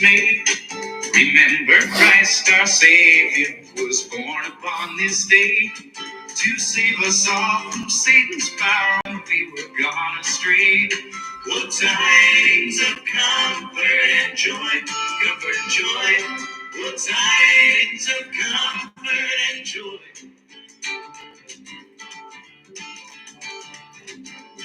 dismay. Remember Christ our Savior was born upon this day to save us all from Satan's power when we were gone astray. What tidings of comfort and joy, comfort and joy. What tidings of comfort and joy.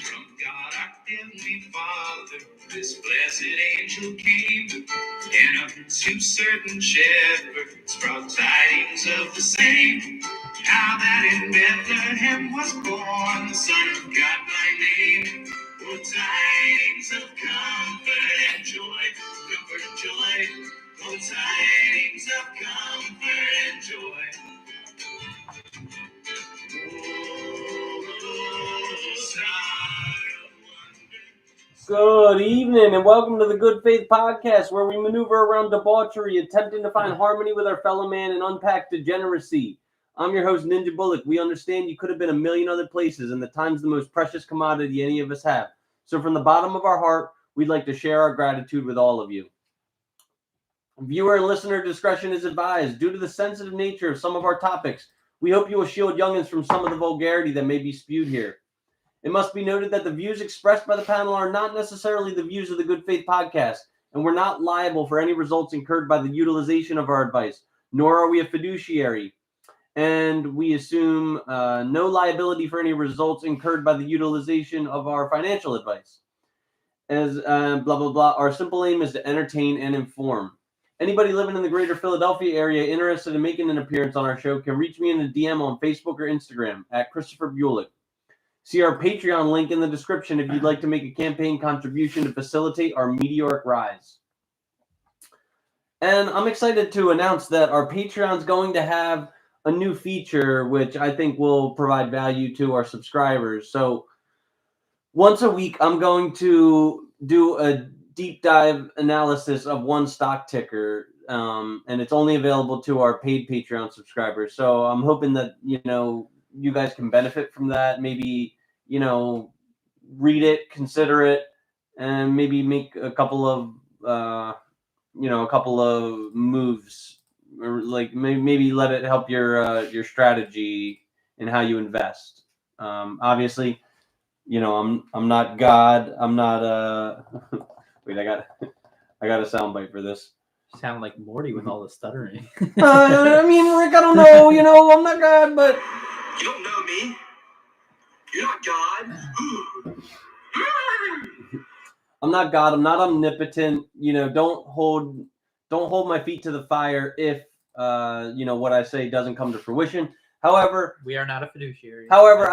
From God our Heavenly Father, this blessed angel came, and unto certain shepherds brought tidings of the same. How that in Bethlehem was born the Son of God by name. Oh, tidings of comfort and joy, comfort and joy. Oh, tidings of comfort and joy. Good evening and welcome to the Good Faith Podcast, where we maneuver around debauchery, attempting to find harmony with our fellow man and unpack degeneracy. I'm your host, Ninja Bullock. We understand you could have been a million other places, and the time's the most precious commodity any of us have. So from the bottom of our heart, we'd like to share our gratitude with all of you. Viewer and listener discretion is advised. Due to the sensitive nature of some of our topics, we hope you will shield youngins from some of the vulgarity that may be spewed here. It must be noted that the views expressed by the panel are not necessarily the views of the Good Faith Podcast, and we're not liable for any results incurred by the utilization of our advice, nor are we a fiduciary. And we assume no liability for any results incurred by the utilization of our financial advice. As blah, blah, blah, our simple aim is to entertain and inform. Anybody living in the greater Philadelphia area interested in making an appearance on our show can reach me in a DM on Facebook or Instagram at Christopher Bulick. See our Patreon link in the description if you'd like to make a campaign contribution to facilitate our meteoric rise. And I'm excited to announce that our Patreon's going to have a new feature, which I think will provide value to our subscribers. So once a week, I'm going to do a deep dive analysis of one stock ticker, and it's only available to our paid Patreon subscribers. So I'm hoping that, you guys can benefit from that. Maybe, read it, consider it, and maybe make a couple of, moves, or like maybe let it help your strategy in how you invest. Obviously, I'm not God. I'm not wait, I got a soundbite for this. You sound like Morty with all the stuttering. Rick, I don't know. I'm not God, but You don't know me. You're not God. I'm not God. I'm not omnipotent. Don't hold my feet to the fire if what I say doesn't come to fruition. However, we are not a fiduciary. However,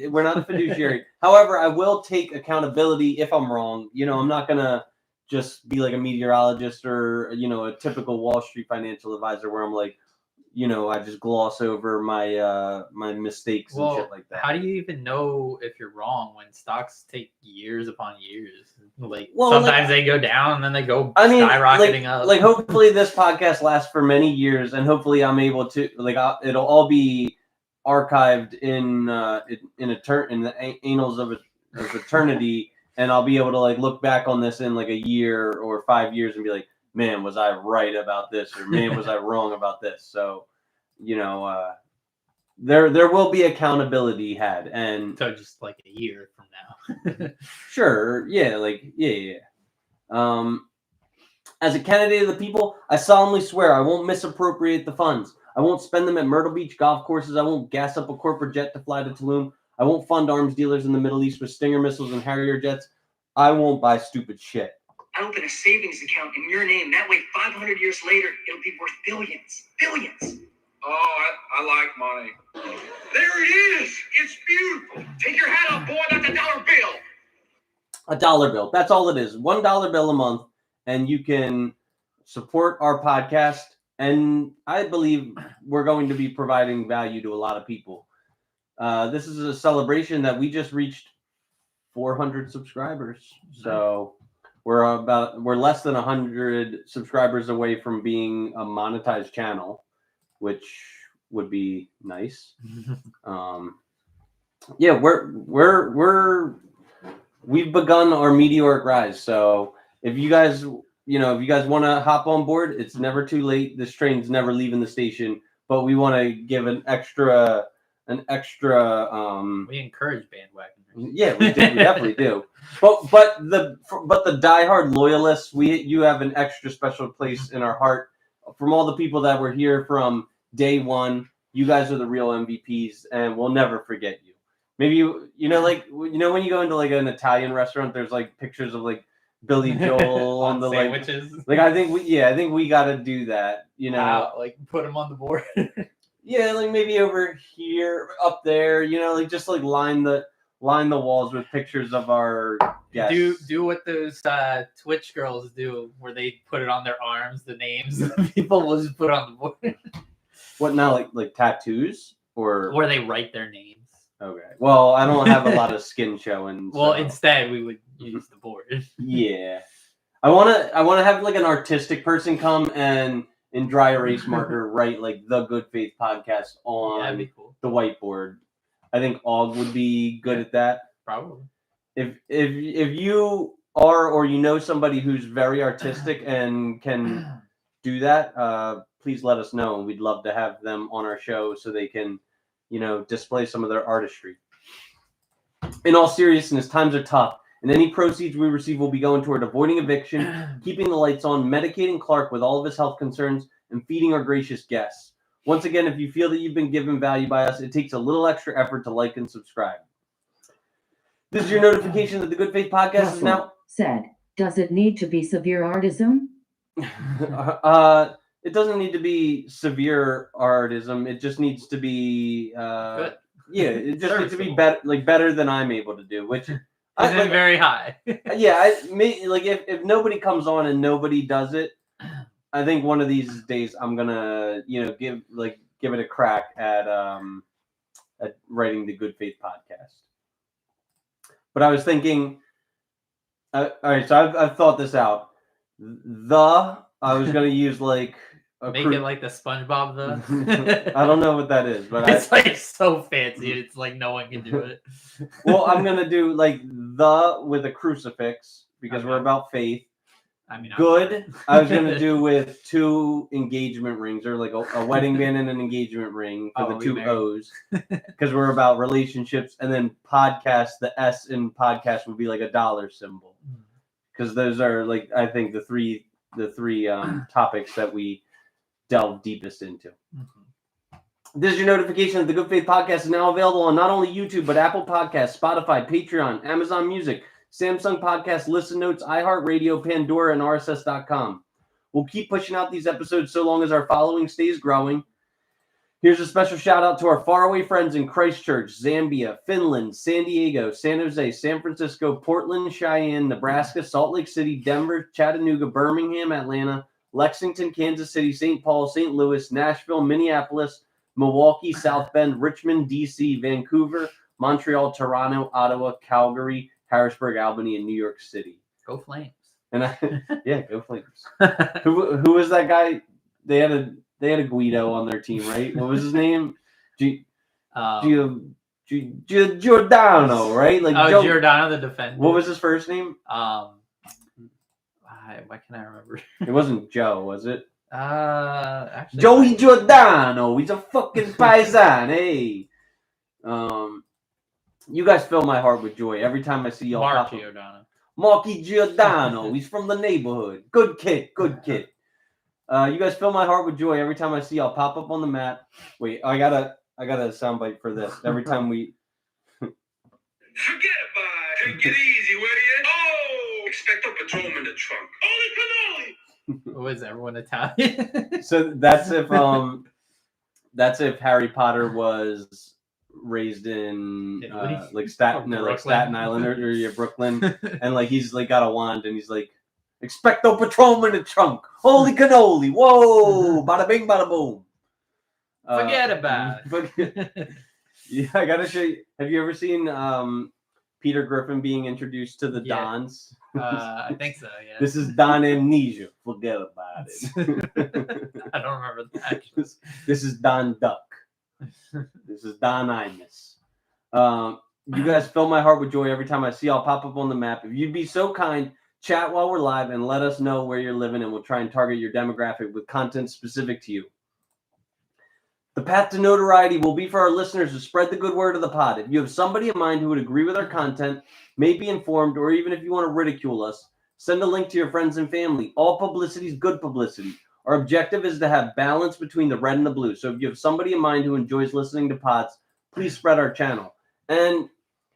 we're not a fiduciary. However, I will take accountability if I'm wrong. I'm not gonna just be like a meteorologist or a typical Wall Street financial advisor where I'm like, I just gloss over my my mistakes and shit like that. How do you even know if you're wrong when stocks take years upon years? Sometimes they go down and then they go skyrocketing up. Like hopefully this podcast lasts for many years, and hopefully I'm able to it'll all be archived in the annals of eternity, and I'll be able to look back on this in a year or 5 years and be like, man, was I right about this, or man, was I wrong about this? So, there will be accountability had, and so just a year from now. Sure, yeah. As a candidate of the people, I solemnly swear I won't misappropriate the funds. I won't spend them at Myrtle Beach golf courses. I won't gas up a corporate jet to fly to Tulum. I won't fund arms dealers in the Middle East with Stinger missiles and Harrier jets. I won't buy stupid shit. I open a savings account in your name. That way, 500 years later, it'll be worth billions. Billions. Oh, I like money. There it is. It's beautiful. Take your hat off, boy. That's a dollar bill. A dollar bill. That's all it is. $1 bill a month. And you can support our podcast. And I believe we're going to be providing value to a lot of people. This is a celebration that we just reached 400 subscribers. So we're less than 100 subscribers away from being a monetized channel, which would be nice. We've begun our meteoric rise. So if you guys if you guys want to hop on board, it's never too late. This train's never leaving the station, but we want to give an extra. We encourage bandwagoners. Yeah, we definitely do. But the diehard loyalists, you have an extra special place in our heart. From all the people that were here from day one, you guys are the real MVPs, and we'll never forget you. Maybe when you go into like an Italian restaurant, there's like pictures of like Billy Joel on the sandwiches. I think we got to do that. Like put them on the board. Yeah, like maybe over here, up there. Just like line the walls with pictures of our guests. Do what those Twitch girls do, where they put it on their arms, the names of people will just put on the board. What now, like tattoos or they write their names? Okay. Well, I don't have a lot of skin showing. Well, instead we would use the board. Yeah, I wanna have like an artistic person come and in dry erase marker write like the Good Faith Podcast on that'd be cool. The whiteboard. I think Og would be good at that. Probably. If you are or somebody who's very artistic and can do that, please let us know. We'd love to have them on our show so they can, display some of their artistry. In all seriousness, times are tough, and any proceeds we receive will be going toward avoiding eviction, keeping the lights on, medicating Clark with all of his health concerns, and feeding our gracious guests. Once again, if you feel that you've been given value by us, it takes a little extra effort to like and subscribe. This is your notification that the Good Faith Podcast is now said. Does it need to be severe artism? It doesn't need to be severe artism. It just needs to be good. Yeah, it just needs to be better than I'm able to do, which isn't very high. Yeah, if nobody comes on and nobody does it, I think one of these days I'm gonna give it a crack at writing the Good Faith Podcast. But I was thinking, all right, so I've thought this out. I was gonna use like it like the SpongeBob I don't know what that is, but it's like so fancy. It's like no one can do it. Well, I'm gonna do like with a crucifix because we're about faith. I mean, good. I was gonna do with 2 engagement rings, or like a wedding band and an engagement ring for the 2 O's, because we're about relationships. And then podcast, the S in podcast would be like a dollar symbol, because those are like I think the three topics that we delve deepest into. This is your notification that the Good Faith Podcast is now available on not only YouTube but Apple Podcasts, Spotify, Patreon, Amazon Music, Samsung Podcast, Listen Notes, iHeartRadio, Pandora, and RSS.com. We'll keep pushing out these episodes so long as our following stays growing. Here's a special shout out to our faraway friends in Christchurch, Zambia, Finland, San Diego, San Jose, San Francisco, Portland, Cheyenne, Nebraska, Salt Lake City, Denver, Chattanooga, Birmingham, Atlanta, Lexington, Kansas City, St. Paul, St. Louis, Nashville, Minneapolis, Milwaukee, South Bend, Richmond, DC, Vancouver, Montreal, Toronto, Ottawa, Calgary, Harrisburg, Albany, and New York City. Go Flames! And go Flames. Who was that guy? They had a Guido on their team, right? What was his name? Giordano, right? Giordano, the defender. What was his first name? Why can't I remember? It wasn't Joe, was it? Actually, Joey Giordano. He's a fucking paisan, hey. You guys fill my heart with joy every time I see y'all. Mark Giordano. Marky Giordano. He's from the neighborhood. Good kid. You guys fill my heart with joy every time I see y'all pop up on the map. Wait, I got a soundbite for this. Every time we forget about it. Take it easy, will you? Oh, expecto patron in the trunk. Holy cannoli! Was everyone Italian? So that's if Harry Potter was raised in Staten Island or Brooklyn, and like he's like got a wand and he's like expecto patron in the trunk. Holy cannoli! Whoa! Bada bing, bada boom. Forget about it. Yeah, I gotta show you. Have you ever seen Peter Griffin being introduced to the Dons? I think so. Yeah. This is Don Amnesia. Forget about it. I don't remember that. This is Don Duck. This is Don Imus. You guys fill my heart with joy every time I see y'all pop up on the map. If you'd be so kind Chat while we're live and let us know where you're living, and we'll try and target your demographic with content specific to you. The path to notoriety will be for our listeners to spread the good word of the pod. If you have somebody in mind who would agree with our content, may be informed, or even if you want to ridicule us, send a link to your friends and family. All publicity is good publicity. Our objective is to have balance between the red and the blue. So if you have somebody in mind who enjoys listening to pods, please spread our channel. And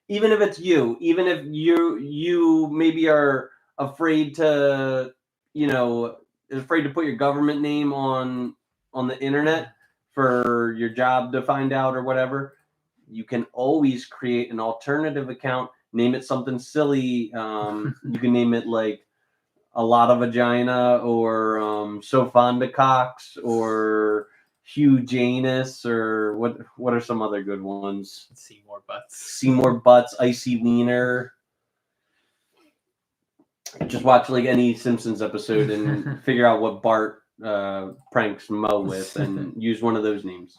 even if it's you, even if you maybe are afraid to, afraid to put your government name on the internet for your job to find out or whatever, you can always create an alternative account, name it something silly. You can name it like a lot of vagina, or so fond of cocks, or Hugh Janus, or what are some other good ones? Seymour Butts, Icy Wiener. Just watch like any Simpsons episode and figure out what Bart pranks Mo with, and use one of those names.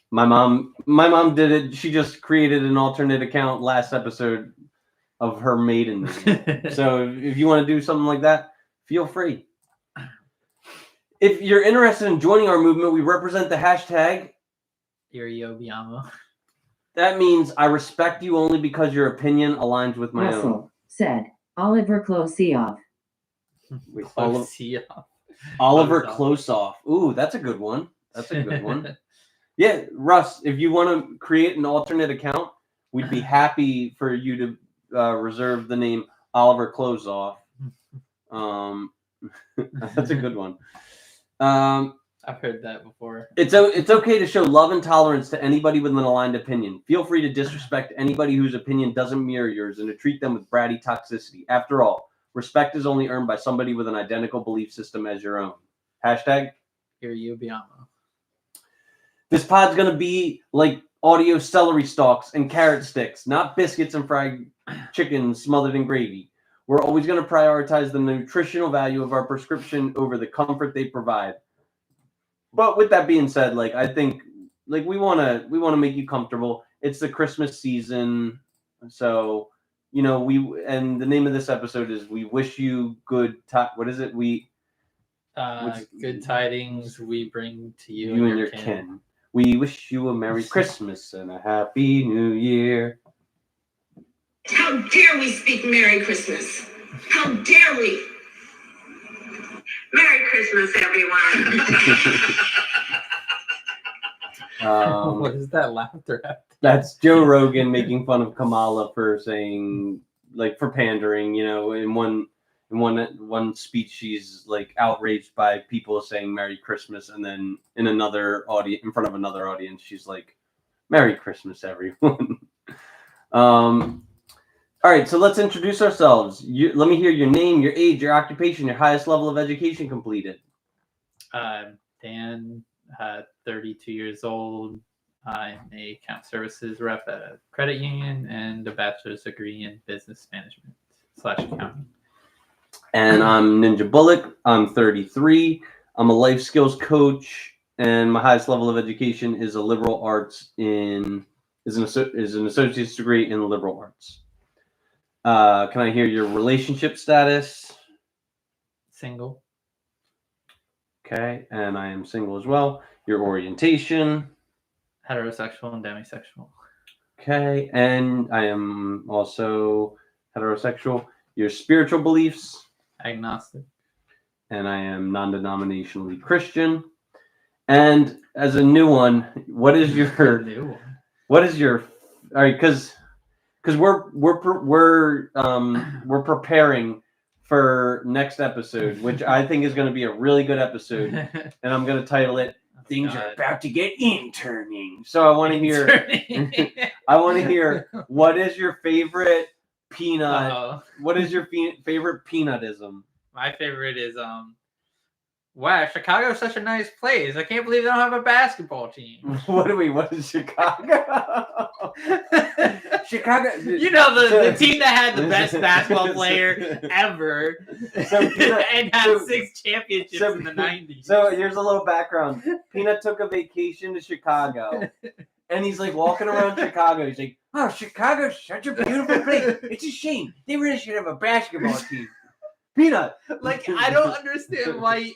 My mom did it. She just created an alternate account last episode of her maiden name. So if you want to do something like that, feel free. If you're interested in joining our movement, we represent the hashtag Iriobiamo. That means I respect you only because your opinion aligns with my own. Said Oliver Klosioff. Oliver Klosioff. Ooh, that's a good one. That's a good one. Yeah, Russ, if you want to create an alternate account, we'd be happy for you to reserve the name Oliver Klosioff. That's a good one. I've heard that before. It's okay to show love and tolerance to anybody with an aligned opinion. Feel free to disrespect anybody whose opinion doesn't mirror yours, and to treat them with bratty toxicity. After all, respect is only earned by somebody with an identical belief system as your own. Hashtag Iriobiamo. This pod's going to be like audio celery stalks and carrot sticks, not biscuits and fried chicken smothered in gravy. We're always going to prioritize the nutritional value of our prescription over the comfort they provide. But with that being said, like, I think, like, we want to make you comfortable. It's the Christmas season. So, and the name of this episode is We Wish You Good What is it? Good tidings we bring to you and your kin. We wish you a Merry Christmas and a Happy New Year. How dare we speak Merry Christmas? How dare we? Merry Christmas, everyone. What is that laughter at? That's Joe Rogan making fun of Kamala for saying, like, for pandering. In one speech, she's like outraged by people saying Merry Christmas, and then in front of another audience, she's like, Merry Christmas, everyone. All right, so let's introduce ourselves. Let me hear your name, your age, your occupation, your highest level of education completed. Dan, 32 years old. I'm a account services rep at a credit union and a bachelor's degree in business management / accounting. And I'm Ninja Bullock. I'm 33. I'm a life skills coach, and my highest level of education is a liberal arts is an associate's degree in liberal arts. Can I hear your relationship status? Single. Okay, and I am single as well. Your orientation? Heterosexual and demisexual. Okay, and I am also heterosexual. Your spiritual beliefs? Agnostic. And I am non-denominationally Christian. And as a new one, what is your new one? What is your all right? Because we're preparing for next episode, which I think is going to be a really good episode, and I'm going to title it "Things Are About to Get Interning." So I want to hear. I want to hear what is your favorite peanut? Uh-oh. What is your favorite peanutism? My favorite is wow, Chicago's such a nice place. I can't believe they don't have a basketball team. What is Chicago? Chicago. The team that had the best basketball player ever and had 6 championships in the 90s. So here's a little background. Peanut took a vacation to Chicago, and he's like walking around Chicago. He's like, Oh, Chicago's such a beautiful place. It's a shame. They really should have a basketball team. Peanut. Like, I don't understand why.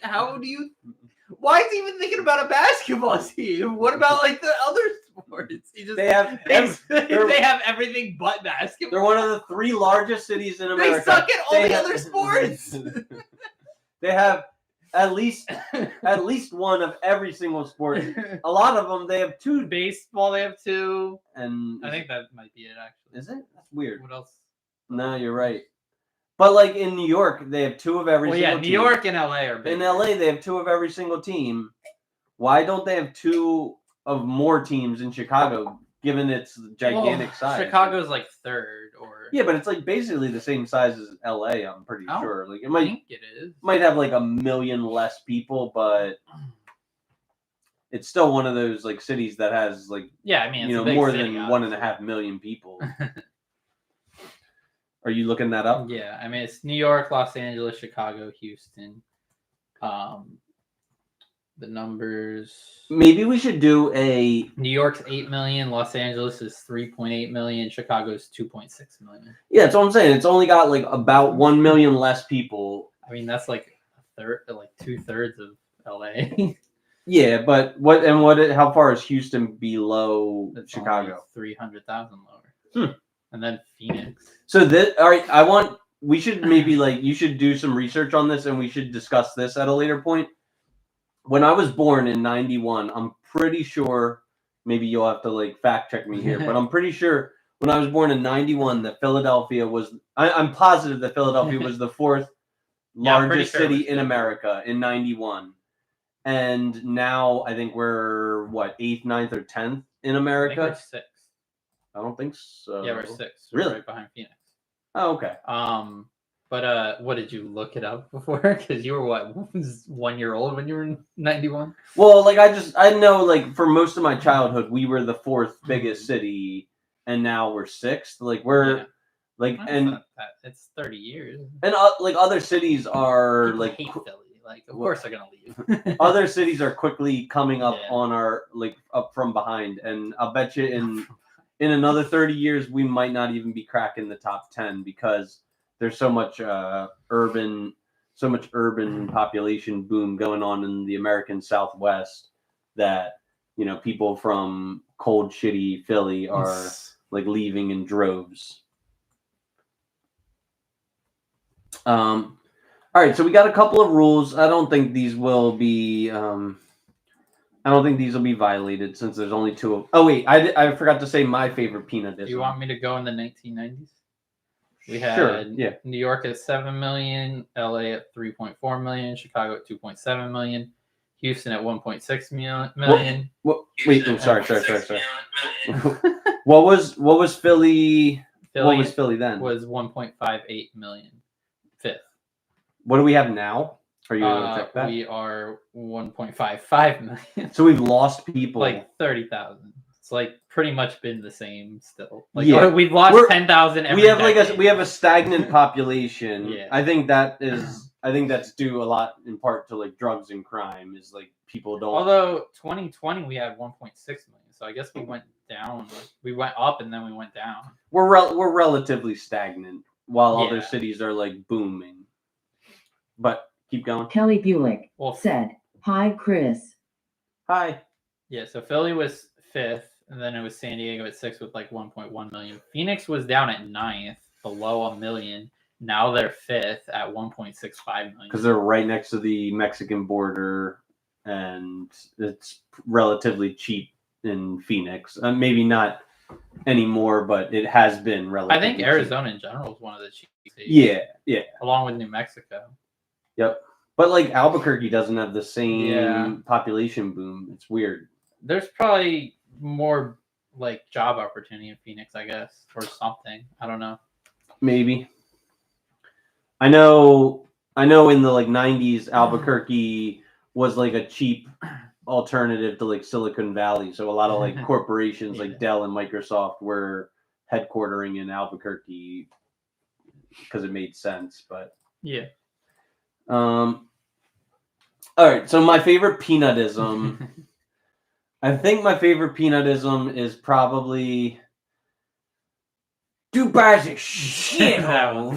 Why is he even thinking about a basketball team? What about like the other sports? They have they have everything but basketball. They're one of the 3 largest cities in America. They suck at all the other sports. They have at least one of every single sport. A lot of them they have 2. Baseball, they have 2. And I think that might be it. Actually, is it? That's weird. What else? No, you're right. But like in New York, they have 2 of every single team. New York and LA are big. In LA, they have 2 of every single team. Why don't they have 2 of more teams in Chicago, given its gigantic size? Chicago's like 3rd, or yeah, but it's like basically the same size as LA. I'm pretty sure. Like I think it is. Might have like 1 million less people, but it's still one of those like cities that has like it's more city, than 1.5 million people. Are you looking that up? Yeah, I mean it's New York, Los Angeles, Chicago, Houston. The numbers. Maybe we should do a. New York's 8 million, Los Angeles is 3.8 million, Chicago's 2.6 million. Yeah, that's what I'm saying. It's only got like about 1 million less people. I mean that's like a third, like 2/3 of LA. Yeah, but how far is Houston below Chicago? 300,000 lower. And then Phoenix. So all right, we should maybe you should do some research on this and we should discuss this at a later point. When I was born in 91, I'm pretty sure, maybe you'll have to fact check me here, but I'm pretty sure when I was born in 91 that Philadelphia was, I'm positive that Philadelphia was the 4th largest city in America in 91. And now I think we're 8th, 9th, or 10th in America. I think we're 6th. I don't think so. Yeah, we're 6th. Really? Right behind Phoenix. Oh, okay. But what did you look it up before? Because you were 1 year old when you were in 91. Well, I know for most of my childhood we were the 4th biggest city, and now we're 6th. It's 30 years. And other cities are People hate Philly. Of course they're gonna leave. Other cities are quickly coming up on our up from behind, and I'll bet you in another 30 years we might not even be cracking the top 10 because there's so much urban population boom going on in the American Southwest that people from cold, shitty Philly are leaving in droves. All right, so we got a couple of rules. I don't think these will be violated since there's only 2 of. Oh wait, I forgot to say my favorite peanut is. Do you want me to go in the 1990s? We had New York at 7 million, LA at 3.4 million, Chicago at 2.7 million, Houston at 1.6 million. Wait, I'm sorry. What was Philly? What was Philly then? Was 1.58 million. 5th. What do we have now? Are you able to check that? We are 1.55 million. So we've lost people. 30,000. It's pretty much been the same still. We've lost 10,000 every decade. We have a stagnant population. Yeah. I think that's due a lot in part to drugs and crime is people don't. Although 2020 we had 1.6 million. So I guess we went down. We went up and then we went down. We're relatively stagnant while other cities are booming. But keep going. Kelly Bulick said, "Hi, Chris." Hi. Yeah, so Philly was 5th, and then it was San Diego at 6th with 1.1 million. Phoenix was down at 9th, below 1 million. Now they're 5th at 1.65 million. Because they're right next to the Mexican border, and it's relatively cheap in Phoenix. Maybe not anymore, but it has been relatively I think Arizona in general is one of the cheapest states. Yeah. Along with New Mexico. Yep. But Albuquerque doesn't have the same population boom. It's weird. There's probably more job opportunity in Phoenix, I guess, or something. I don't know. Maybe. I know in the 90s Albuquerque was a cheap alternative to Silicon Valley. So a lot of corporations like Dell and Microsoft were headquartering in Albuquerque because it made sense, but yeah. All right, so my favorite peanutism. I think my favorite peanutism is probably Dubai's a shithole.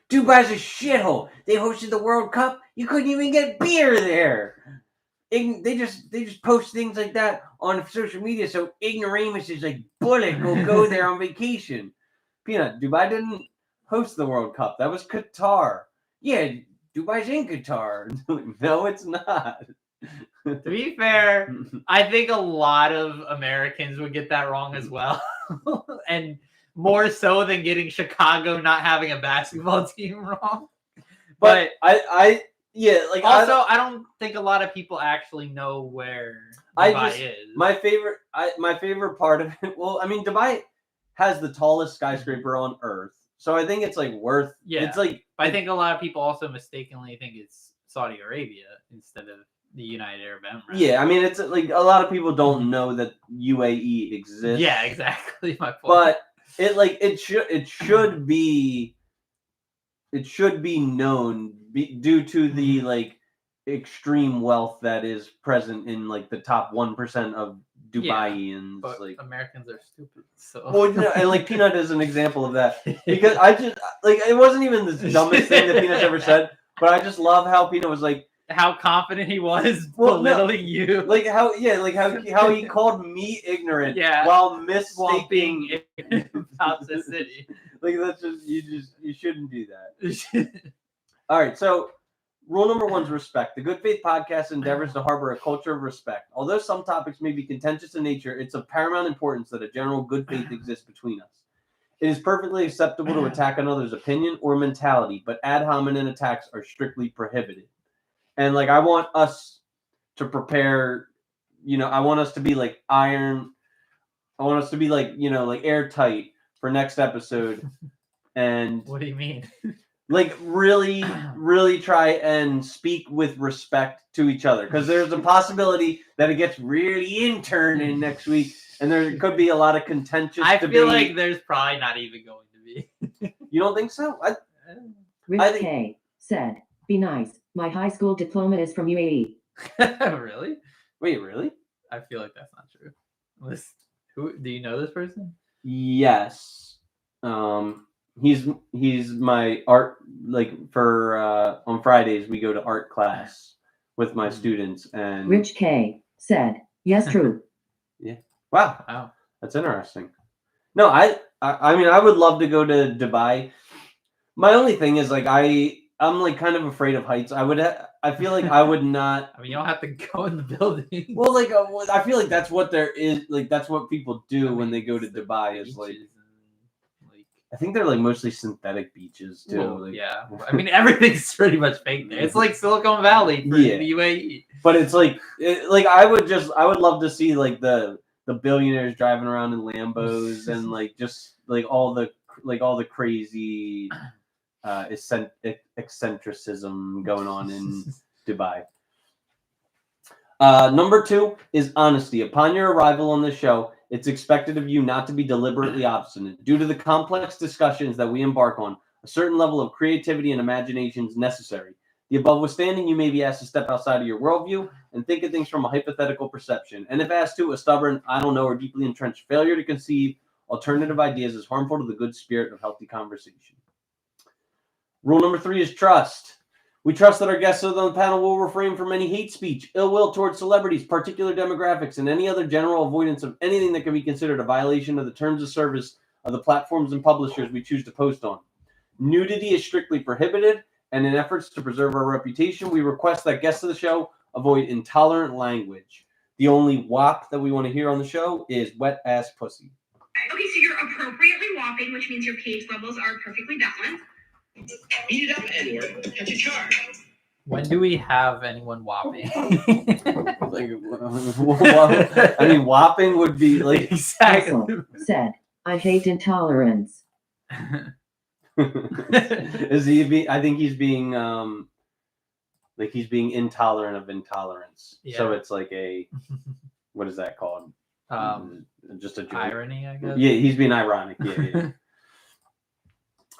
Dubai's a shithole. They hosted the World Cup. You couldn't even get beer there. They just post things like that on social media. So ignoramuses like Bullet go there on vacation. Peanut, Dubai didn't host the World Cup. That was Qatar. Yeah, Dubai's in Qatar. No, it's not. To be fair, I think a lot of Americans would get that wrong as well. And more so than getting Chicago not having a basketball team wrong. But I don't think a lot of people actually know where Dubai is. My favorite part of it. Well, I mean, Dubai has the tallest skyscraper on Earth, so I think it's like worth. Yeah, it's like. But I think a lot of people also mistakenly think it's Saudi Arabia instead of the United Arab Emirates. Yeah, I mean, it's like a lot of people don't know that UAE exists. Yeah, exactly my point. But it should be known due to the like extreme wealth that is present in like the top 1% of Dubaians. But like Americans are stupid. So and like Peanut is an example of that, because I just like it wasn't even the dumbest thing that Peanut's ever said, but I just love how Peanut was like how confident he was belittling you. Like how he called me ignorant while mistaking about the city. Like that's you shouldn't do that. All right, so rule number 1 is respect. The Good Faith Podcast endeavors to harbor a culture of respect. Although some topics may be contentious in nature, it's of paramount importance that a general good faith exists between us. It is perfectly acceptable to attack another's opinion or mentality, but ad hominem attacks are strictly prohibited. And like I want us to prepare, I want us to be like iron. I want us to be like, like airtight for next episode. And what do you mean? Like really, really try and speak with respect to each other, because there's a possibility that it gets really in next week, and there could be a lot of contentious debate. I feel like there's probably not even going to be. You don't think so? Rich K said, "Be nice. My high school diploma is from UAE." Really? Wait, really? I feel like that's not true. Who do you know this person? Yes. He's my art, like for on Fridays we go to art class with my students, and Rich K said, "Yes, true." Yeah. Wow. That's interesting. No, I mean I would love to go to Dubai. My only thing is like I'm like kind of afraid of heights. I feel like I would not. I mean, you don't have to go in the building. Well, like I feel like that's what there is. Like that's what people do when they go to Dubai. Is like I think they're like mostly synthetic beaches too. Well, like, yeah, I mean everything's pretty much fake there. It's like Silicon Valley for the UAE. But it's like I would love to see like the billionaires driving around in Lambos and like just like all the crazy eccentricism going on in Dubai. Number 2 is honesty. Upon your arrival on the show, it's expected of you not to be deliberately obstinate. Due to the complex discussions that we embark on, a certain level of creativity and imagination is necessary. The above withstanding, you may be asked to step outside of your worldview and think of things from a hypothetical perception. And if asked to, a stubborn, I don't know, or deeply entrenched failure to conceive alternative ideas is harmful to the good spirit of healthy conversation. Rule number 3 is trust. We trust that our guests on the panel will refrain from any hate speech, ill will towards celebrities, particular demographics, and any other general avoidance of anything that can be considered a violation of the terms of service of the platforms and publishers we choose to post on. Nudity is strictly prohibited, and in efforts to preserve our reputation, we request that guests of the show avoid intolerant language. The only WAP that we want to hear on the show is wet ass pussy. Okay, so you're appropriately whopping, which means your pH levels are perfectly balanced. Eat it up, Edward. Catch a charge. When do we have anyone whopping? I mean, whopping would be like exactly. Said, "I hate intolerance." Is he? I think he's being like he's being intolerant of intolerance. Yeah. So it's like what is that called? Just a joke. Irony, I guess. Yeah, he's being ironic. Yeah.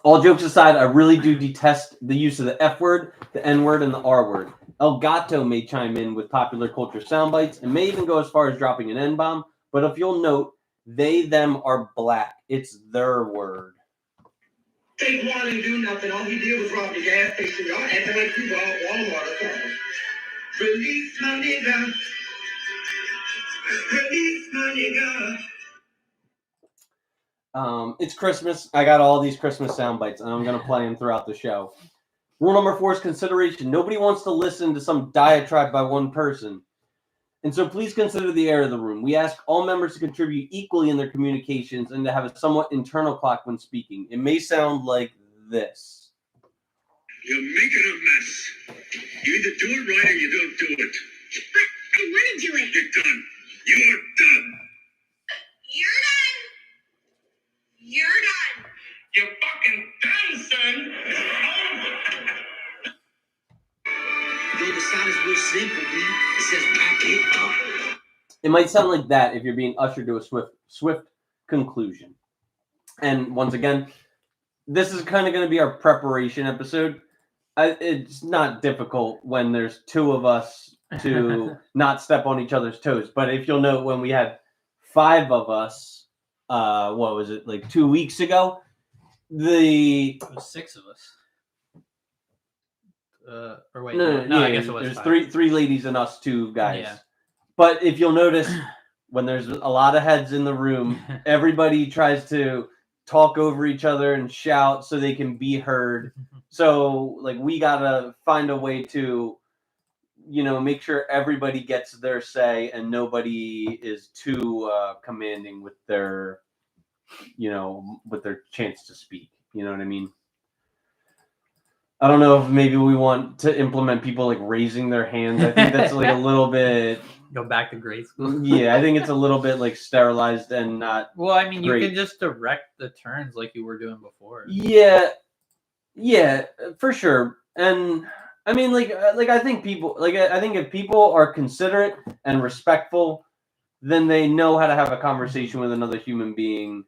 All jokes aside, I really do detest the use of the F word, the N word, and the R word. El Gato may chime in with popular culture sound bites and may even go as far as dropping an N-bomb. But if you'll note, they, them are black. It's their word. Take one and do nothing. All he did was rob the gas station. Y'all acting like you robbed Walmart or something. Release my nigga. Release my nigga. It's Christmas. I got all these Christmas sound bites, and I'm going to play them throughout the show. Rule number 4 is consideration. Nobody wants to listen to some diatribe by one person. And so please consider the air of the room. We ask all members to contribute equally in their communications and to have a somewhat internal clock when speaking. It may sound like this. You're making a mess. You either do it right or you don't do it. But I want to do it. You're done. You're done. You're done. You're done. You're fucking done, son. Though the sound is real simple, B. It says back it up. It might sound like that if you're being ushered to a swift conclusion. And once again, this is kind of going to be our preparation episode. It's not difficult when there's 2 of us to not step on each other's toes. But if you'll note, when we had 5 of us, what was it, like 2 weeks ago? It was 6 of us. Or wait, no, I guess it was there's 3 ladies and us 2 guys. Yeah. But if you'll notice, when there's a lot of heads in the room, everybody tries to talk over each other and shout so they can be heard. So, like, we gotta find a way to, make sure everybody gets their say and nobody is too commanding with their, with their chance to speak. You know what I mean? I don't know if maybe we want to implement people like raising their hands. I think that's like a little bit. Go back to grade school. Yeah, I think it's a little bit like sterilized and not. Well, I mean, great. You can just direct the turns like you were doing before. Yeah, for sure. And I mean, I think people I think if people are considerate and respectful, then they know how to have a conversation with another human being.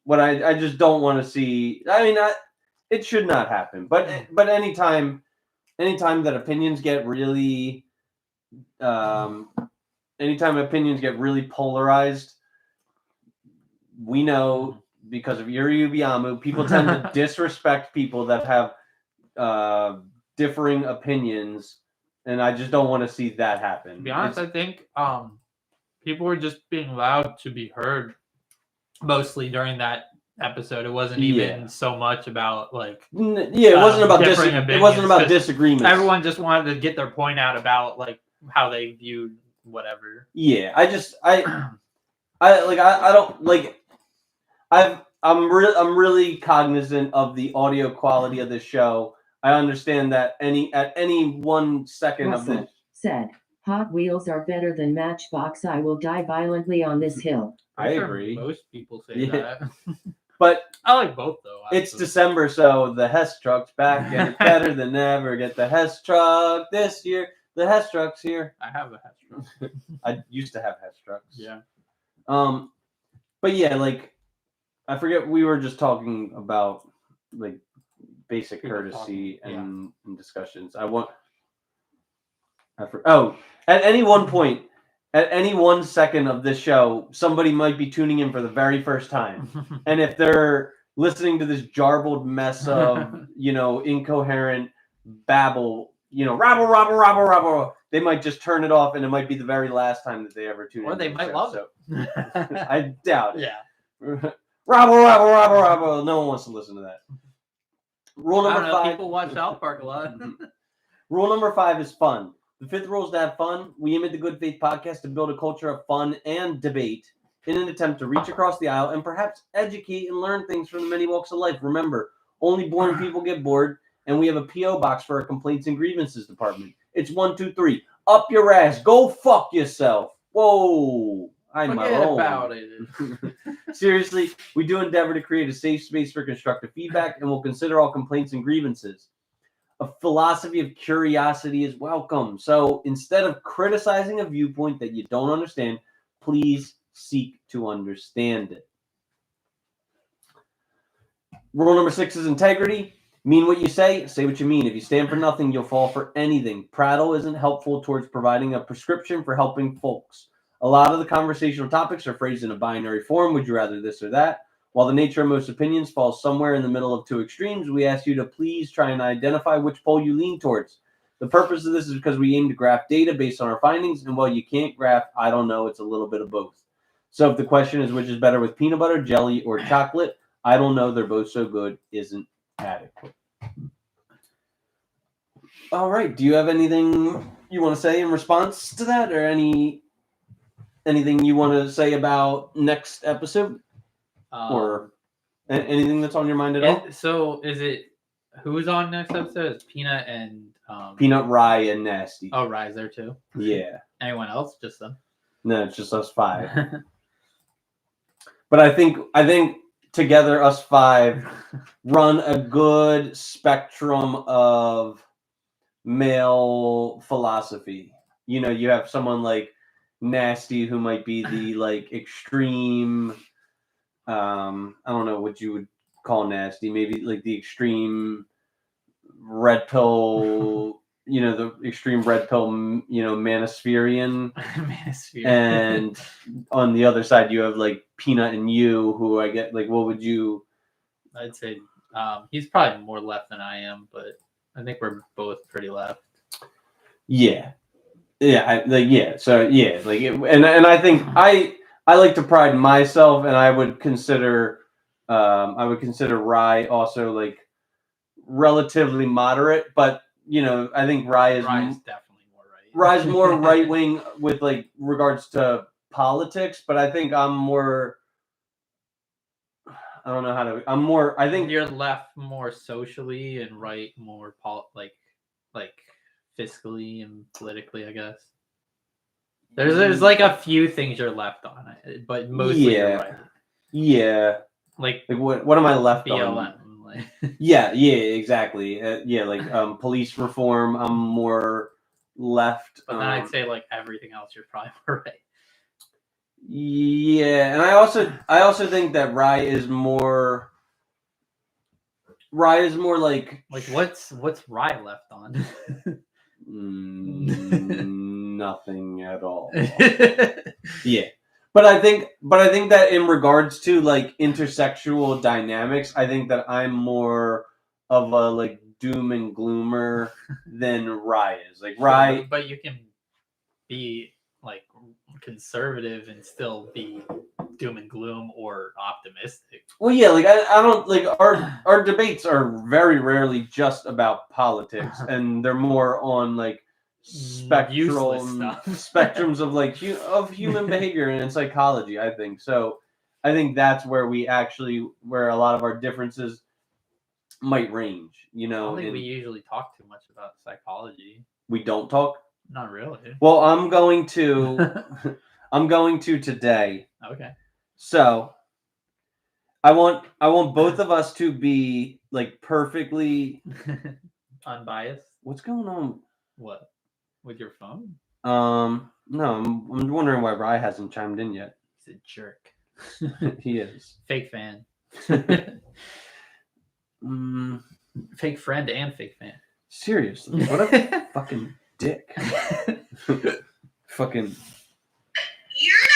What I just don't want to see. I mean, it should not happen. But anytime that opinions get really. Anytime opinions get really polarized, we know because of Yuri Ubiamu, people tend to disrespect people that have differing opinions, and I just don't want to see that happen. To be honest, I think people were just being loud to be heard mostly during that episode. It wasn't even so much about it wasn't about it wasn't about disagreements. Everyone just wanted to get their point out about how they viewed whatever. Yeah, I'm really cognizant of the audio quality of the show. I understand that at any 1 second Russell of this said, Hot Wheels are better than Matchbox. I will die violently on this hill. I agree. Most people say that. But I like both though. It's December, so the Hess truck's back and it's better than ever. Get the Hess truck this year. The Hess truck's here. I have a Hess truck. I used to have Hess trucks. Yeah. But yeah, I forget, we were just talking about basic courtesy and discussions. At any one point, at any 1 second of this show, somebody might be tuning in for the very first time. And if they're listening to this jarbled mess of, incoherent babble, rabble, they might just turn it off, and it might be the very last time that they ever tune in. Or they might love it. I doubt it. Yeah. Rabble. No one wants to listen to that. Rule number 5. People watch South Park a lot. Rule number 5 is fun. The 5th rule is to have fun. We aim at the Good Faith Podcast to build a culture of fun and debate in an attempt to reach across the aisle and perhaps educate and learn things from the many walks of life. Remember, only boring people get bored, and we have a P.O. box for our complaints and grievances department. It's 123. Up your ass. Go fuck yourself. Whoa. Forget about it. Seriously, we do endeavor to create a safe space for constructive feedback, and we'll consider all complaints and grievances. A philosophy of curiosity is welcome. So instead of criticizing a viewpoint that you don't understand, please seek to understand it. Rule number 6 is integrity. Mean what you say what you mean. If you stand for nothing, you'll fall for anything. Prattle isn't helpful towards providing a prescription for helping folks. A lot of the conversational topics are phrased in a binary form. Would you rather this or that? While the nature of most opinions falls somewhere in the middle of two extremes, we ask you to please try and identify which pole you lean towards. The purpose of this is because we aim to graph data based on our findings, and while you can't graph, I don't know, it's a little bit of both. So if the question is which is better with peanut butter, jelly, or chocolate, I don't know, they're both so good isn't adequate. All right, do you have anything you want to say in response to that, or anything you want to say about next episode? Or anything that's on your mind at all? So is it who's on next episode? It's Peanut and Peanut, Rye, and Nasty. Oh, Rye's there too? Yeah. Anyone else? Just them? No, it's just us 5. But I think together us 5 run a good spectrum of male philosophy. You know, you have someone like Nasty who might be the like extreme I don't know what you would call Nasty, maybe like the extreme red pill, you know, the extreme red pill, you know, manospherian. And on the other side you have like Peanut and you, who I get like, what would you? I'd say he's probably more left than I am, but I think we're both pretty left. Yeah. So yeah, like, and I think I like to pride myself, and I would consider Rye also like relatively moderate, but you know, I think Rye is definitely more right. Rye's more right wing with like regards to politics, but I think I'm more. I don't know how to. I'm more. I think you're left more socially, and right more like fiscally and politically, I guess. There's like a few things you're left on, but mostly you're right. Yeah. Like what am I left BLM, on? like. Yeah, exactly. Like police reform. I'm more left. But then I'd say like everything else, you're probably more right. Yeah, and I also think that Rye is more like what's Rye left on? Nothing at all. Yeah. But I think that in regards to like intersexual dynamics, I think that I'm more of a like doom and gloomer than Rye is. Like Rye, but you can be like conservative and still be doom and gloom or optimistic. Well, yeah, like I don't like our debates are very rarely just about politics, and they're more on like spectrums of like of human behavior and psychology. I think so. I think that's where where a lot of our differences might range. You know, I don't think we usually talk too much about psychology. We don't talk. Not really. Well, I'm going to today. Okay. So I want both of us to be like perfectly unbiased. What's going on? What? With your phone? No, I'm wondering why Rye hasn't chimed in yet. He's a jerk. He is. Fake fan. Fake friend and fake fan. Seriously, what a fucking dick. Fucking. You're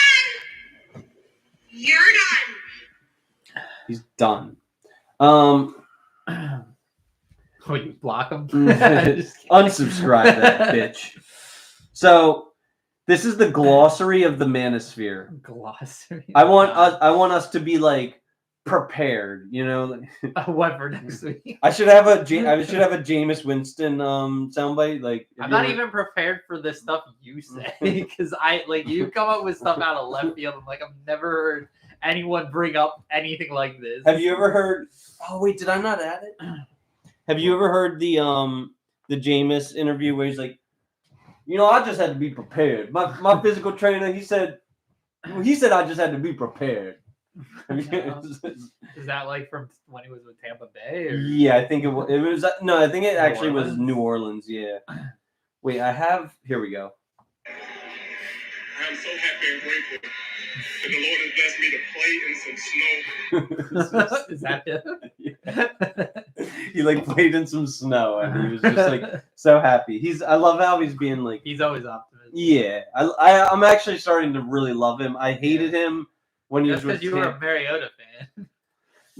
done. You're done. He's done. Would you block him? Unsubscribe that bitch. So, this is the glossary of the manosphere. Glossary. I want us to be like prepared. You know. What for next week? I should have a Jameis Winston soundbite. Like I'm not even prepared for the stuff you say because you come up with stuff out of left field. I'm like, I've never heard anyone bring up anything like this. Have you ever heard? Oh wait, did I not add it? Have you ever heard the Jameis interview where he's like, you know, I just had to be prepared. My physical trainer, he said I just had to be prepared. Is that like from when he was with Tampa Bay? Or? Yeah, I think it was. No, I think it actually was New Orleans. Yeah. Wait, here we go. I'm so happy and grateful that the Lord has blessed me to play in some snow. Is that it? Yeah. He like played in some snow and he was just like so happy. I love how he's being like. He's always optimistic. Yeah, I'm actually starting to really love him. I hated him when he was with. Because you were a Mariota fan.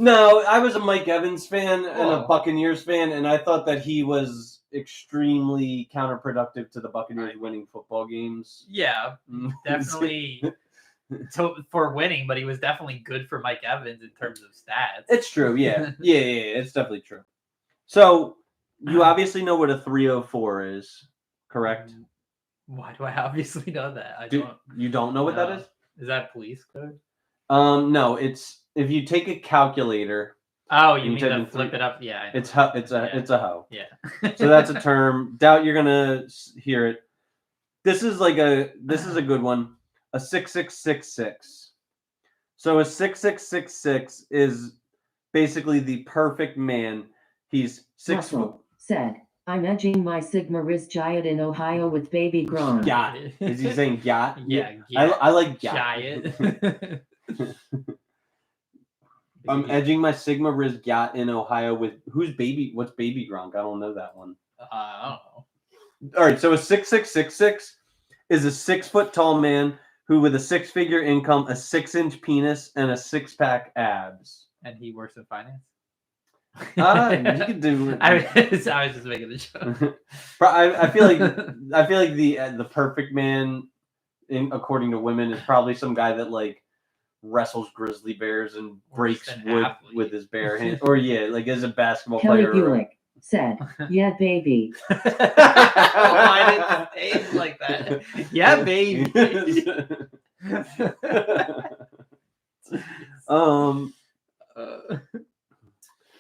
No, I was a Mike Evans fan and a Whoa. Buccaneers fan, and I thought that he was extremely counterproductive to the Buccaneers winning football games. Yeah, definitely for winning, but he was definitely good for Mike Evans in terms of stats. It's true, yeah. Yeah, it's definitely true. So, you obviously know what a 304 is, correct? Why do I obviously know that? You don't know what that is? Is that police code? No, it's if you take a calculator. Oh, you mean to flip it up? Yeah. It's a hoe. Yeah. So that's a term. Doubt you're gonna hear it. This is a good one. A 6666. So a 6666 is basically the perfect man. He's 6 foot. Said, I'm edging my Sigma Riz Giant in Ohio with baby grown. Yacht. Is he saying yacht? Yeah. I like yacht. Giant. I'm edging my Sigma Riz yacht in Ohio with what's baby Gronk? I don't know that one. I don't know. All right, so a 6666 is a 6 foot tall man who with a 6-figure income, a 6-inch penis, and a 6-pack abs. And he works in finance. You could do. I was just making the joke. I feel like the perfect man, according to women, is probably some guy that like wrestles grizzly bears and breaks wood with his bare hands, or like as a basketball Kelly player. Buick said, "Yeah, baby." Why did it say like that? Yeah, baby.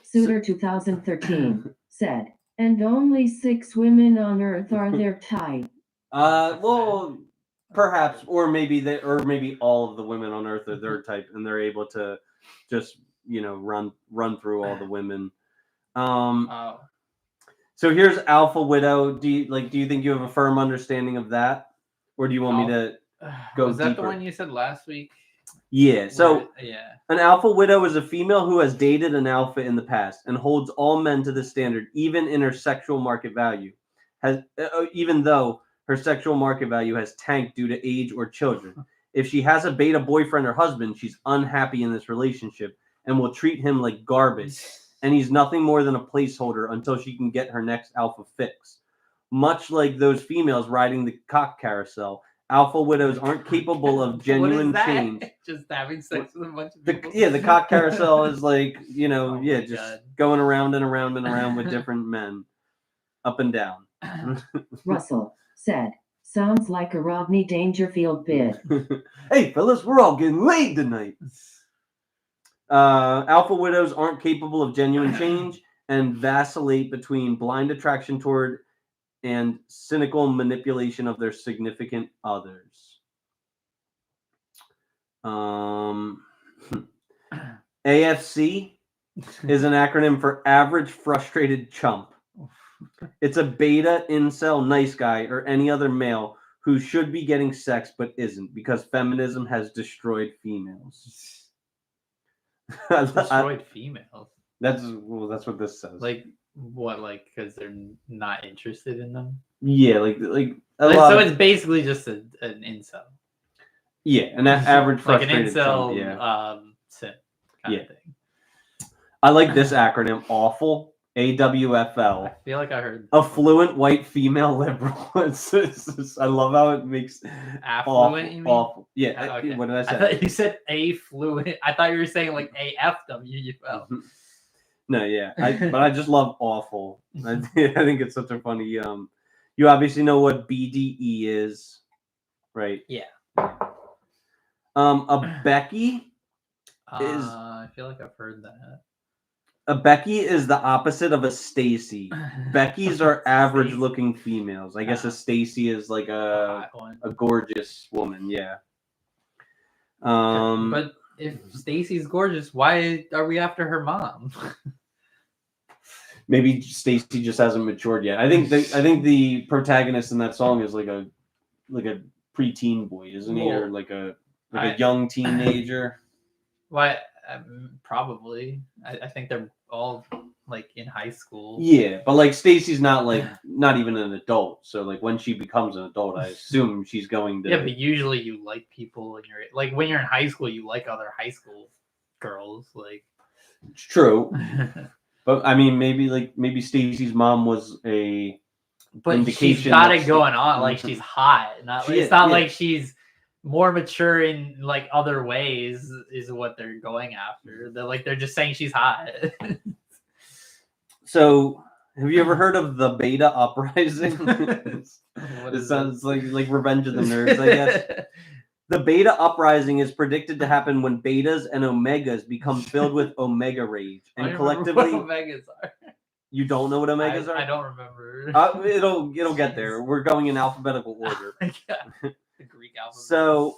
Suitor 2013 said, "And only 6 women on Earth are their type." Well, perhaps, or maybe all of the women on Earth are their type, and they're able to just run through all the women. So here's Alpha Widow. Do you think you have a firm understanding of that, or do you want me to go? Was that deeper? the one you said last week? Yeah. So yeah. An alpha widow is a female who has dated an alpha in the past and holds all men to the standard, even in her sexual market value. Even though her sexual market value has tanked due to age or children. If she has a beta boyfriend or husband, she's unhappy in this relationship and will treat him like garbage. And he's nothing more than a placeholder until she can get her next alpha fix. Much like those females riding the cock carousel, alpha widows aren't capable of genuine change. Just having sex with a bunch of people. The cock carousel is like, just going around and around and around with different men, up and down. Russell said, "Sounds like a Rodney Dangerfield bit." Hey, fellas, we're all getting laid tonight. Alpha widows aren't capable of genuine change and vacillate between blind attraction toward and cynical manipulation of their significant others. AFC is an acronym for Average Frustrated Chump. It's a beta, incel, nice guy, or any other male who should be getting sex but isn't because feminism has destroyed females. Destroyed females? That's what this says. Like what? Like because they're not interested in them? Yeah, so it's basically just an incel. Yeah, an average frustrated like an incel, chump, simp kind of thing. I like this acronym, AWFL. AWFL. I feel like I heard affluent white female liberal. I love how it makes affluent. You mean? Awful. Yeah. Okay. What did I say? I thought you said affluent. I thought you were saying like AFWUL. No, yeah. But I just love awful. I think it's such a funny. You obviously know what BDE is, right? Yeah. A Becky is. I feel like I've heard that. A Becky is the opposite of a Stacy. Beckies are average-looking females. I guess a Stacy is like a gorgeous woman. Yeah. But if Stacy's gorgeous, why are we after her mom? Maybe Stacy just hasn't matured yet. I think the protagonist in that song is like a preteen boy, isn't he, or like a young teenager? Why? Probably. I think they're all like in high school. Yeah, but like Stacy's not even an adult. So like when she becomes an adult, I assume she's going to. Yeah, but usually you like people when you're in high school. You like other high school girls. Like It's true. But I mean, maybe Stacy's mom was a but indication. She's got that it going on. Like she's hot. It's not like she's more mature in like other ways. Is what they're going after. They're just saying she's hot. So, have you ever heard of the Beta Uprising? It sounds like Revenge of the Nerds, I guess. The Beta Uprising is predicted to happen when betas and omegas become filled with omega rage, and collectively, what omegas are. You don't know what omegas are? I don't remember. It'll get there. We're going in alphabetical order. The Greek alphabet. So,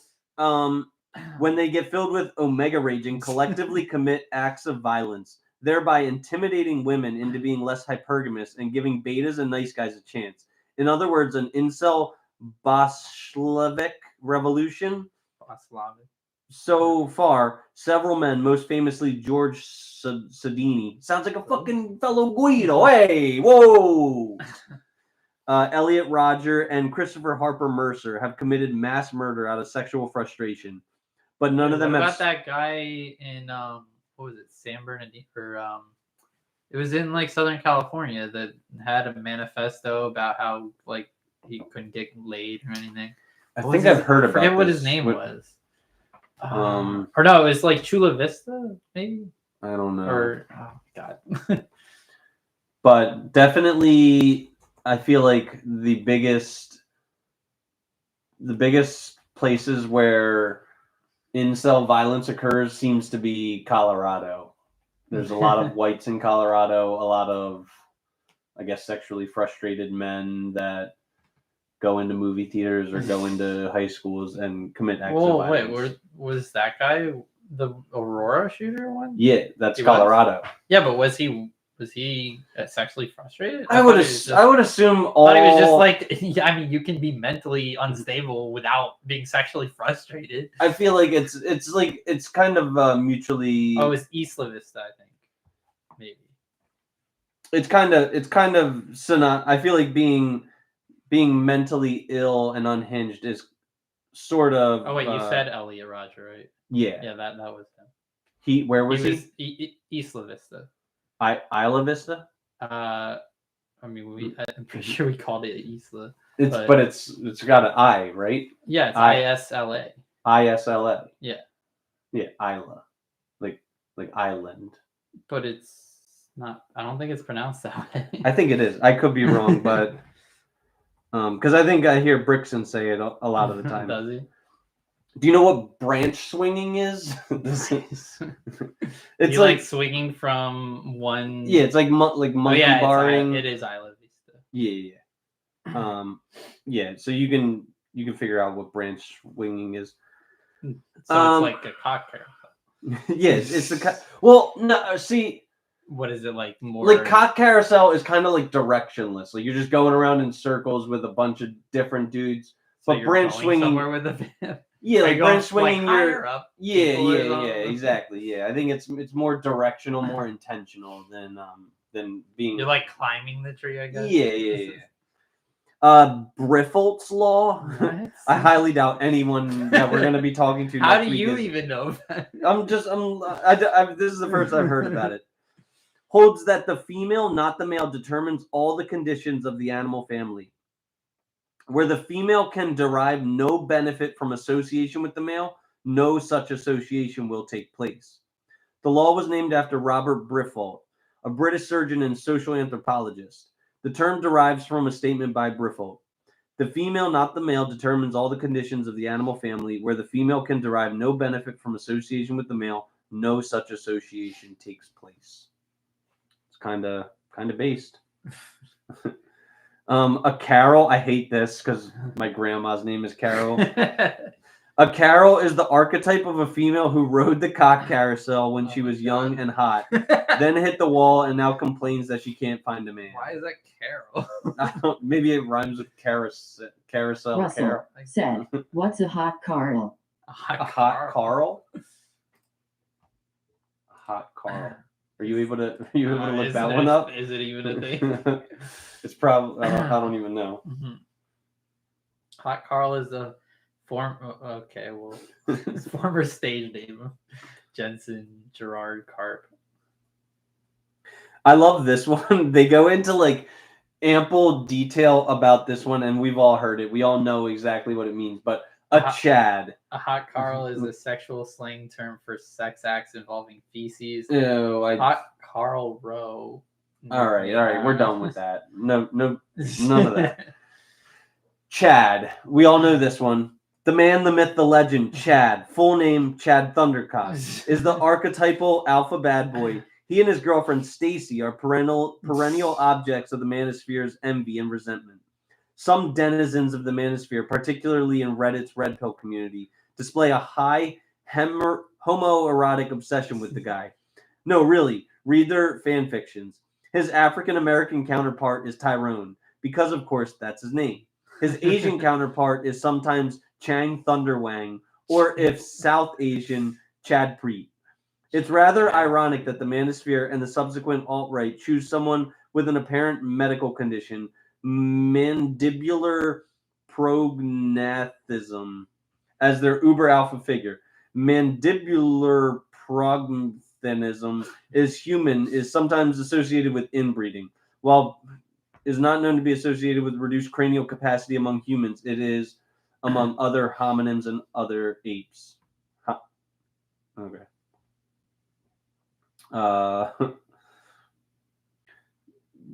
when they get filled with omega rage and collectively commit acts of violence, thereby intimidating women into being less hypergamous and giving betas and nice guys a chance. In other words, an incel Bolshevik revolution. So far, several men, most famously George Sedini, sounds like a fucking fellow Guido. Hey, whoa! Elliot Rodger and Christopher Harper Mercer have committed mass murder out of sexual frustration, but none of them have. What about that guy in what was it, San Bernardino? Or it was in like Southern California that had a manifesto about how like he couldn't get laid or anything. I think I've heard about. I forget what his name was. Or no, it was like Chula Vista, maybe. I don't know. Or oh god. But definitely, I feel like the biggest places where incel violence occurs seems to be Colorado. There's a lot of whites in Colorado, a lot of, I guess, sexually frustrated men that go into movie theaters or go into high schools and commit acts of violence. Wait, was that guy the Aurora shooter one? Yeah, that's Colorado. Yeah, but was he sexually frustrated? I would assume all. I thought he was just like, I mean, you can be mentally unstable without being sexually frustrated. I feel like it's kind of mutually. Oh, it's Isla Vista, I think. Maybe. It's kind of I feel like being mentally ill and unhinged is sort of. Oh wait, you said Elliot Rodger, right? Yeah. Yeah, that was him. Where was he? Isla Vista. Isla Vista. I mean, I'm pretty sure we called it Isla. But it's got an I, right? Yeah, it's ISLA. ISLA. Yeah. Yeah, Isla, like island. But it's not. I don't think it's pronounced that way. I think it is. I could be wrong, but because I think I hear Brixton say it a lot of the time. Does he? Do you know what branch swinging is? It's like swinging from one. Yeah, it's like monkey barring. It is Isla Vista. Yeah. Yeah. So you can figure out what branch swinging is. So it's like a cock carousel. Yes, it's the well. No, see. What is it like? More like cock carousel is kind of like directionless. Like you're just going around in circles with a bunch of different dudes. So but branch swinging somewhere with a yeah, like branch swinging. Like higher up. Yeah, exactly. Yeah, I think it's more directional, more intentional than being. You're like climbing the tree, I guess. Yeah. Briffault's law. I highly doubt anyone that we're going to be talking to. How do you even know that? This is the first I've heard about it. Holds that the female, not the male, determines all the conditions of the animal family. Where the female can derive no benefit from association with the male, no such association will take place. The law was named after Robert Briffault, a British surgeon and social anthropologist. The term derives from a statement by Briffault. The female, not the male, determines all the conditions of the animal family, where the female can derive no benefit from association with the male, no such association takes place. It's kind of based. A Carol, I hate this because my grandma's name is Carol. A Carol is the archetype of a female who rode the cock carousel when she was young and hot, then hit the wall and now complains that she can't find a man. Why is that Carol? Maybe it rhymes with carousel. Russell Carol. said, "What's a hot Carl?" A hot Carl? A hot Carl. Are you able to look that one up? Is it even a thing? It's probably. I don't even know. Mm-hmm. Hot Carl is a former stage name of Jensen Gerard Karp. I love this one. They go into like ample detail about this one, and we've all heard it. We all know exactly what it means. But Chad. A hot Carl is a sexual slang term for sex acts involving feces. Ew, Hot Carl Rowe. All right, we're done with that. No, none of that. Chad. We all know this one. The man, the myth, the legend, Chad. Full name, Chad Thundercock, is the archetypal alpha bad boy. He and his girlfriend Stacy are perennial objects of the manosphere's envy and resentment. Some denizens of the manosphere, particularly in Reddit's Red Pill community, display a high homoerotic obsession with the guy. No, really, read their fan fictions. His African-American counterpart is Tyrone, because, of course, that's his name. His Asian counterpart is sometimes Chang Thunderwang, or if South Asian, Chad Preet. It's rather ironic that the manosphere and the subsequent alt-right choose someone with an apparent medical condition, mandibular prognathism, as their uber alpha figure. Mandibular prognathism is sometimes associated with inbreeding. While is not known to be associated with reduced cranial capacity among humans, it is among other hominins and other apes. Okay.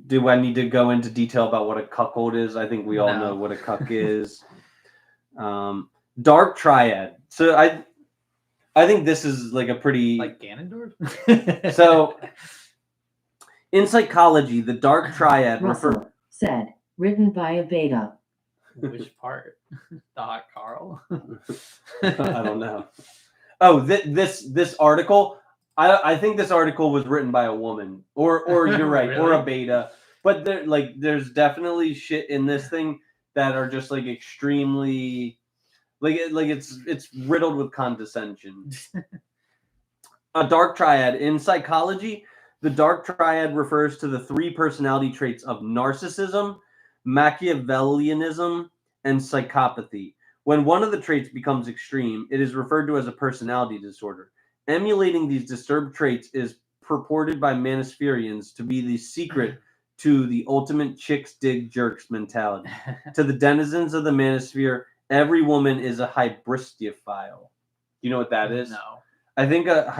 Do I need to go into detail about what a cuckold is? I think we all know what a cuck is. Dark triad. So I think this is like a pretty like Ganondorf. So in psychology, the dark triad Russell said, written by a beta. Which part? The hot Carl? I don't know. Oh, this article. I think this article was written by a woman, or you're right, Really? or a beta. But there's definitely shit in this thing that are just like extremely, it's riddled with condescension. A dark triad in psychology. The dark triad refers to the three personality traits of narcissism, Machiavellianism, and psychopathy. When one of the traits becomes extreme, it is referred to as a personality disorder. Emulating these disturbed traits is purported by Manospherians to be the secret to the ultimate chicks dig jerks mentality. To the denizens of the Manosphere, every woman is a hybristophile. You know what that is? No. I think a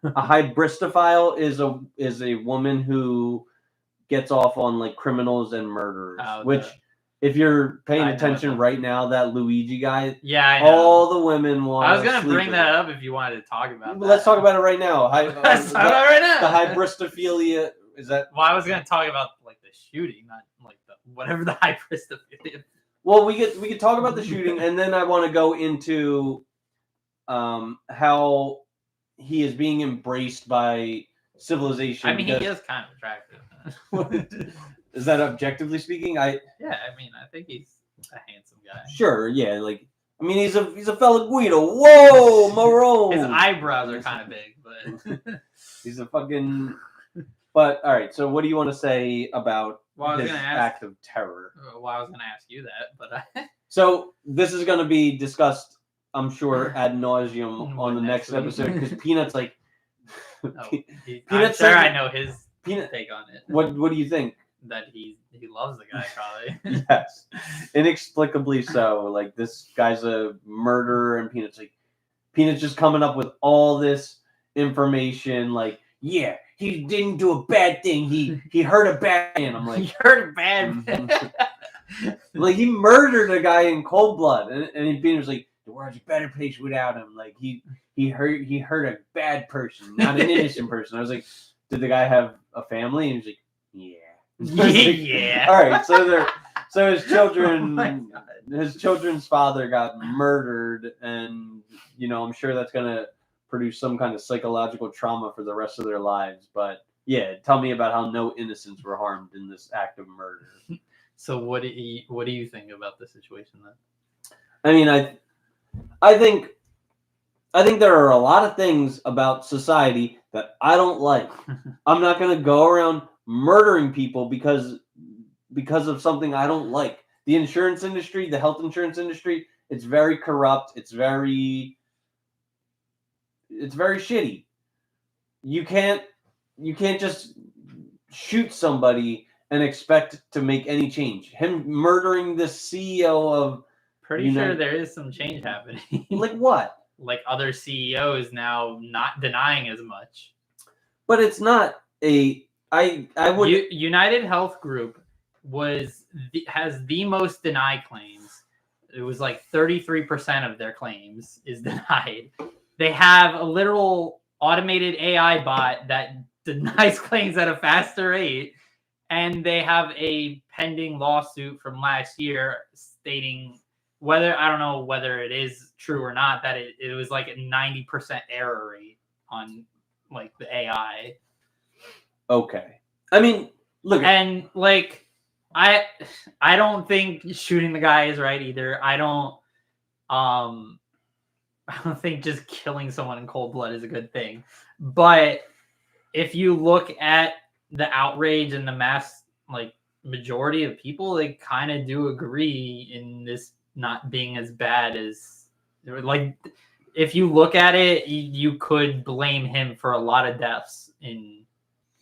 hybristophile is a woman who gets off on like criminals and murderers. Which, if you're paying attention right now, that Luigi guy, I know. all the women want. I was gonna bring that up if you wanted to talk about that. Let's talk about it right now. Let's talk about it right now. The hybristophilia is that? Well, I was gonna talk about like the shooting, not like the whatever the hybristophilia. Well, we could talk about the shooting, and then I want to go into how he is being embraced by civilization. I mean, he is kind of attractive. Is that objectively speaking? Yeah, I mean, I think he's a handsome guy. Sure, yeah, like I mean, he's a fellow Guido. Whoa, Marone. His eyebrows are kind of big, but he's a fucking. But all right, so what do you want to say about his act of terror? Well, I was going to ask you that, but so this is going to be discussed, I'm sure, ad nauseum on the next episode because Peanut's like. Peanut's sure I know his take on it. What do you think? That he loves the guy, probably. Yes, inexplicably so. Like this guy's a murderer, and Peanut's just coming up with all this information. Like, yeah, he didn't do a bad thing. He hurt a bad man. I'm like, he hurt a bad man. Like he murdered a guy in cold blood, and Peanut's like, the world's a better place without him. Like he hurt a bad person, not an innocent person. I was like, did the guy have a family? And he's like, yeah. Yeah. All right. So his children, his children's father got murdered, and I'm sure that's gonna produce some kind of psychological trauma for the rest of their lives. But yeah, tell me about how no innocents were harmed in this act of murder. So what do you think about the situation then? I mean, I think there are a lot of things about society that I don't like. I'm not gonna go around murdering people because of something I don't like. The insurance industry, the health insurance industry, it's very corrupt. It's very shitty. You can't just shoot somebody and expect to make any change. Him murdering the CEO of Pretty sure there is some change happening. Like what? Like other CEOs now not denying as much. But it's not a. I would. United Health Group has the most denied claims. It was like 33% of their claims is denied. They have a literal automated AI bot that denies claims at a faster rate, and they have a pending lawsuit from last year stating I don't know whether it is true or not, that it was like a 90% error rate on like the AI. Okay. I mean, look. And like, I don't think shooting the guy is right either. I don't think just killing someone in cold blood is a good thing. But if you look at the outrage and the mass like majority of people, they kind of do agree in this not being as bad as like. If you look at it, you could blame him for a lot of deaths in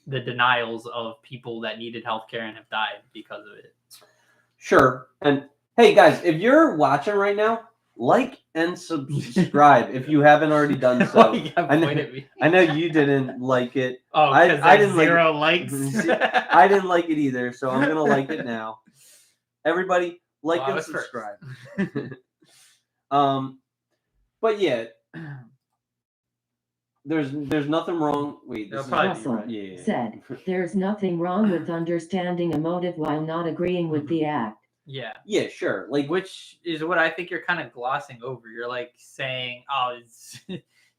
the denials of people that needed healthcare and have died because of it. Sure. And hey guys, if you're watching right now, like and subscribe if you haven't already done so. I know you didn't like it. Oh, I didn't zero likes. I didn't like it either, so I'm gonna like it now. Everybody, like and subscribe. But yeah, there's nothing wrong. Wait, this Russell said, "There's nothing wrong with understanding a motive while not agreeing with the act." Yeah, sure. Like, which is what I think you're kind of glossing over. You're like saying, "Oh, it's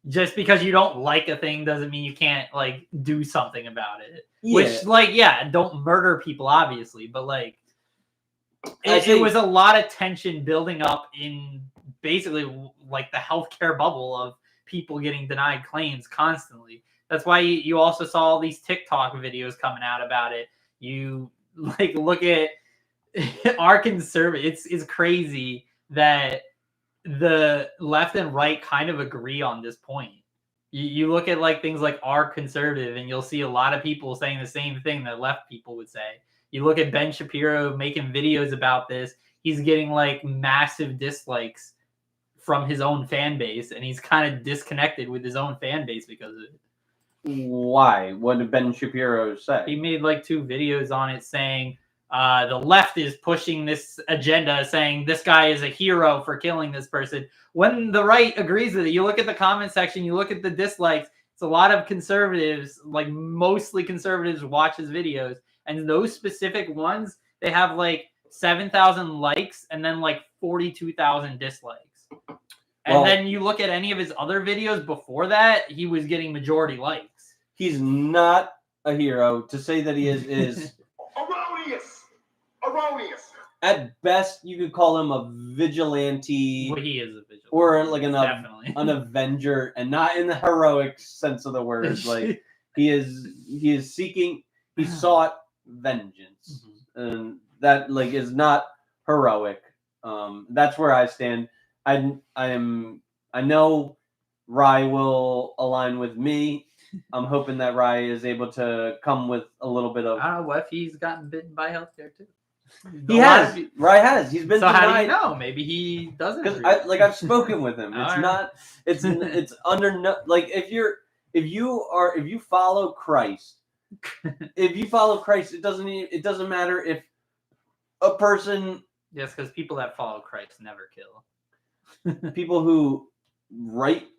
just because you don't like a thing doesn't mean you can't like do something about it." Yeah. Which, like, yeah, don't murder people, obviously, but like, it was a lot of tension building up in basically like the healthcare bubble of people getting denied claims constantly. That's why you also saw all these TikTok videos coming out about it. You like look at our conservative. It's crazy that the left and right kind of agree on this point. You look at like things like Our Conservative, and you'll see a lot of people saying the same thing that left people would say. You look at Ben Shapiro making videos about this. He's getting like massive dislikes from his own fan base, and he's kind of disconnected with his own fan base because of it. Why? What did Ben Shapiro say? He made like 2 videos on it saying the left is pushing this agenda, saying this guy is a hero for killing this person. When the right agrees with it, you look at the comment section, you look at the dislikes. It's a lot of conservatives, like mostly conservatives, watch his videos, and those specific ones, they have like 7,000 likes and then like 42,000 dislikes. And then you look at any of his other videos before that, he was getting majority likes. He's not a hero. To say that he is erroneous. At best, you could call him a vigilante. Well, he is a vigilante. Or like an avenger, and not in the heroic sense of the word. Like he sought vengeance. And that like is not heroic. That's where I stand. I know Rye will align with me. I'm hoping that Rye is able to come with a little bit of. I don't know what if he's gotten bitten by healthcare too. He has. Rye has. He's been. So denied. How do you know? Maybe he doesn't. Because I've spoken with him. It's not. It's under no. Like if you follow Christ, it doesn't matter if a person. Yes, because people that follow Christ never kill. People who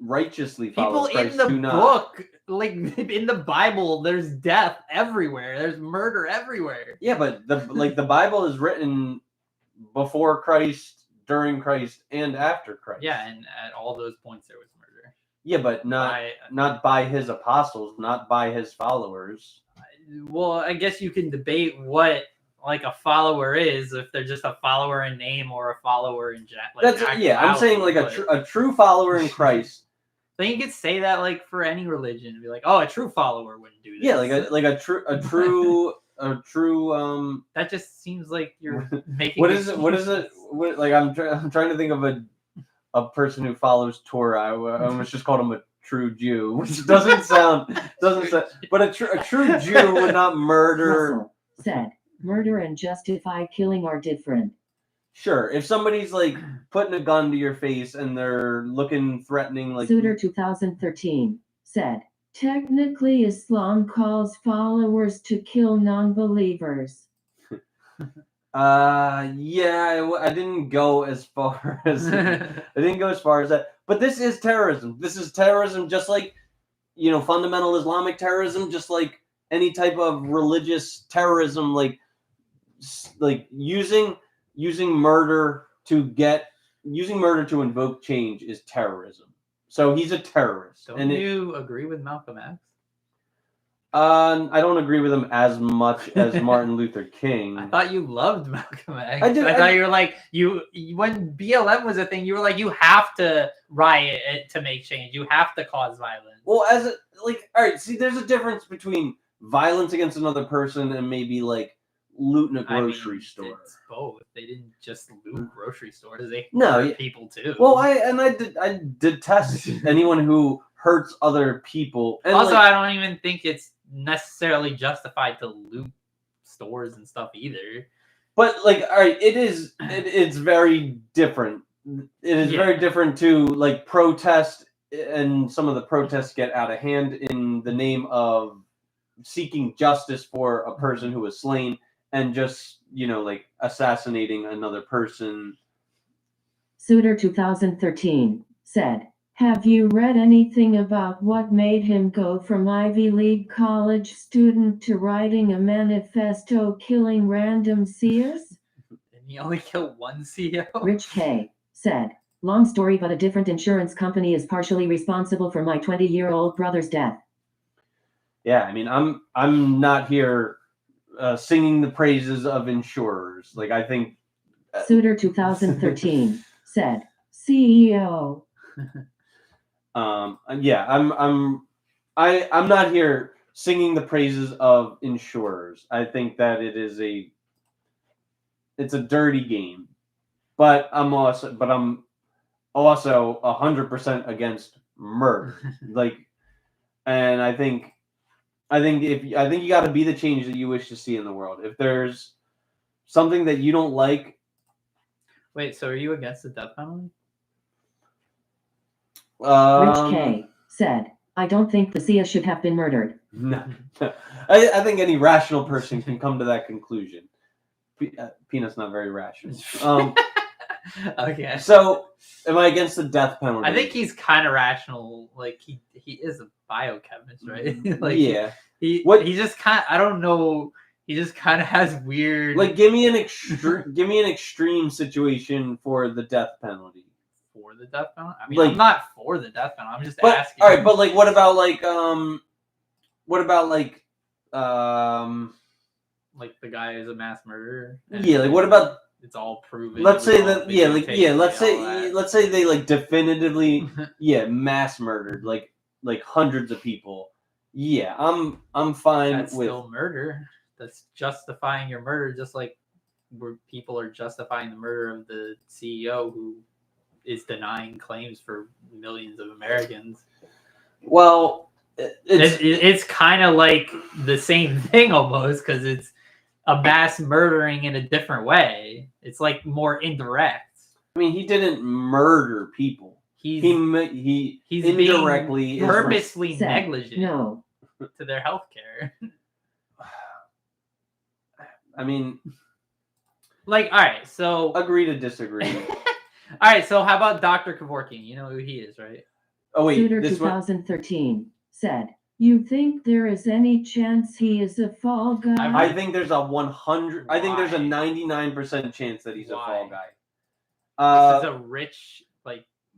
righteously follow Christ in the book, like in the Bible, there's death everywhere. There's murder everywhere. Yeah, but the Bible is written before Christ, during Christ, and after Christ. Yeah, and at all those points there was murder. Yeah, but not by his apostles, not by his followers. Well, I guess you can debate what like a follower is, if they're just a follower in name or a follower in I'm saying like a true follower in Christ. So you could say that like for any religion and be like, oh, a true follower wouldn't do this. Yeah, like a true that just seems like you're making what is it like I'm trying to think of a person who follows Torah. I almost just called him a true Jew, which doesn't sound, but a true Jew would not murder. Russell said, murder and justified killing are different. Sure, if somebody's like putting a gun to your face and they're looking threatening, like Suitor 2013 said, technically Islam calls followers to kill non-believers. Yeah, I didn't go as far as that. But this is terrorism. This is terrorism, just like fundamental Islamic terrorism, just like any type of religious terrorism, like using murder to invoke change is terrorism. So he's a terrorist. Don't you agree with Malcolm X? I don't agree with him as much as Martin Luther King. I thought you loved Malcolm X. I thought you were like, when BLM was a thing, you were like, you have to riot to make change. You have to cause violence. Well, all right, see, there's a difference between violence against another person and maybe like looting a grocery store. It's both. They didn't just loot grocery stores. They hurt people too. Well, I detest anyone who hurts other people. And also, I don't even think it's necessarily justified to loot stores and stuff either. But all right, it's very different. It is very different to like protest, and some of the protests get out of hand in the name of seeking justice for a person who was slain, and just like assassinating another person. Suitor 2013 said, have you read anything about what made him go from Ivy League college student to writing a manifesto killing random seers? Didn't he only kill one CEO? Rich K said, long story, but a different insurance company is partially responsible for my 20-year-old brother's death. Yeah, I mean, I'm not here singing the praises of insurers. Like, I think Suitor 2013 said, CEO. Yeah, I'm not here singing the praises of insurers. I think that it's a dirty game, but I'm also 100% against murder. And I think you got to be the change that you wish to see in the world. If there's something that you don't like. Wait, so are you against the death penalty? Rich K said, I don't think the Sia should have been murdered. No. I think any rational person can come to that conclusion. Peanut's not very rational. Okay. So, am I against the death penalty? I think he's kind of rational. Like he is a biochemist, right? Yeah. He just kind of, I don't know. He just kind of has weird. Like, give me an extreme situation for the death penalty. For the death penalty? I mean, I'm not for the death penalty. I'm just asking. All right, but like, what about the guy is a mass murderer? Yeah, like what about? It's all proven. Let's say that. Yeah, like yeah. Let's say they like definitively mass murdered like hundreds of people. Yeah, I'm fine That's with still murder. That's justifying your murder, just like where people are justifying the murder of the CEO who is denying claims for millions of Americans. Well, it's kind of like the same thing almost, because it's a mass murdering in a different way. It's like more indirect. I mean, he didn't murder people. He's indirectly purposely negligent to their health care. I mean, like, all right, so agree to disagree. All right, so how about Dr. Kevorkian? You know who he is, right? Oh wait, Suitor 2013 said, "You think there is any chance he is a fall guy?" I think there's a 100. I think there's a 99% chance that he's a fall guy. This is a rich,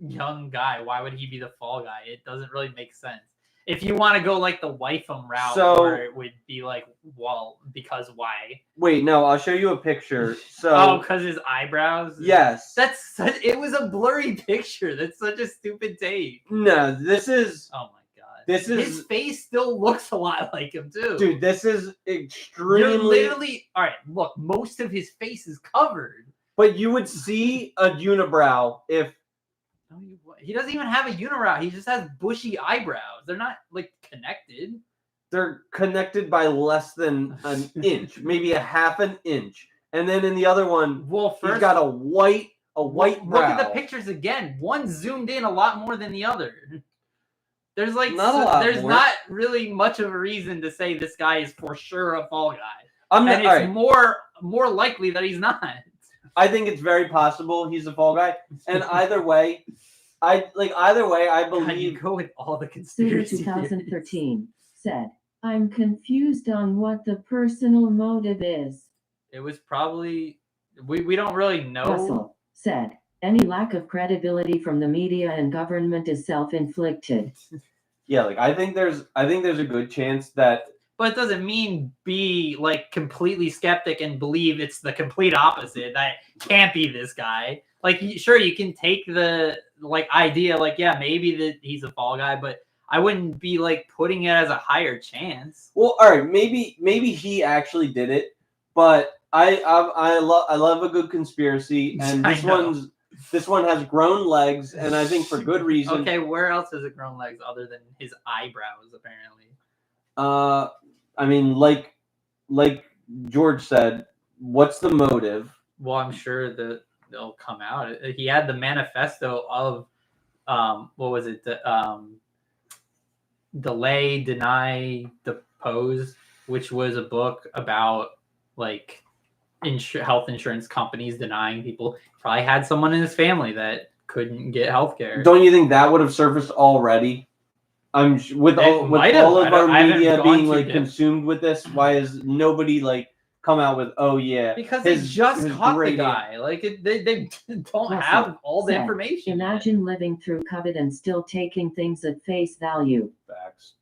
young guy. Why would he be the fall guy? It doesn't really make sense. If you want to go like the Wytham route, where it would be like, well, because why? Wait, no, I'll show you a picture. So, because his eyebrows. Yes, it was a blurry picture. That's such a stupid take. No, this is. Oh my god, his face still looks a lot like him too. Dude, this is extremely. You're literally all right. Look, most of his face is covered. But you would see a unibrow if. No, He doesn't even have a unibrow. He just has bushy eyebrows. They're not like connected. They're connected by less than an inch, maybe a half an inch. And then in the other one, he's got a white brow. Look at the pictures again. One zoomed in a lot more than the other. There's like not really much of a reason to say this guy is for sure a fall guy. It's more likely that he's not. I think it's very possible he's a fall guy. And either way, I believe you go with all the conspiracy. 2013 said, "I'm confused on what the personal motive is." It was probably we don't really know. Russell said, "Any lack of credibility from the media and government is self-inflicted." Yeah, like I think there's a good chance that. But it doesn't mean be like completely skeptic and believe it's the complete opposite. That can't be this guy. Like, sure, you can take the like idea, like, yeah, maybe that he's a fall guy, but I wouldn't be like putting it as a higher chance. Well, all right, maybe he actually did it, but I love a good conspiracy, and this one has grown legs, and I think for good reason. Okay, where else has it grown legs other than his eyebrows? Apparently. I mean, like George said, what's the motive? Well, I'm sure that they'll come out. He had the manifesto of, what was it? Delay, Deny, Depose, which was a book about like health insurance companies denying people. Probably had someone in his family that couldn't get health care. Don't you think that would have surfaced already? With all of our media being like consumed with this, why has nobody like come out with, oh yeah, because they just caught the guy. Like they don't have all the information. Imagine living through COVID and still taking things at face value. Facts.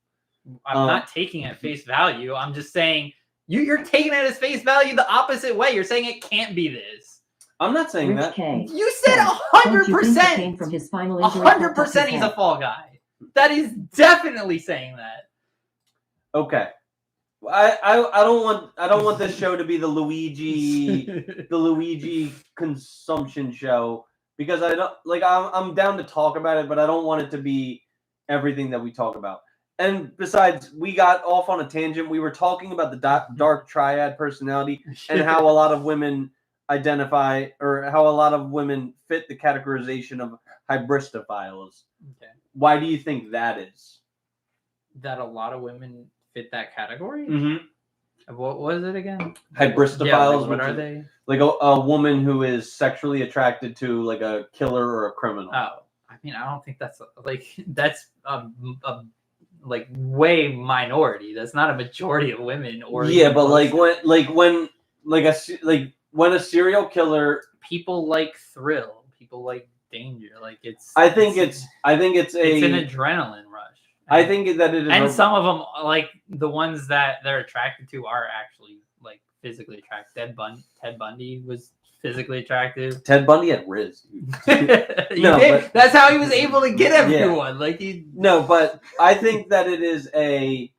I'm not taking it at face value. I'm just saying you're taking it as face value the opposite way. You're saying it can't be this. I'm not saying Rich that. K. You said 100%. 100% he's a fall guy. That is definitely saying that. Okay. I don't want this show to be the Luigi consumption show, because I'm down to talk about it, but I don't want it to be everything that we talk about. And besides, we got off on a tangent. We were talking about the dark triad personality and how a lot of women identify, or how a lot of women fit the categorization of hybristophiles. Okay. Why do you think that is? That a lot of women fit that category? Mm-hmm. What was it again? Hybristophiles. Yeah, like, what are they? Like a woman who is sexually attracted to like a killer or a criminal. Oh, I mean, I don't think that's like way minority. That's not a majority of women. Or yeah, but when a serial killer, people like thrill, people like danger. Like it's an adrenaline rush. I think that it is, and some of them, like the ones that they're attracted to, are actually like physically attractive. Ted Bundy was physically attractive. Ted Bundy had Riz. That's how he was able to get everyone. Yeah. But I think that it is a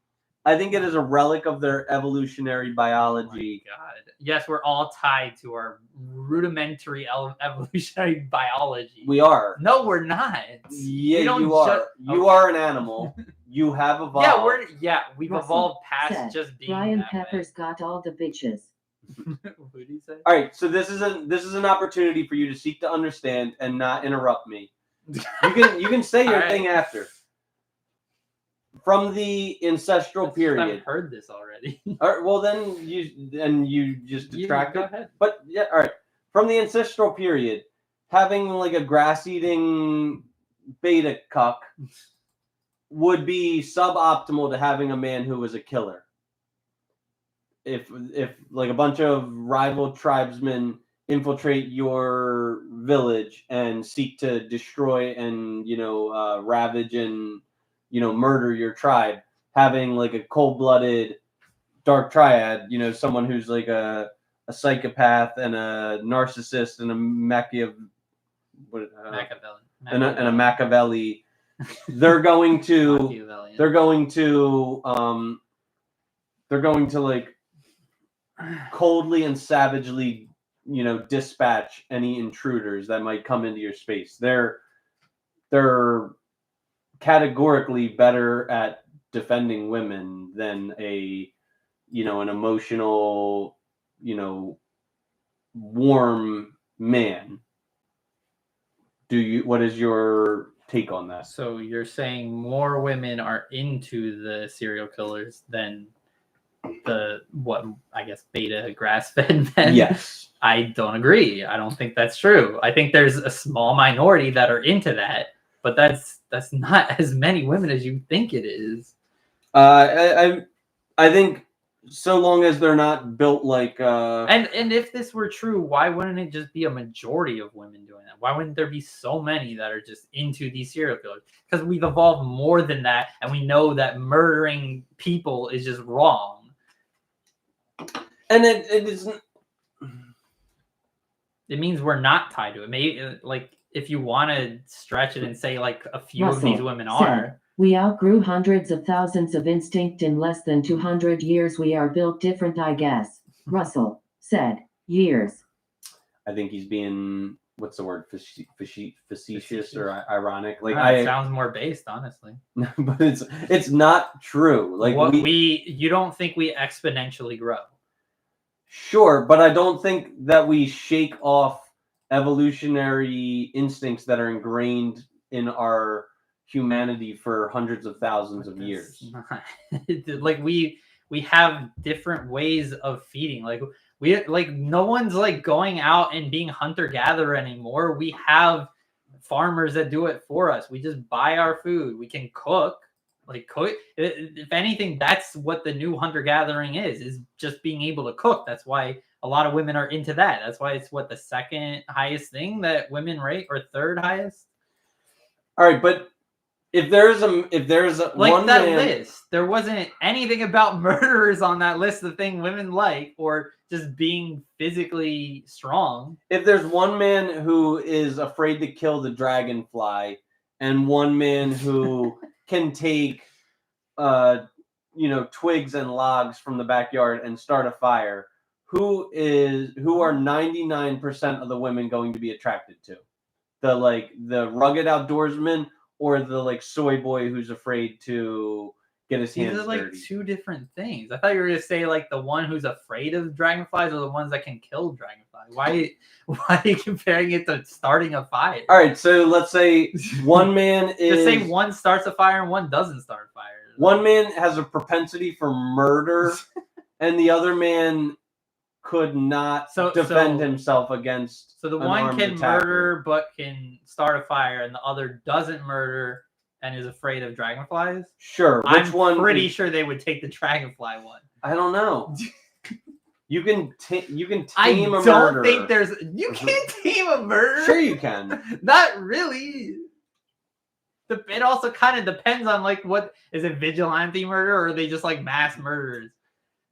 relic of their evolutionary biology. Oh my God. Yes, we're all tied to our rudimentary evolutionary biology. We are. No, we're not. Yeah, you are. You are an animal. You have evolved. We've evolved past just being Brian that Peppers way. got all the bitches. What did he say? All right, so this is an opportunity for you to seek to understand and not interrupt me. You can say your thing after. From the ancestral period. I've heard this already. All right, well then you just detracted. Go ahead. But yeah, all right. From the ancestral period, having like a grass-eating beta cuck would be suboptimal to having a man who was a killer. If like a bunch of rival tribesmen infiltrate your village and seek to destroy and ravage and murder your tribe, having like a cold-blooded dark triad, someone who's like a psychopath and a narcissist and a Machiavelli. And a Machiavelli, they're going to like coldly and savagely, dispatch any intruders that might come into your space. They're they're categorically better at defending women than an emotional, warm man. What is your take on that? So you're saying more women are into the serial killers than beta grass-fed men? Yes. I don't agree. I don't think that's true. I think there's a small minority that are into that, but that's not as many women as you think it is. I think so long as they're not built like and if this were true, why wouldn't it just be a majority of women doing that? Why wouldn't there be so many that are just into these serial killers? Because we've evolved more than that, and we know that murdering people is just wrong. And it isn't. It means we're not tied to it. Maybe, like, if you want to stretch it and say, like, a few Russell of these women are. We outgrew hundreds of thousands of instinct in less than 200 years. We are built different, I guess. Russell said, years. I think he's being, what's the word, facetious or ironic. Like, it sounds more based, honestly. But it's not true. Like, you don't think we exponentially grow? Sure, but I don't think that we shake off evolutionary instincts that are ingrained in our humanity for hundreds of thousands of years. Like we have different ways of feeding. Like no one's like going out and being hunter-gatherer anymore. We have farmers that do it for us. We just buy our food. We can cook. If anything, that's what the new hunter-gathering is just being able to cook. That's why a lot of women are into that. That's why it's the second highest thing that women rate, or third highest. All right, but if there's a like one that man... list, there wasn't anything about murderers on that list of thing women like, or just being physically strong. If there's one man who is afraid to kill the dragonfly, and one man who can take twigs and logs from the backyard and start a fire, who are 99% of the women going to be attracted to? The rugged outdoorsman, or the soy boy who's afraid to get his hands dirty? These are two different things. I thought you were going to say the one who's afraid of dragonflies or the ones that can kill dragonflies. Why are you comparing it to starting a fire? All right, so let's say one man is... Just say one starts a fire and one doesn't start a fire. One man has a propensity for murder, and the other man could not defend himself against... So the one can murder but can start a fire, and the other doesn't murder and is afraid of dragonflies? Sure. I'm pretty sure they would take the dragonfly one. I don't know. You can tame a murderer. I don't think you can't tame a murderer. Sure you can. Not really. It also kind of depends on what is it, vigilante murder, or are they just mass murderers?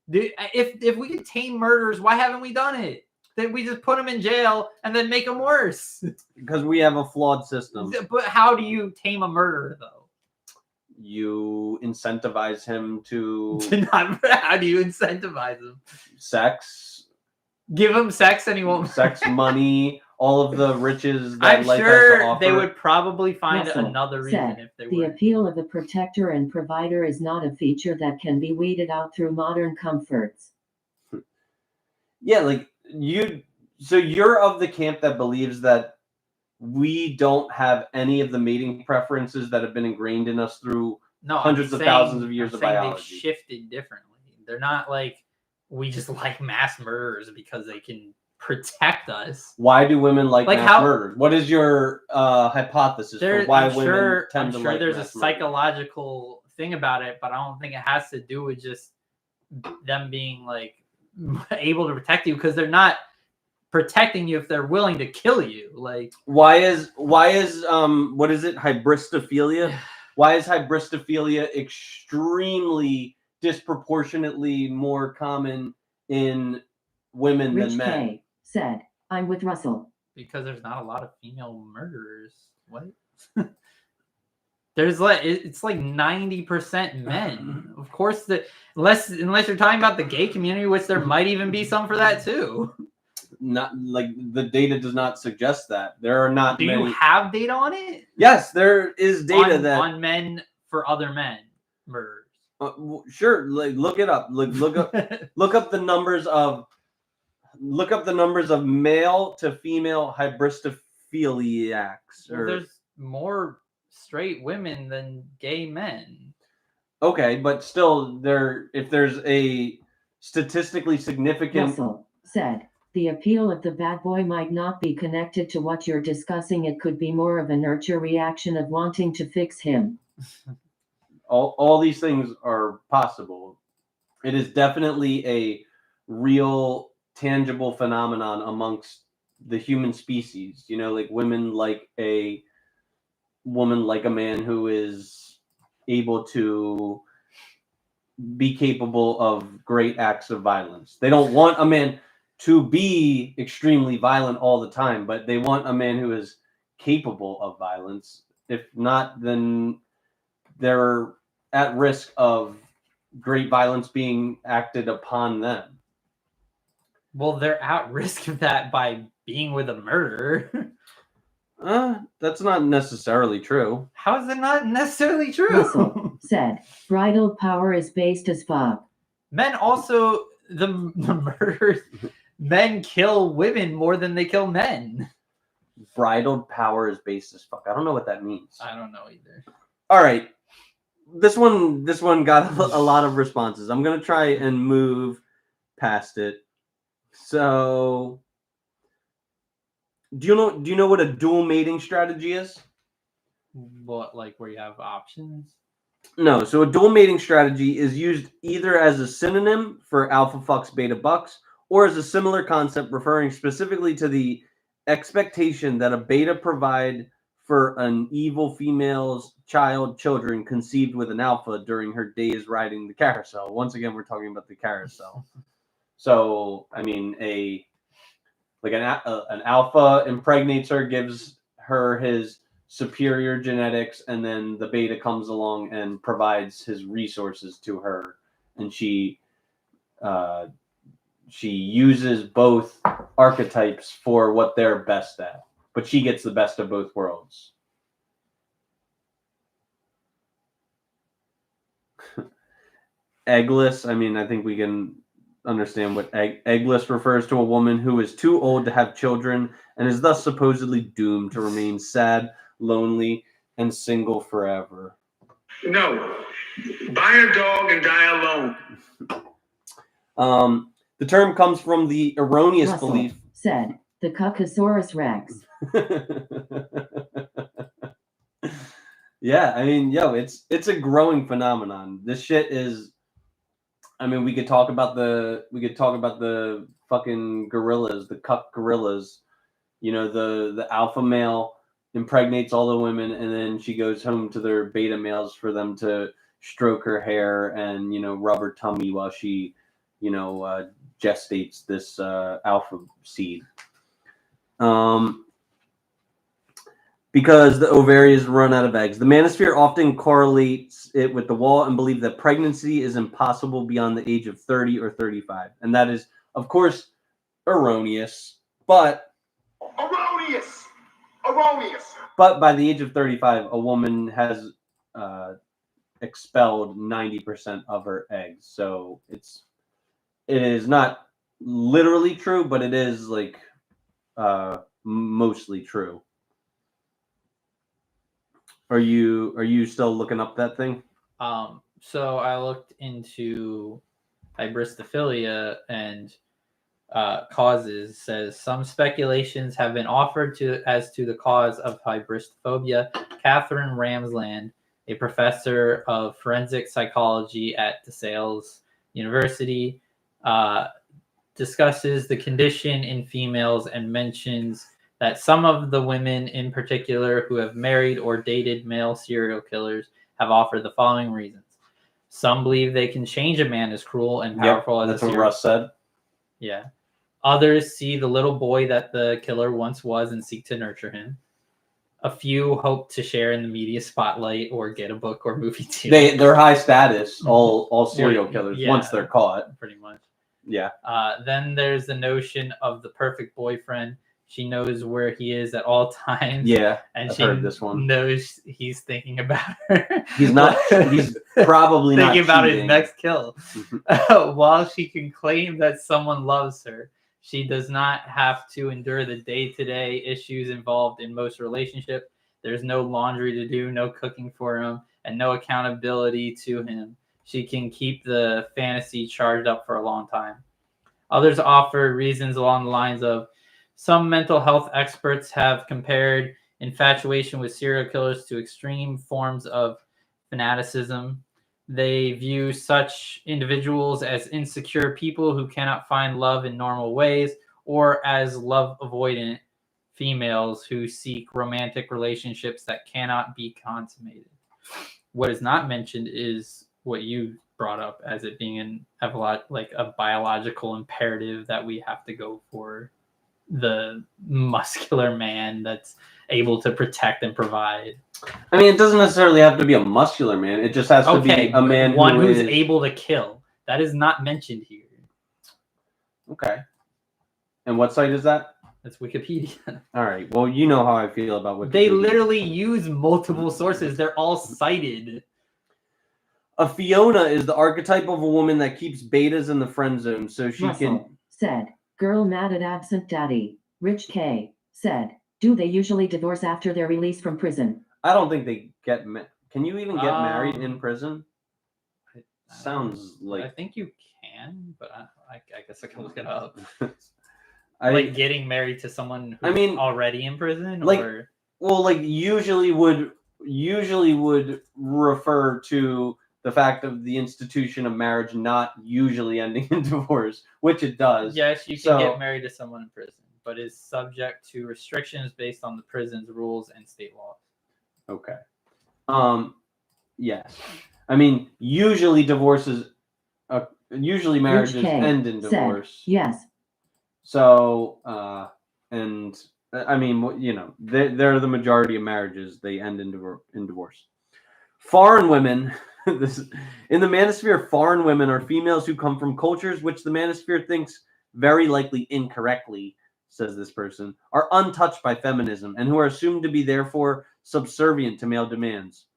If we could tame murderers, why haven't we done it? Then we just put them in jail and then make them worse. Because we have a flawed system. But how do you tame a murderer, though? You incentivize him to... How do you incentivize him? Sex. Give him sex and he won't... Sex, money, all of the riches that life has to offer. They would probably find another reason if they were. The appeal of the protector and provider is not a feature that can be weeded out through modern comforts. Yeah, so you're of the camp that believes that we don't have any of the mating preferences that have been ingrained in us through hundreds of thousands of years of biology. They've shifted differently. They're not we just like mass murderers because they can protect us. Why do women like mass murderers? What is your hypothesis for why women tend to like mass murderers? There's a psychological thing about it, but I don't think it has to do with just them being able to protect you, because they're not protecting you if they're willing to kill you. Why is what is it, hybristophilia? Why is hybristophilia extremely disproportionately more common in women than men? K said, I'm with Russell. Because there's not a lot of female murderers. What? There's it's 90% men. Of course, unless you're talking about the gay community, which there might even be some for that too. Not like the data does not suggest that. There are not Do many. you have data on it? Yes, there is data on men for other men murders. Sure, like look it up. Look up look up the numbers of male to female hybristophiliacs. Well, there's more straight women than gay men. Okay, but still, if there's a statistically significant. Russell said, the appeal of the bad boy might not be connected to what you're discussing. It could be more of a nurture reaction of wanting to fix him. All these things are possible. It is definitely a real, tangible phenomenon amongst the human species. You know, like women like a woman like a man who is able to be capable of great acts of violence. They don't want a man to be extremely violent all the time, but they want a man who is capable of violence. If not, then they're at risk of great violence being acted upon them. Well, they're at risk of that by being with a murderer. That's not necessarily true. How is it not necessarily true? Russell said, bridal power is based as fuck. Men also, the murderers, men kill women more than they kill men. Bridal power is based as fuck. I don't know what that means. I don't know either. All right. This one got a lot of responses. I'm going to try and move past it. So, do you know what a dual mating strategy is? What, like where you have options? No. So a dual mating strategy is used either as a synonym for alpha fucks beta bucks, or as a similar concept referring specifically to the expectation that a beta provide for an evil female's children conceived with an alpha during her days riding the carousel. Once again, we're talking about the carousel. So, I mean, an alpha impregnates her, gives her his superior genetics, and then the beta comes along and provides his resources to her, and she uses both archetypes for what they're best at, but she gets the best of both worlds. Eggless, I mean, I think we can understand what eggless refers to a woman who is too old to have children and is thus supposedly doomed to remain sad, lonely, and single forever. No. Buy a dog and die alone. The term comes from the erroneous Russell belief. Said the Cuckosaurus Rex. Yeah, I mean, it's a growing phenomenon. This shit is. I mean, we could talk about the fucking gorillas, the cuck gorillas. You know, the alpha male impregnates all the women, and then she goes home to their beta males for them to stroke her hair and, you know, rub her tummy while she, you know, gestates this alpha seed. Because the ovaries run out of eggs. The manosphere often correlates it with the wall and believe that pregnancy is impossible beyond the age of 30 or 35. And that is, of course, erroneous. But Erroneous. But by the age of 35, a woman has expelled 90% of her eggs. So it is not literally true, but it is like mostly true. Are you still looking up that thing? So I looked into hybristophilia and causes. Says some speculations have been offered as to the cause of hybristophobia. Catherine Ramsland, a professor of forensic psychology at DeSales University, discusses the condition in females and mentions that some of the women in particular who have married or dated male serial killers have offered the following reasons. Some believe they can change a man as cruel and powerful as that's what Russ said. Yeah. Others see the little boy that the killer once was and seek to nurture him. A few hope to share in the media spotlight or get a book or movie deal. They're high status, all serial killers, once they're caught. Pretty much. Yeah. Then there's the notion of the perfect boyfriend. She knows where he is at all times. Yeah, and I've she heard this one. knows he's thinking about her. He's not. He's probably not thinking about cheating. his next kill. While she can claim that someone loves her, she does not have to endure the day-to-day issues involved in most relationships. There's no laundry to do, no cooking for him, and no accountability to him. She can keep the fantasy charged up for a long time. Others offer reasons along the lines of some mental health experts have compared infatuation with serial killers to extreme forms of fanaticism. They view such individuals as insecure people who cannot find love in normal ways, or as love avoidant females who seek romantic relationships that cannot be consummated. What is not mentioned is what you brought up as it being like a biological imperative that we have to go for the muscular man that's able to protect and provide. I mean, it doesn't necessarily have to be a muscular man. It just has to be a man who's able to kill. That is not mentioned here. Okay. And what site is that? That's Wikipedia. All right. Well, you know how I feel about Wikipedia. They literally use multiple sources. They're all cited. A Fiona is the archetype of a woman that keeps betas in the friend zone so she Russell said, girl mad at absent daddy. Rich K said, do they usually divorce after their release from prison? I don't think they get Can you even get married in prison? Sounds like... I think you can, but I guess I can look it up. Like getting married to someone who's already in prison? Or... Well, like usually would refer to the fact of the institution of marriage not usually ending in divorce, which it does. Yes, you can get married to someone in prison, but is subject to restrictions based on the prison's rules and state laws. Okay. Yes. I mean, usually divorces, usually marriages end in divorce. Yes. So, and I mean, you know, they're the majority of marriages. They end in divorce. Foreign women. In the manosphere, foreign women are females who come from cultures which the manosphere thinks very likely incorrectly, says this person, are untouched by feminism and who are assumed to be therefore subservient to male demands.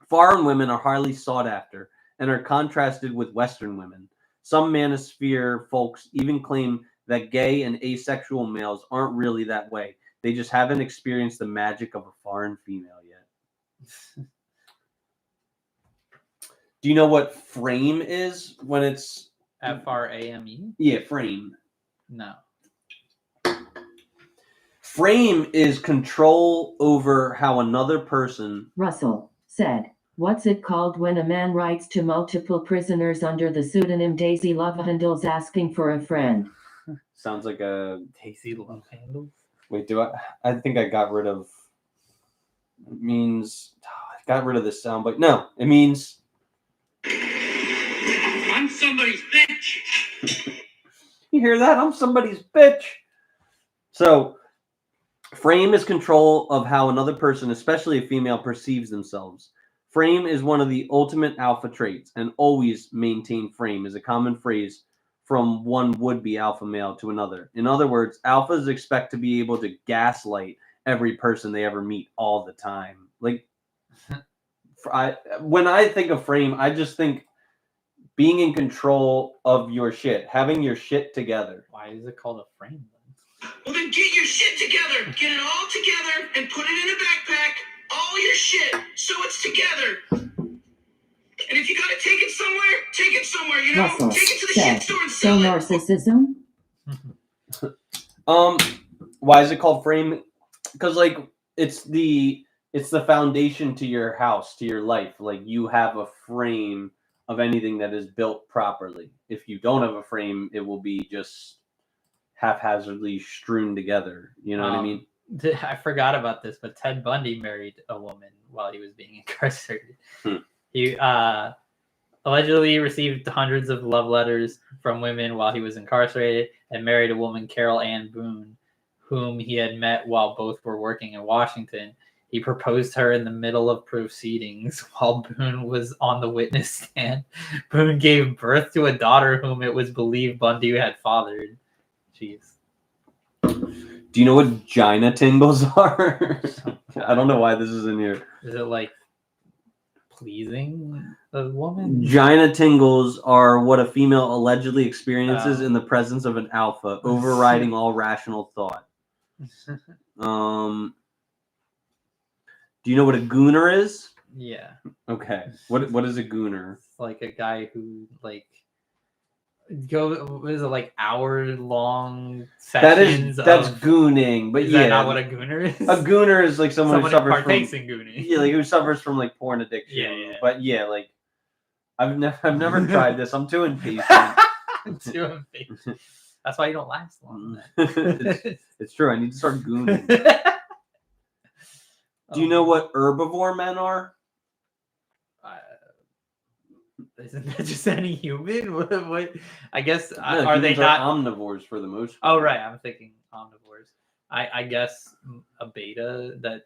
Foreign women are highly sought after and are contrasted with Western women. Some manosphere folks even claim that gay and asexual males aren't really that way. They just haven't experienced the magic of a foreign female yet. Do you know what frame is when it's... F-R-A-M-E? Yeah, frame. No. Frame is control over how another person... Russell said, what's it called when a man writes to multiple prisoners under the pseudonym Daisy Love Handles asking for a friend? Sounds like a... Daisy Love Handles? Wait, I think I got rid of... It means... I got rid of this sound, but no, it means... I'm somebody's bitch. You hear that? I'm somebody's bitch. So, frame is control of how another person, especially a female, perceives themselves. Frame is one of the ultimate alpha traits, and always maintain frame is a common phrase from one would-be alpha male to another. In other words, alphas expect to be able to gaslight every person they ever meet all the time. Like, when I think of frame, I just think being in control of your shit, having your shit together. Why is it called a frame then? Well, then get your shit together. Get it all together and put it in a backpack. All your shit, so it's together. And if you gotta take it somewhere, you know, Russell take it to the said, shit store and sell narcissism? Why is it called frame? Because like it's the foundation to your house, to your life. Like you have a frame of anything that is built properly. If you don't have a frame, it will be just haphazardly strewn together. You know what I mean? I forgot about this, but Ted Bundy married a woman while he was being incarcerated. He allegedly received hundreds of love letters from women while he was incarcerated and married a woman, Carol Ann Boone, whom he had met while both were working in Washington. He proposed to her in the middle of proceedings while Boone was on the witness stand. Boone gave birth to a daughter whom it was believed Bundy had fathered. Jeez. Do you know what gina tingles are? I don't know why this is in here. Is it like pleasing a woman? Gina tingles are what a female allegedly experiences in the presence of an alpha, overriding all rational thought. Do you know what a gooner is? Yeah. Okay. What is a gooner? It's like a guy who what is it, like hour-long sessions? That's gooning, but is that not what a gooner is? A gooner is like someone who suffers partakes in gooning. Yeah, like who suffers from like porn addiction. Yeah. But yeah, like I've never tried this. I'm too impatient. Too impatient. That's why you don't last long. It's true. I need to start gooning. Do you know what herbivore men are? Isn't that just any human? What? I guess No, are they not omnivores for the most part? Oh right, I'm thinking omnivores. I guess a beta that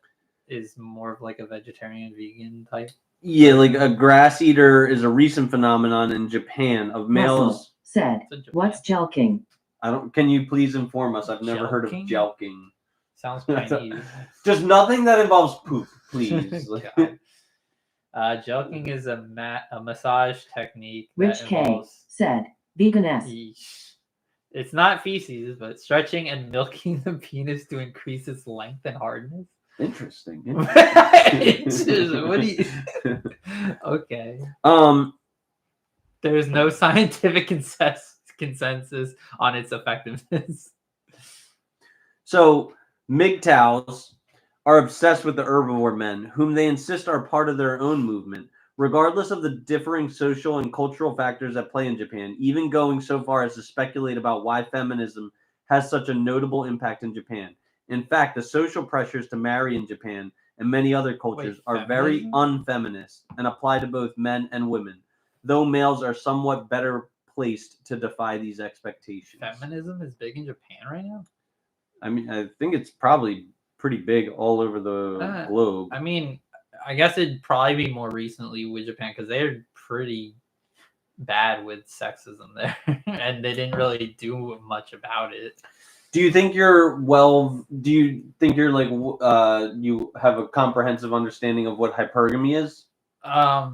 is more of like a vegetarian vegan type. Yeah, like a grass eater is a recent phenomenon in Japan of males. Russell said, "What's jelking?" Can you please inform us? I've never heard of jelking. Sounds Chinese. Just nothing that involves poop, please. Jelking is a massage technique. Rich K said, "Vegan-esque." It's not feces, but stretching and milking the penis to increase its length and hardness. Interesting. What do you? Okay. There's no scientific consensus on its effectiveness. So MGTOWs are obsessed with the herbivore men, whom they insist are part of their own movement, regardless of the differing social and cultural factors at play in Japan, even going so far as to speculate about why feminism has such a notable impact in Japan. In fact, the social pressures to marry in Japan and many other cultures are very unfeminist and apply to both men and women, though males are somewhat better placed to defy these expectations. Feminism is big in Japan right now? I mean, I think it's probably pretty big all over the globe. I mean, I guess it'd probably be more recently with Japan because they're pretty bad with sexism there, and they didn't really do much about it. Do you think you're like you have a comprehensive understanding of what hypergamy is? I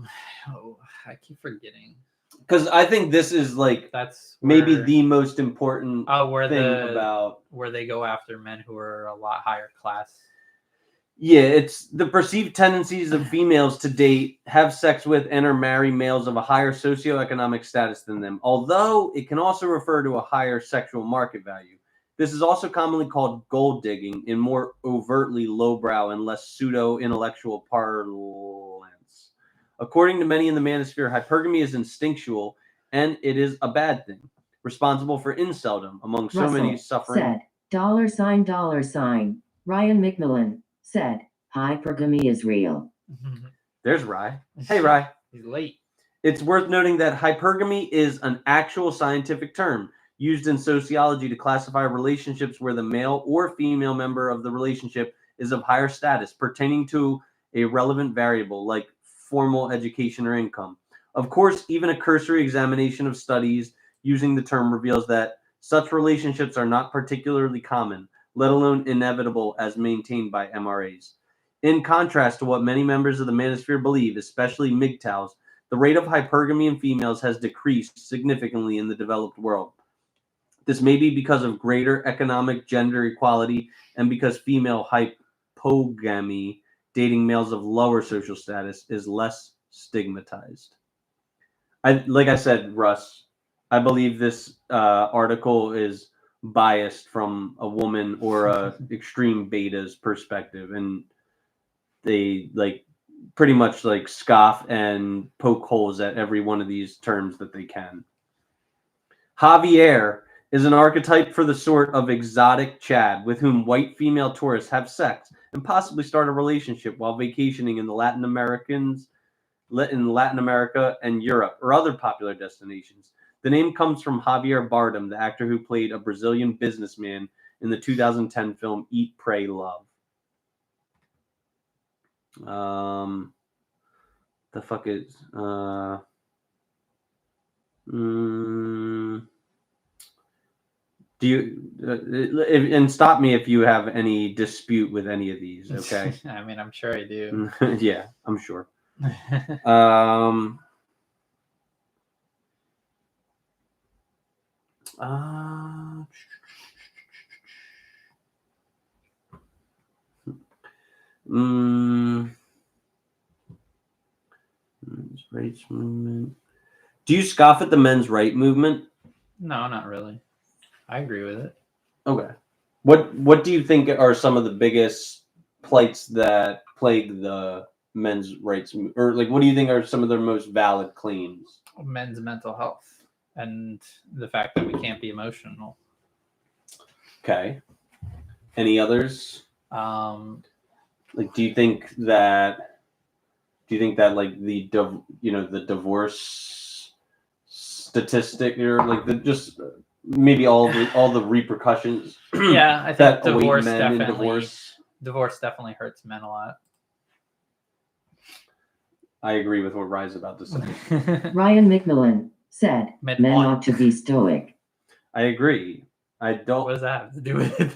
keep forgetting. Because I think this is like maybe the most important thing about where they go after men who are a lot higher class. Yeah, it's the perceived tendencies of females to date, have sex with, and or marry males of a higher socioeconomic status than them, although it can also refer to a higher sexual market value. This is also commonly called gold digging in more overtly lowbrow and less pseudo-intellectual parlance. According to many in the manosphere, hypergamy is instinctual, and it is a bad thing, responsible for inceldom among so many suffering. Said, $. Ryan McMillan said, hypergamy is real. There's Rye. Hey, Rye. He's late. It's worth noting that hypergamy is an actual scientific term used in sociology to classify relationships where the male or female member of the relationship is of higher status pertaining to a relevant variable like formal education or income. Of course, even a cursory examination of studies using the term reveals that such relationships are not particularly common, let alone inevitable as maintained by MRAs. In contrast to what many members of the manosphere believe, especially MGTOWs, the rate of hypergamy in females has decreased significantly in the developed world. This may be because of greater economic gender equality and because female hypogamy, dating males of lower social status, is less stigmatized. Like I said, Russ, I believe this article is biased from a woman or a extreme beta's perspective, and they pretty much scoff and poke holes at every one of these terms that they can. Javier is an archetype for the sort of exotic Chad with whom white female tourists have sex and possibly start a relationship while vacationing in Latin America and Europe or other popular destinations. The name comes from Javier Bardem, the actor who played a Brazilian businessman in the 2010 film Eat, Pray, Love. The fuck is do you and stop me if you have any dispute with any of these, okay? I mean, I'm sure I do. Yeah, I'm sure. Men's rights movement. Do you scoff at the men's right movement? No, not really. I agree with it. Okay. What do you think are some of the biggest plights that plague the men's rights, or like what do you think are some of their most valid claims? Men's mental health and the fact that we can't be emotional. Okay. Any others? Like, do you think that like the divorce statistic, or like maybe all the repercussions? Yeah, I think that divorce men in divorce definitely hurts men a lot. I agree with what Ryan's about to say. Ryan McMillan said, men ought to be stoic. I agree. I don't. What does that have to do with it?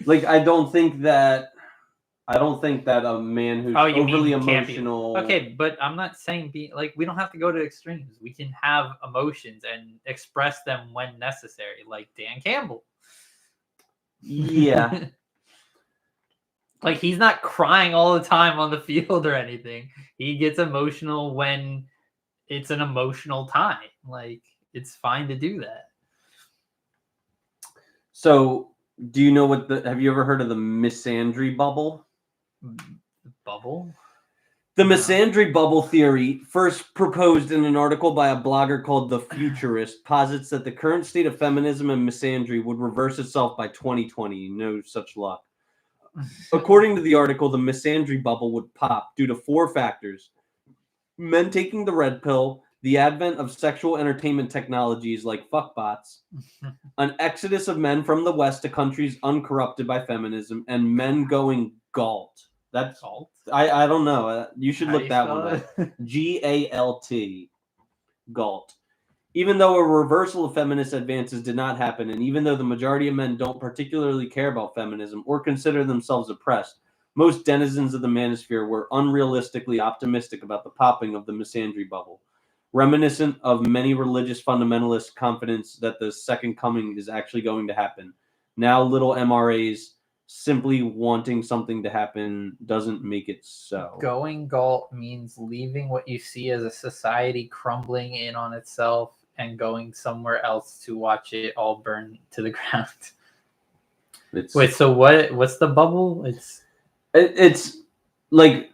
Like, I don't think that a man who's overly emotional. Okay, but I'm not saying we don't have to go to extremes. We can have emotions and express them when necessary, like Dan Campbell. Yeah. Like, he's not crying all the time on the field or anything. He gets emotional when it's an emotional time. Like, it's fine to do that. So, do you know have you ever heard of the misandry bubble? Bubble? The misandry bubble theory, first proposed in an article by a blogger called The Futurist, posits that the current state of feminism and misandry would reverse itself by 2020. No such luck. According to the article, the misandry bubble would pop due to 4 factors: men taking the red pill, the advent of sexual entertainment technologies like fuckbots, an exodus of men from the West to countries uncorrupted by feminism, and men going galt. That's galt. I don't know. You should look that one up. GALT. Galt. Even though a reversal of feminist advances did not happen, and even though the majority of men don't particularly care about feminism or consider themselves oppressed, most denizens of the manosphere were unrealistically optimistic about the popping of the misandry bubble, reminiscent of many religious fundamentalists' confidence that the second coming is actually going to happen. Now, little MRAs simply wanting something to happen doesn't make it so. Going galt means leaving what you see as a society crumbling in on itself and going somewhere else to watch it all burn to the ground. Wait, so what's the bubble? It's like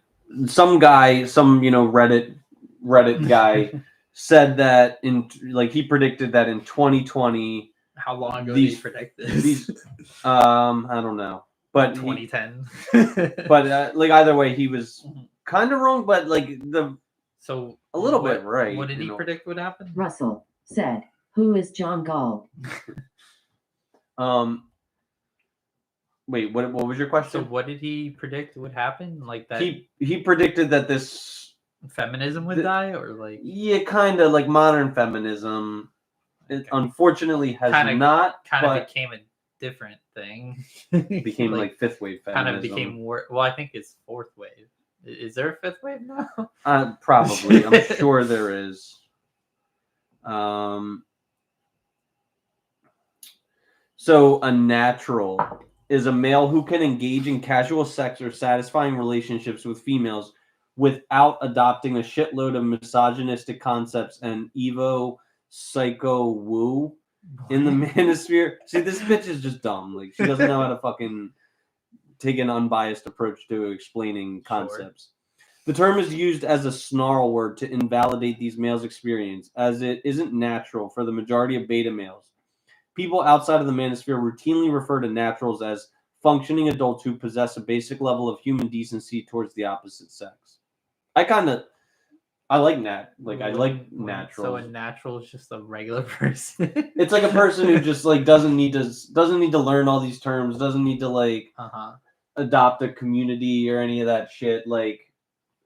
some guy, some Reddit guy said that he predicted that in 2020. How long ago did he predict this? I don't know, but 2010. But either way, he was kind of wrong, but a little bit right. What did he predict would happen? Russell said, "Who is John Galt?" Wait, what was your question? So what did he predict would happen? Like that he predicted that this feminism would die, or like kind of like modern feminism. It unfortunately has not. Became a different thing. Became like fifth wave feminism. Kind of became well, I think it's fourth wave. Is there a fifth wave now? Probably. I'm sure there is. So a natural is a male who can engage in casual sex or satisfying relationships with females without adopting a shitload of misogynistic concepts and psycho woo in the manosphere. See, this bitch is just dumb. Like, she doesn't know how to fucking take an unbiased approach to explaining concepts. Sure. The term is used as a snarl word to invalidate these males' experience, as it isn't natural for the majority of beta males. People outside of the manosphere routinely refer to naturals as functioning adults who possess a basic level of human decency towards the opposite sex. I like naturals. So a natural is just a regular person. It's like a person who just doesn't need to learn all these terms, doesn't need to adopt a community or any of that shit. Like,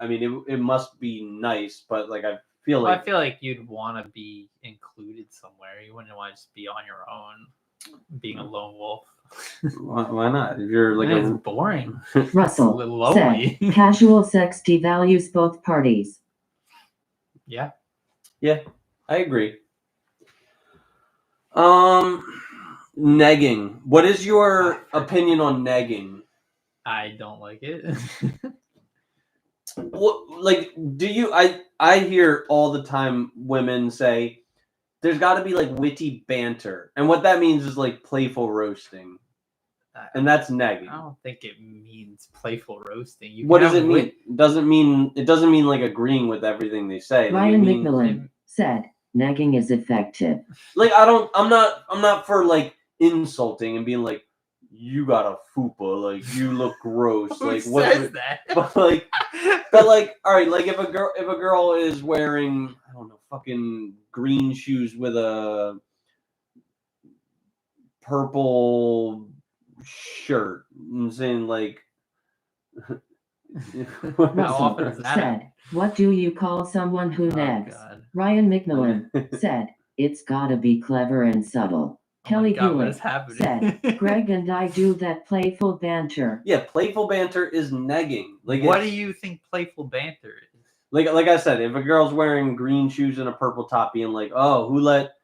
I mean, it must be nice, but like I feel like you'd want to be included somewhere. You wouldn't want to just be on your own, being a lone wolf. Why not? If you're like it's boring. Russell it's lonely. said, casual sex devalues both parties. Yeah, I agree. Negging. What is your opinion on negging? I don't like it. What, like, do you? I hear all the time women say there's got to be like witty banter, and what that means is like playful roasting, and that's negging. I don't think it means playful roasting. What does it mean? It doesn't mean like agreeing with everything they say. Ryan McMillan said, negging is effective. Like I'm not for like insulting and being like, you got a fupa, like you look gross. Who like says that? But like all right, like if a girl is wearing, I don't know, fucking green shoes with a purple shirt, I'm saying like How often is that? Said, what do you call someone who negs? God. Ryan McMillan said, it's gotta be clever and subtle. Kelly Hewlett said, Greg and I do that playful banter. Yeah, playful banter is negging. Like, what do you think playful banter is? Like I said, if a girl's wearing green shoes and a purple top, being like, "Oh, who let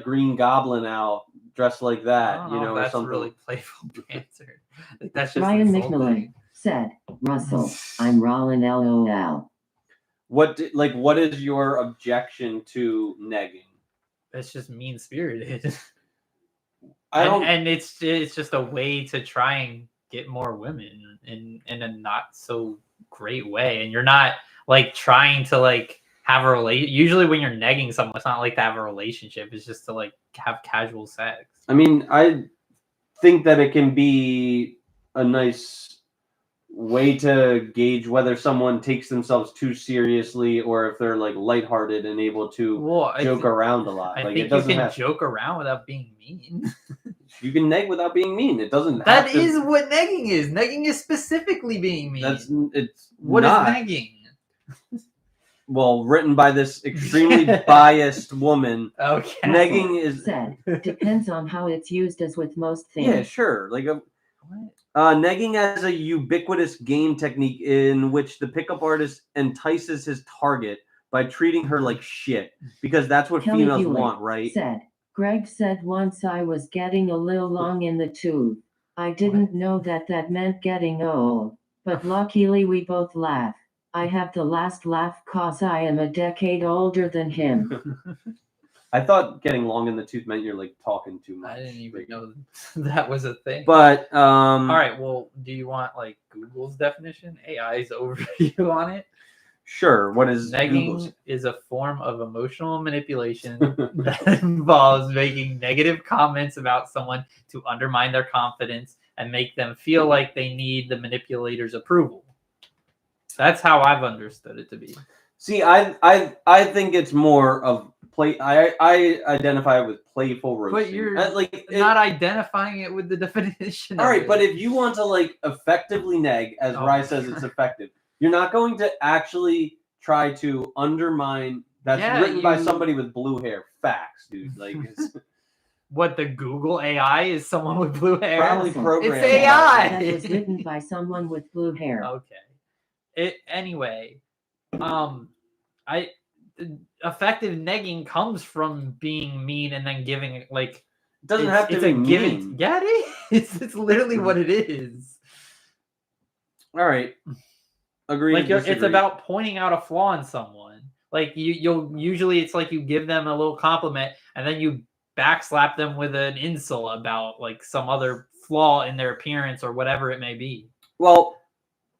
Green Goblin out dressed like that?" You know, that's or something. Really playful banter. Like, that's just Ryan insulting. McMillan said, "Russell, I'm Rollin LOL." What is your objection to negging? It's just mean spirited. I don't, and it's just a way to try and get more women in a not so great way, and you're not like trying to like have a relation. Usually when you're negging someone, it's not like to have a relationship, it's just to like have casual sex. I mean, I think that it can be a nice way to gauge whether someone takes themselves too seriously or if they're like lighthearted and able to joke around a lot. I like think it doesn't you can joke around without being mean. You can neg without being mean. It doesn't. That is what negging is. Negging is specifically being mean. What is negging? Well, written by this extremely biased woman. Okay. Negging is said, depends on how it's used, as with most things. Yeah, sure. Like negging as a ubiquitous game technique in which the pickup artist entices his target by treating her like shit, because that's what Kelly females Hewlett want, right? Said, Greg said once I was getting a little long in the tooth. I didn't know that meant getting old, but luckily we both laugh. I have the last laugh cause I am a decade older than him. I thought getting long in the tooth meant you're like talking too much. I didn't even know that was a thing. But all right, well, do you want like Google's definition? AI's overview on it? Sure. What is negging? Google's? Is a form of emotional manipulation that involves making negative comments about someone to undermine their confidence and make them feel like they need the manipulator's approval. That's how I've understood it to be. See, I think it's more of play. I identify it with playful roasting. But you're not identifying it with the definition. All right, but if you want to like effectively neg, as Rye says, it's effective. You're not going to actually try to undermine. That's written by somebody with blue hair. Facts, dude. Like, what, the Google AI is someone with blue hair? Probably programmed. It's AI. That was written by someone with blue hair. Okay. Anyway, effective negging comes from being mean and then giving like. It doesn't have to be mean. Yeah, it is. It's literally what it is. All right. Agree. Like it's about pointing out a flaw in someone. Like you'll usually it's like you give them a little compliment and then you backslap them with an insult about like some other flaw in their appearance or whatever it may be. Well,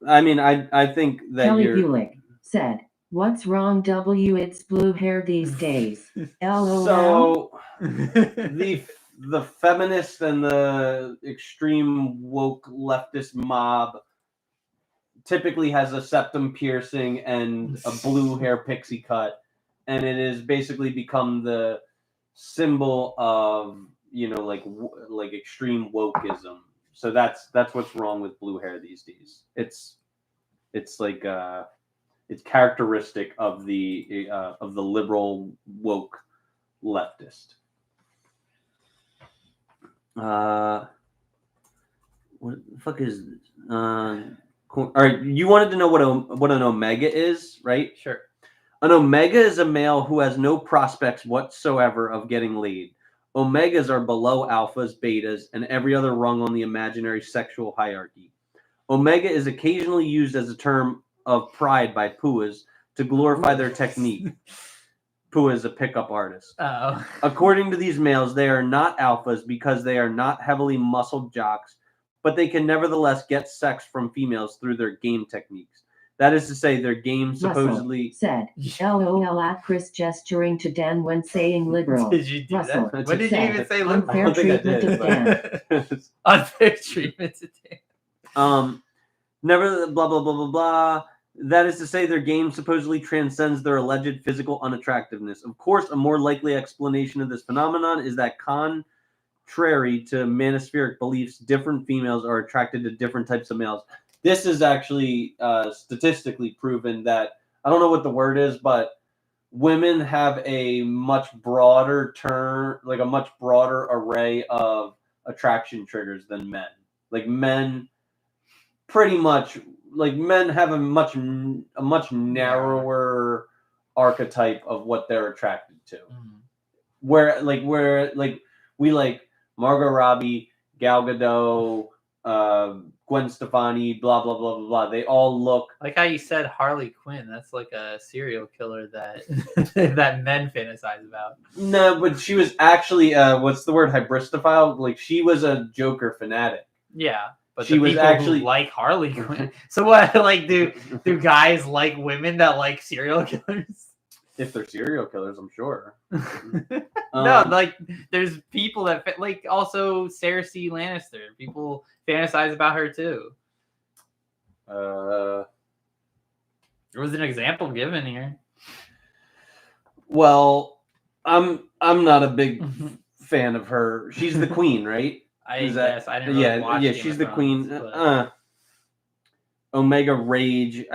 I mean, I think that Kelly Bulick said, "What's wrong, W? It's blue hair these days." LOL. So the feminist and the extreme woke leftist mob typically has a septum piercing and a blue hair pixie cut, and it has basically become the symbol of like extreme wokeism. So that's what's wrong with blue hair these days. It's like it's characteristic of the liberal woke leftist. What the fuck is this? All right, you wanted to know what an omega is, right? Sure. An omega is a male who has no prospects whatsoever of getting laid. Omegas are below alphas, betas, and every other rung on the imaginary sexual hierarchy. Omega is occasionally used as a term of pride by puas to glorify their technique. Pua is a pickup artist. Oh. According to these males, they are not alphas because they are not heavily muscled jocks, but they can nevertheless get sex from females through their game techniques. That is to say, their game supposedly said, LOL at Chris gesturing to Dan when saying liberal. Did you do Russell that? When did you even say liberal? Unfair treatment of Dan. Unfair treatment of Dan. Never blah blah blah blah blah. That is to say, their game supposedly transcends their alleged physical unattractiveness. Of course, a more likely explanation of this phenomenon is that contrary to manospheric beliefs, different females are attracted to different types of males. This is actually statistically proven that, I don't know what the word is, but women have a much broader a much broader array of attraction triggers than men. Like men pretty much, like men have a much narrower archetype of what they're attracted to. Mm-hmm. Where we like Margot Robbie, Gal Gadot, Gwen Stefani, blah blah blah blah blah. They all look like how you said Harley Quinn. That's like a serial killer that that men fantasize about. No, but she was actually what's the word, hybristophile? Like she was a Joker fanatic. Yeah. But she was actually who like Harley Quinn. So what? Like, do guys like women that like serial killers? If they're serial killers, I'm sure. No, like there's people that like also Cersei Lannister. People fantasize about her too. There was an example given here. Well, I'm not a big fan of her. She's the queen, right? I guess I didn't really watch Game she's of the Thrones, queen. But... Omega Rage,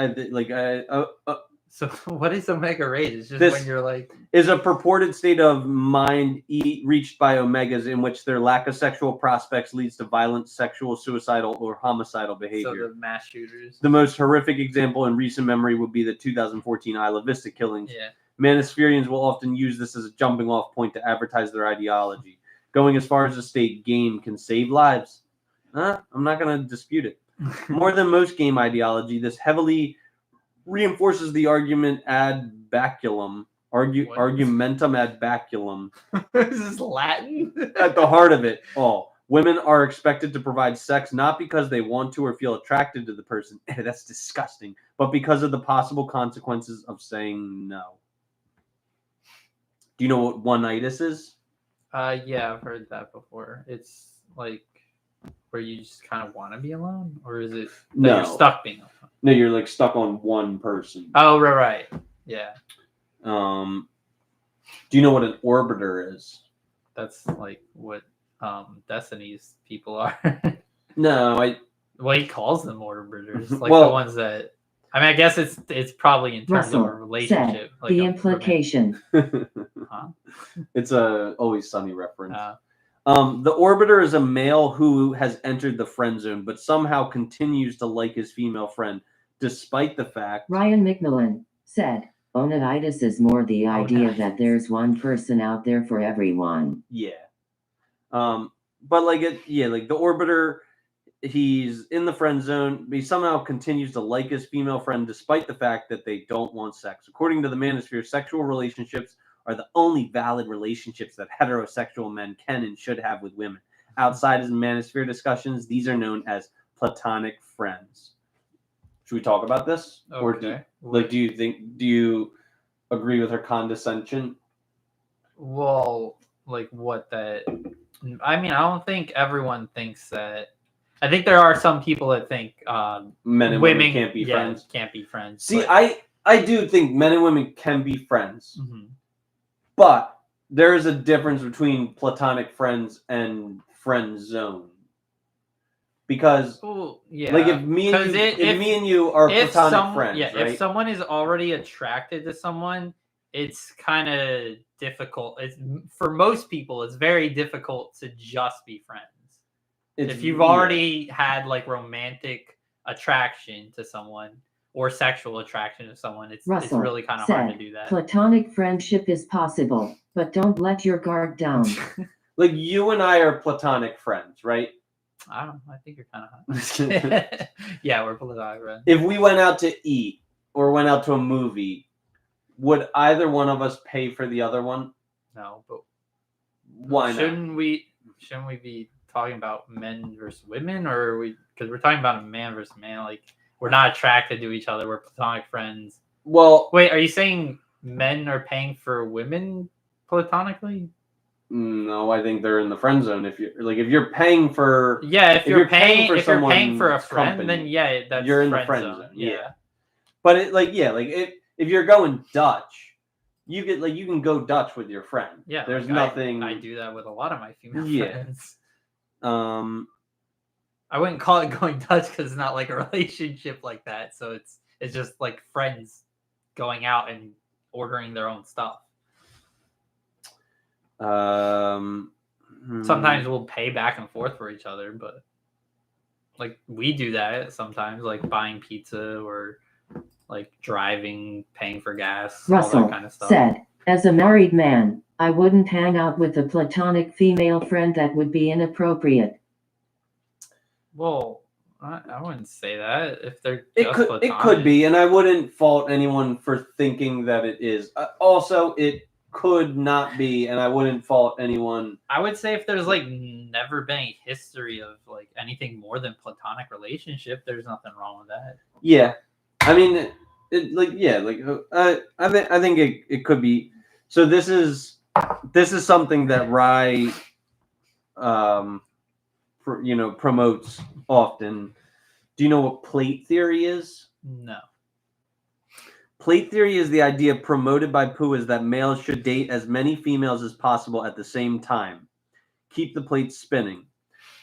So what is Omega Rage? It's just when you're like... is a purported state of mind reached by Omegas in which their lack of sexual prospects leads to violent, sexual, suicidal, or homicidal behavior. So the mass shooters. The most horrific example in recent memory would be the 2014 Isla Vista killings. Yeah. Manospherians will often use this as a jumping off point to advertise their ideology, going as far as to state game can save lives. I'm not going to dispute it. More than most game ideology, this heavily reinforces the argument ad baculum, argumentum ad baculum. Is this Latin? At the heart of it all, women are expected to provide sex not because they want to or feel attracted to the person. That's disgusting. But because of the possible consequences of saying no. Do you know what one-itis is? Yeah, I've heard that before. It's like where you just kind of want to be alone, or is it that you're stuck being alone? No, you're like stuck on one person. Oh, right. Yeah. Do you know what an orbiter is? That's like what Destiny's people are. No, Well, he calls them orbiters, like the ones that. I mean, I guess it's probably in terms of a relationship. Said, like the implication. Huh? It's a Always Sunny reference. The orbiter is a male who has entered the friend zone, but somehow continues to like his female friend, despite the fact. Ryan McMillan said, Oneitis is more the idea that there's one person out there for everyone. Yeah. But like the orbiter, he's in the friend zone, but he somehow continues to like his female friend, despite the fact that they don't want sex. According to the manosphere, sexual relationships are the only valid relationships that heterosexual men can and should have with women. Outside of manosphere discussions, these are known as platonic friends. Should we talk about this? Okay. Or do you agree with her condescension? Well, like what that... I mean, I don't think everyone thinks that... I think there are some people that think men and women can't be friends. Can't be friends. See, but... I do think men and women can be friends. Mm-hmm. But there is a difference between platonic friends and friend zone. Because yeah, like if me and you are platonic friends, right? If someone is already attracted to someone, it's kind of difficult. It's for most people, it's very difficult to just be friends. If you've already had like romantic attraction to someone or sexual attraction to someone, it's really kind of hard to do that. Platonic friendship is possible, but don't let your guard down. Like you and I are platonic friends, right? I don't know. I think you're kind of hot. Yeah, we're platonic friends. If we went out to eat or went out to a movie, would either one of us pay for the other one? No, but why not? Shouldn't we be talking about men versus women, or because we're talking about a man versus man? Like we're not attracted to each other. We're platonic friends. Well, wait, are you saying men are paying for women platonically? No, I think they're in the friend zone. If you're paying for if you're paying for a friend, company, then that's you're in the friend zone. Yeah. But if you're going Dutch, you can go Dutch with your friend. Yeah, there's nothing. I do that with a lot of my female friends. I wouldn't call it going Dutch because it's not like a relationship like that. So it's just like friends going out and ordering their own stuff. Sometimes we'll pay back and forth for each other, but like we do that sometimes, like buying pizza or like driving, paying for gas, Russell all that kind of stuff. Said, as a married man, I wouldn't hang out with a platonic female friend. That would be inappropriate. Well, I wouldn't say that. If they're platonic. It could be, and I wouldn't fault anyone for thinking that it is. Also, it could not be, and I wouldn't fault anyone. I would say if there's like never been a history of like anything more than platonic relationship, there's nothing wrong with that. Yeah, I mean, I think it could be. So this is something that Rye, promotes often. Do you know what plate theory is? No. Plate theory is the idea promoted by Puas that males should date as many females as possible at the same time. Keep the plates spinning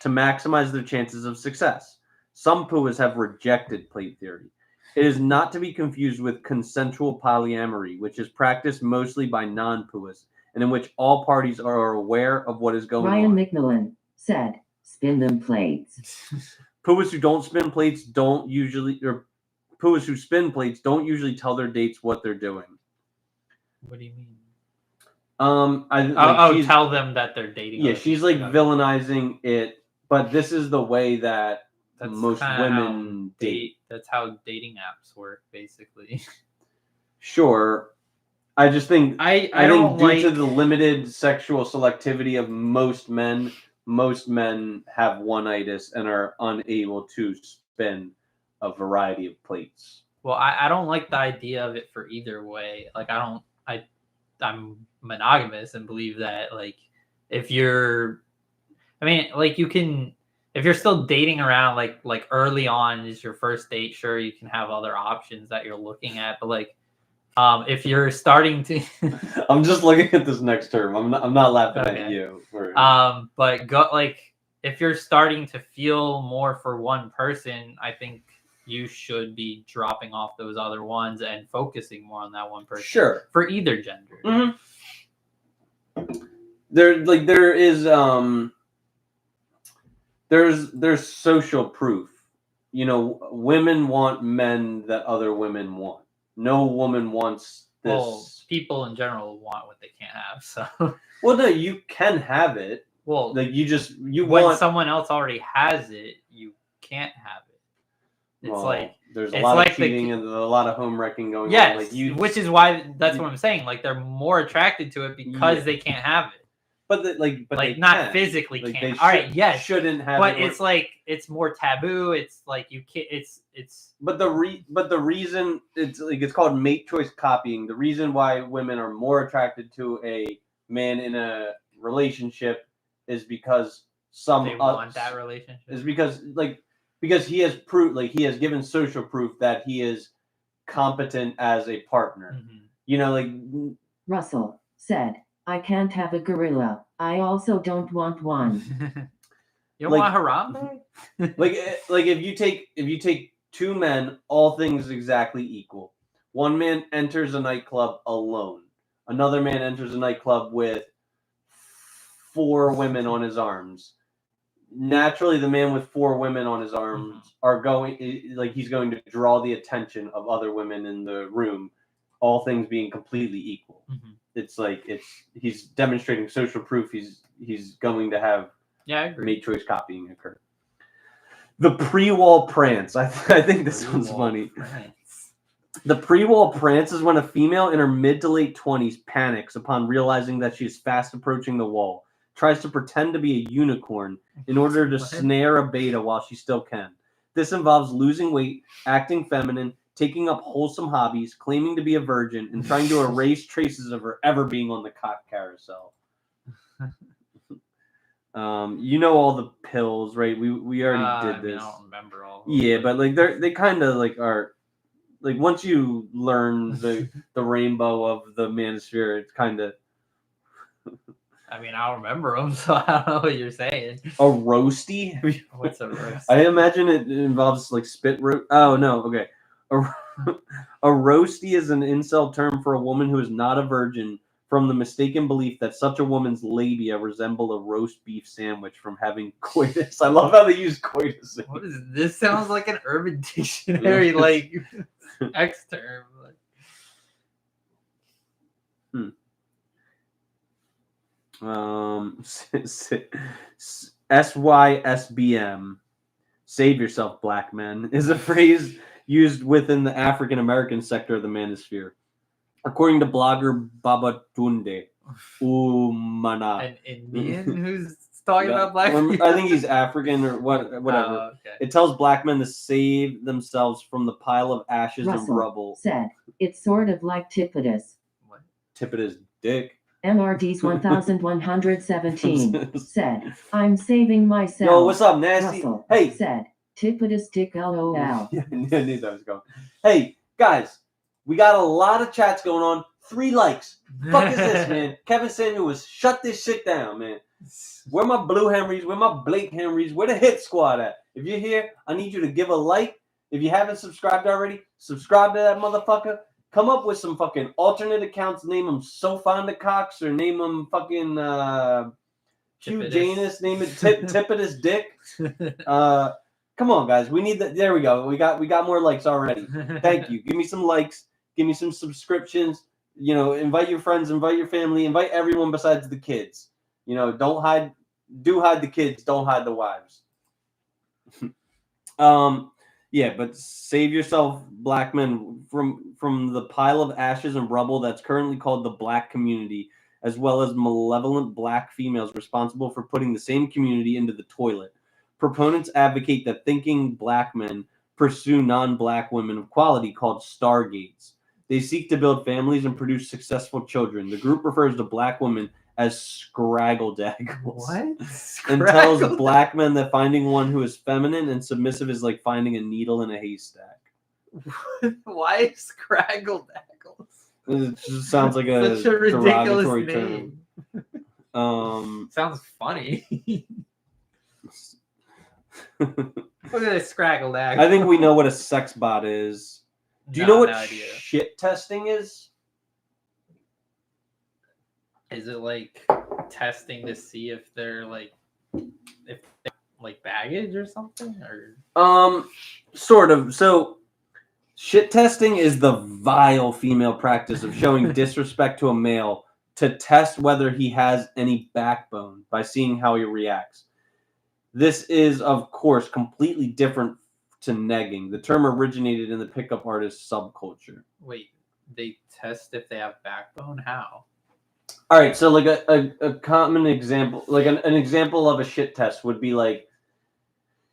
to maximize their chances of success. Some Puas have rejected plate theory. It is not to be confused with consensual polyamory, which is practiced mostly by non-Puas, and in which all parties are aware of what is going on. Ryan McMillan said, spin them plates. Puas who don't spin plates don't usually... Puas who spin plates don't usually tell their dates what they're doing. What do you mean? Tell them that they're dating. Yeah, she's like villainizing it, but this is the way that most women date. That's how dating apps work, basically. Sure. I just think I think due to the limited sexual selectivity of most men have one-itis and are unable to spin a variety of plates. Well, I don't like the idea of it for either way. Like I'm monogamous and believe that like if you're still dating around like early on is your first date, sure you can have other options that you're looking at, but like if you're starting to I'm just looking at this next term. I'm not laughing at you. But if you're starting to feel more for one person, I think you should be dropping off those other ones and focusing more on that one person. Sure. For either gender. Mm-hmm. There's social proof. Women want men that other women want. No woman wants this. Well, people in general want what they can't have. So. Well, no, you can have it. Well, when someone else already has it, you can't have it. It's there's a lot of cheating and a lot of home wrecking going on. Yes, which is why that's what I'm saying. Like they're more attracted to it because they can't have it. But they not can. physically like can't. All right, yes, shouldn't have. But it's it's more taboo. It's like you can't. It's. But the reason it's called mate choice copying. The reason why women are more attracted to a man in a relationship is because they want that relationship. Is because he has he has given social proof that he is competent as a partner. Mm-hmm. Russell said, I can't have a gorilla. I also don't want one. You don't want Harambe? like if you take two men, all things exactly equal. One man enters a nightclub alone. Another man enters a nightclub with 4 women on his arms. Naturally, the man with 4 women on his arms he's going to draw the attention of other women in the room, all things being completely equal. Mm-hmm. He's demonstrating social proof. He's going to have I agree. made choice copying occur. The pre-wall prance. I think this one's funny. Prance. The pre-wall prance is when a female in her mid to late 20s panics upon realizing that she is fast approaching the wall, tries to pretend to be a unicorn in order to snare a beta while she still can. This involves losing weight, acting feminine, taking up wholesome hobbies, claiming to be a virgin, and trying to erase traces of her ever being on the cock carousel. You know all the pills, right? We already did this. I don't remember all. Yeah, but like they kind of like are like once you learn the rainbow of the manosphere, it's kind of. I mean, I don't remember them, so I don't know what you're saying. A roasty? What's a roasty? I imagine it involves like spit roast. Oh no, okay. A roasty is an incel term for a woman who is not a virgin, from the mistaken belief that such a woman's labia resemble a roast beef sandwich from having coitus. I love how they use coitus. What is this? Sounds like an Urban Dictionary like X term. SYSBM, save yourself, black men, is a phrase used within the African American sector of the manosphere. According to blogger Babatunde Umana, an Indian who's talking about black people? I think he's African or whatever. Okay. It tells black men to save themselves from the pile of ashes and rubble. Said, it's sort of like Tipitus. What? Tipitus dick. MRD's 1117 said, I'm saving myself. Yo, what's up, Nasty? Russell hey. Said, Tipitus dick LOL. Yeah, I knew that was going. Hey, guys, we got a lot of chats going on. 3 likes. Fuck is this, man? Kevin Samuel was shut this shit down, man. Where my Blue Henrys? Where my Blake Henrys? Where the hit squad at? If you're here, I need you to give a like. If you haven't subscribed already, subscribe to that motherfucker. Come up with some fucking alternate accounts. Name them So Fond of Cox or name them fucking Hugh Janus. Name it Tipitus Dick. Come on, guys. We need that. There we go. We got more likes already. Thank you. Give me some likes. Give me some subscriptions. You know, invite your friends. Invite your family. Invite everyone besides the kids. You know, don't hide. Do hide the kids. Don't hide the wives. Yeah, but save yourself, black men, from the pile of ashes and rubble that's currently called the black community, as well as malevolent black females responsible for putting the same community into the toilet. Proponents advocate that thinking black men pursue non-black women of quality called stargates. They seek to build families and produce successful children. The group refers to black women as scraggledaggles. What? And tells black men that finding one who is feminine and submissive is like finding a needle in a haystack. Why scraggledaggles? It just sounds like such a ridiculous name. Sounds funny. Look at this scraggledaggle. I think we know what a sex bot is. Do you know what shit testing is? Is it like testing to see if they're like baggage or something? Or Sort of. So shit testing is the vile female practice of showing disrespect to a male to test whether he has any backbone by seeing how he reacts. This is, of course, completely different to negging. The term originated in the pickup artist subculture. Wait, they test if they have backbone? How? All right, so like a common example, like an example of a shit test would be like,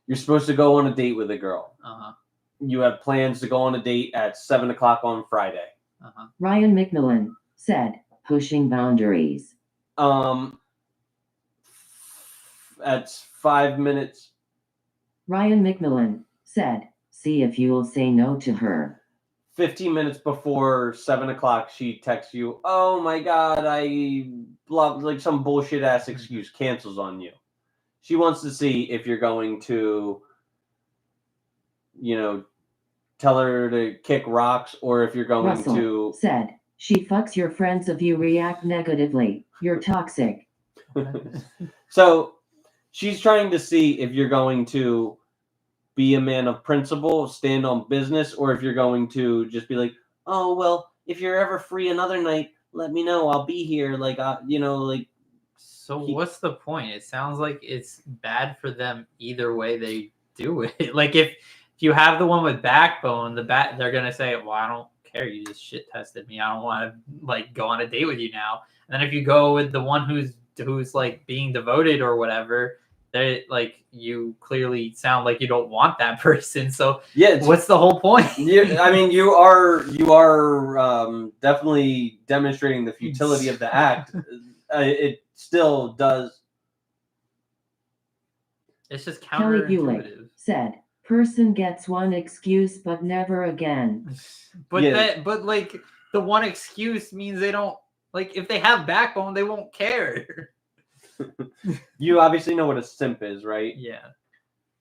you're supposed to go on a date with a girl. Uh-huh. You have plans to go on a date at 7:00 on Friday. Uh-huh. Ryan McMillan said, pushing boundaries. That's 5 minutes. Ryan McMillan said, see if you'll say no to her. 15 minutes before 7:00, she texts you, oh my God, I love like some bullshit ass excuse, cancels on you. She wants to see if you're going to, tell her to kick rocks, or if you're going Russell to. Said, she fucks your friends if you react negatively. You're toxic. So she's trying to see if you're going to be a man of principle, stand on business, or if you're going to just be like, oh, well, if you're ever free another night, let me know. I'll be here. So what's the point? It sounds like it's bad for them either way they do it. Like if you have the one with backbone, they're gonna say, well, I don't care. You just shit tested me. I don't want to go on a date with you now. And then if you go with the one who's being devoted or whatever, they you clearly sound like you don't want that person. So yeah, what's the whole point? You are definitely demonstrating the futility of the act. It still does. It's just counterintuitive. Kelly Bulick said, person gets one excuse, but never again. But the one excuse means they don't, if they have backbone, they won't care. You obviously know what a simp is, right? Yeah.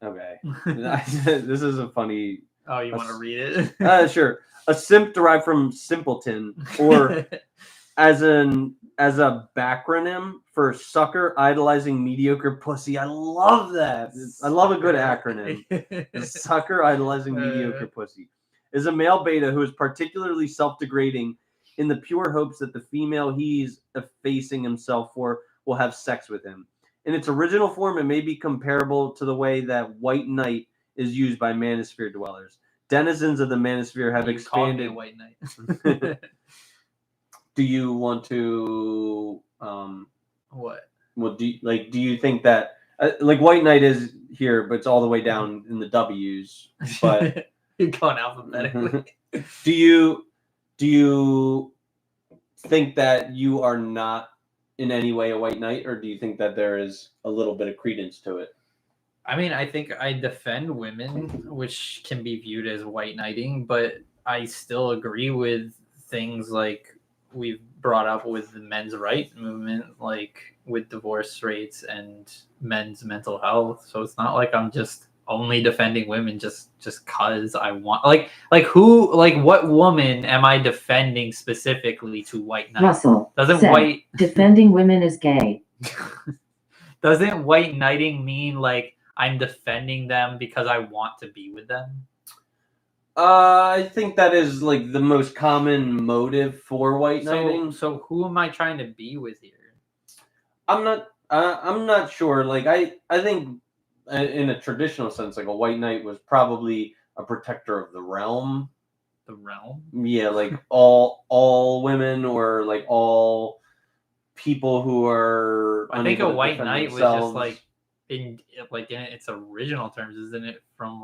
Okay. This is a funny. Oh, you want to read it? Sure. A simp derived from simpleton, or as a backronym for sucker idolizing mediocre pussy. I love that. I love a good acronym. Sucker idolizing mediocre pussy is a male beta who is particularly self-degrading in the pure hopes that the female he's effacing himself for will have sex with him. In its original form, it may be comparable to the way that white knight is used by manosphere dwellers. Denizens of the manosphere have expanded. Call me a white knight. Do you want to what? Well, do you think that white knight is here, but it's all the way down in the W's? But you're going alphabetically. Do you think that you are not in any way a white knight, or do you think that there is a little bit of credence to it? I mean, I think I defend women, which can be viewed as white knighting, but I still agree with things like we've brought up with the men's rights movement, like with divorce rates and men's mental health. So it's not like I'm just only defending women just cause I want what woman am I defending specifically to white knight? Russell defending women is gay. Doesn't white knighting mean I'm defending them because I want to be with them? I think that is the most common motive for white knighting. So who am I trying to be with here? I'm not sure. I think in a traditional sense, a white knight was probably a protector of the realm. The realm? Yeah, all women, or all people who are. I think a white knight was just in its original terms, isn't it? From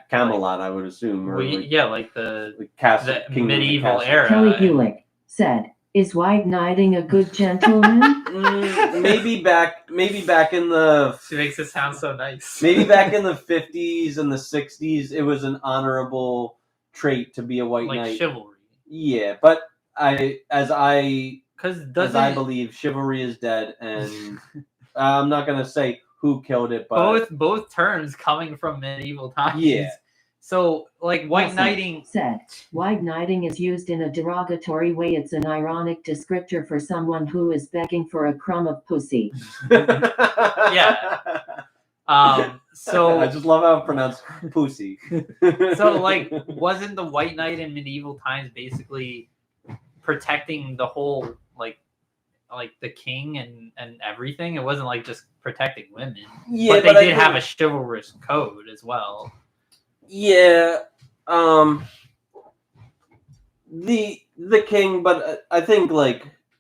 Camelot, I would assume. Or the castle, the medieval era. Kelly Bulick said, "Is white knighting a good gentleman?" Maybe back in the. She makes it sound so nice. Maybe back in the 50s and the 60s, it was an honorable trait to be a white knight. Chivalry. Yeah, but I believe chivalry is dead, and I'm not gonna say who killed it, but both terms coming from medieval times. Yeah. So white knighting said, white knighting is used in a derogatory way. It's an ironic descriptor for someone who is begging for a crumb of pussy. Yeah. So I just love how it's pronounced pussy. So wasn't the white knight in medieval times basically protecting the whole the king and everything? It wasn't just protecting women. Yeah, but they did have a chivalrous code as well. Yeah, the king, but I think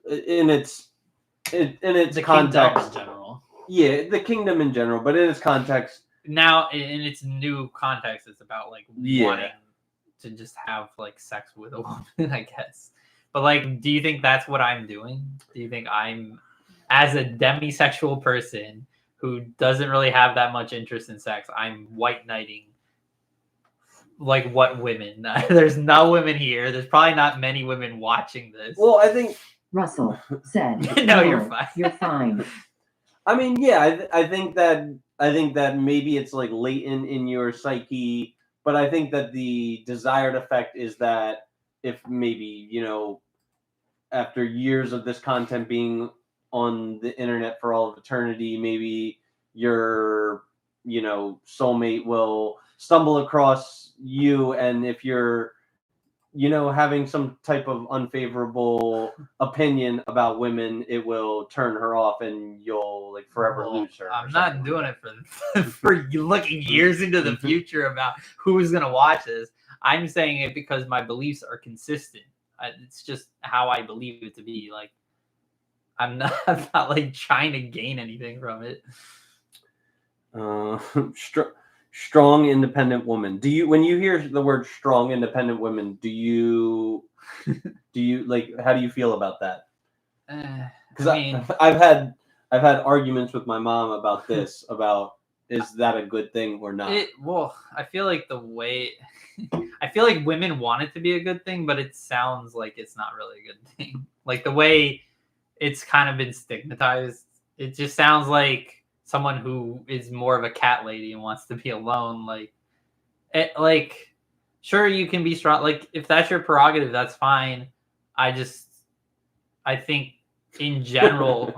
in its the context in general. Yeah, the kingdom in general, but in its context now, in its new context, it's about wanting to just have sex with a woman, I guess. But do you think that's what I'm doing? Do you think I'm, as a demisexual person who doesn't really have that much interest in sex, I'm white knighting? What women? There's no women here. There's probably not many women watching this. Well, I think Russell said, No, you're fine. You're fine. I mean, yeah, I think that maybe it's like latent in your psyche, but I think that the desired effect is that if maybe, after years of this content being on the internet for all of eternity, maybe your, soulmate will stumble across you, and if you're, having some type of unfavorable opinion about women, it will turn her off, and you'll like forever lose her. I'm not doing it for looking years into the future about who's gonna watch this. I'm saying it because my beliefs are consistent. It's just how I believe it to be. Like, I'm not like trying to gain anything from it. Strong, independent woman. When you hear the word strong, independent women, do you like? How do you feel about that? Because I've had arguments with my mom about this. About is that a good thing or not? Well, I feel like I feel like women want it to be a good thing, but it sounds like it's not really a good thing. Like the way it's kind of been stigmatized, it just sounds like someone who is more of a cat lady and wants to be alone. Like sure, you can be strong. Like if that's your prerogative, that's fine. I think in general.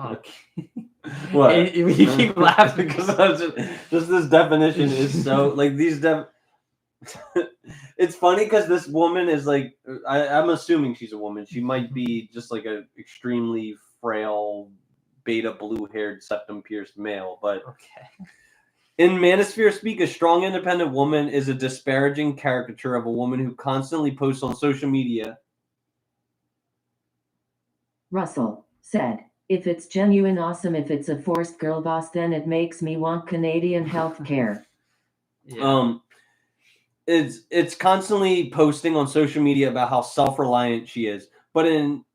What? You keep laughing because just this definition is so like these It's funny because this woman is like I'm assuming she's a woman. She might be just like an extremely frail, beta blue-haired, septum pierced male. But okay. In manosphere speak, a strong, independent woman is a disparaging caricature of a woman who constantly posts on social media. Russell said, if it's genuine awesome, if it's a forced girl boss, then it makes me want Canadian health care. Yeah. It's constantly posting on social media about how self-reliant she is, but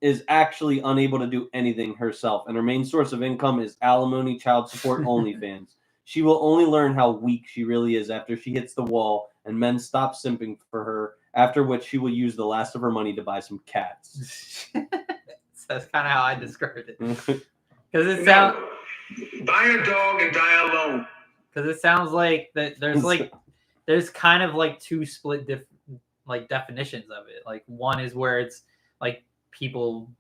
is actually unable to do anything herself, and her main source of income is alimony, child support, OnlyFans. She will only learn how weak she really is after she hits the wall and men stop simping for her, after which she will use the last of her money to buy some cats. That's kind of how I described it. Because it sounds... Buy a dog and die alone. Because it sounds like that there's kind of like two split definitions of it. Like one is where it's like people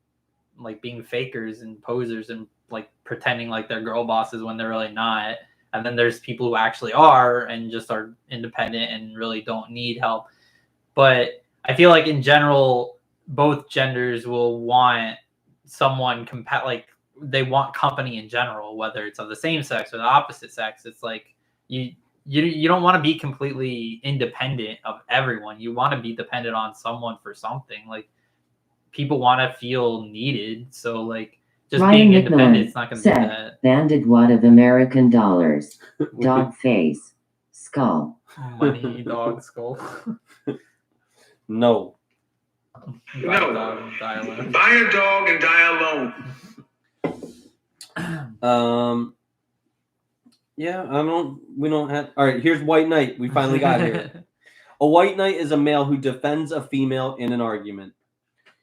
like being fakers and posers and like pretending like they're girl bosses when they're really not. And then there's people who actually are and just are independent and really don't need help. But I feel like in general, both genders will want someone like they want company in general, whether it's of the same sex or the opposite sex. It's like you don't want to be completely independent of everyone. You want to be dependent on someone for something. Like people want to feel needed. So like just Ryan being McMillan independent, it's not going to do that. Banded wad of American dollars. Dog face. Skull. Money, dog, skull. No. Buy a dog and die alone. Buy a dog and die alone. Yeah, we don't have. All right, here's White Knight. We finally got here. A white knight is a male who defends a female in an argument.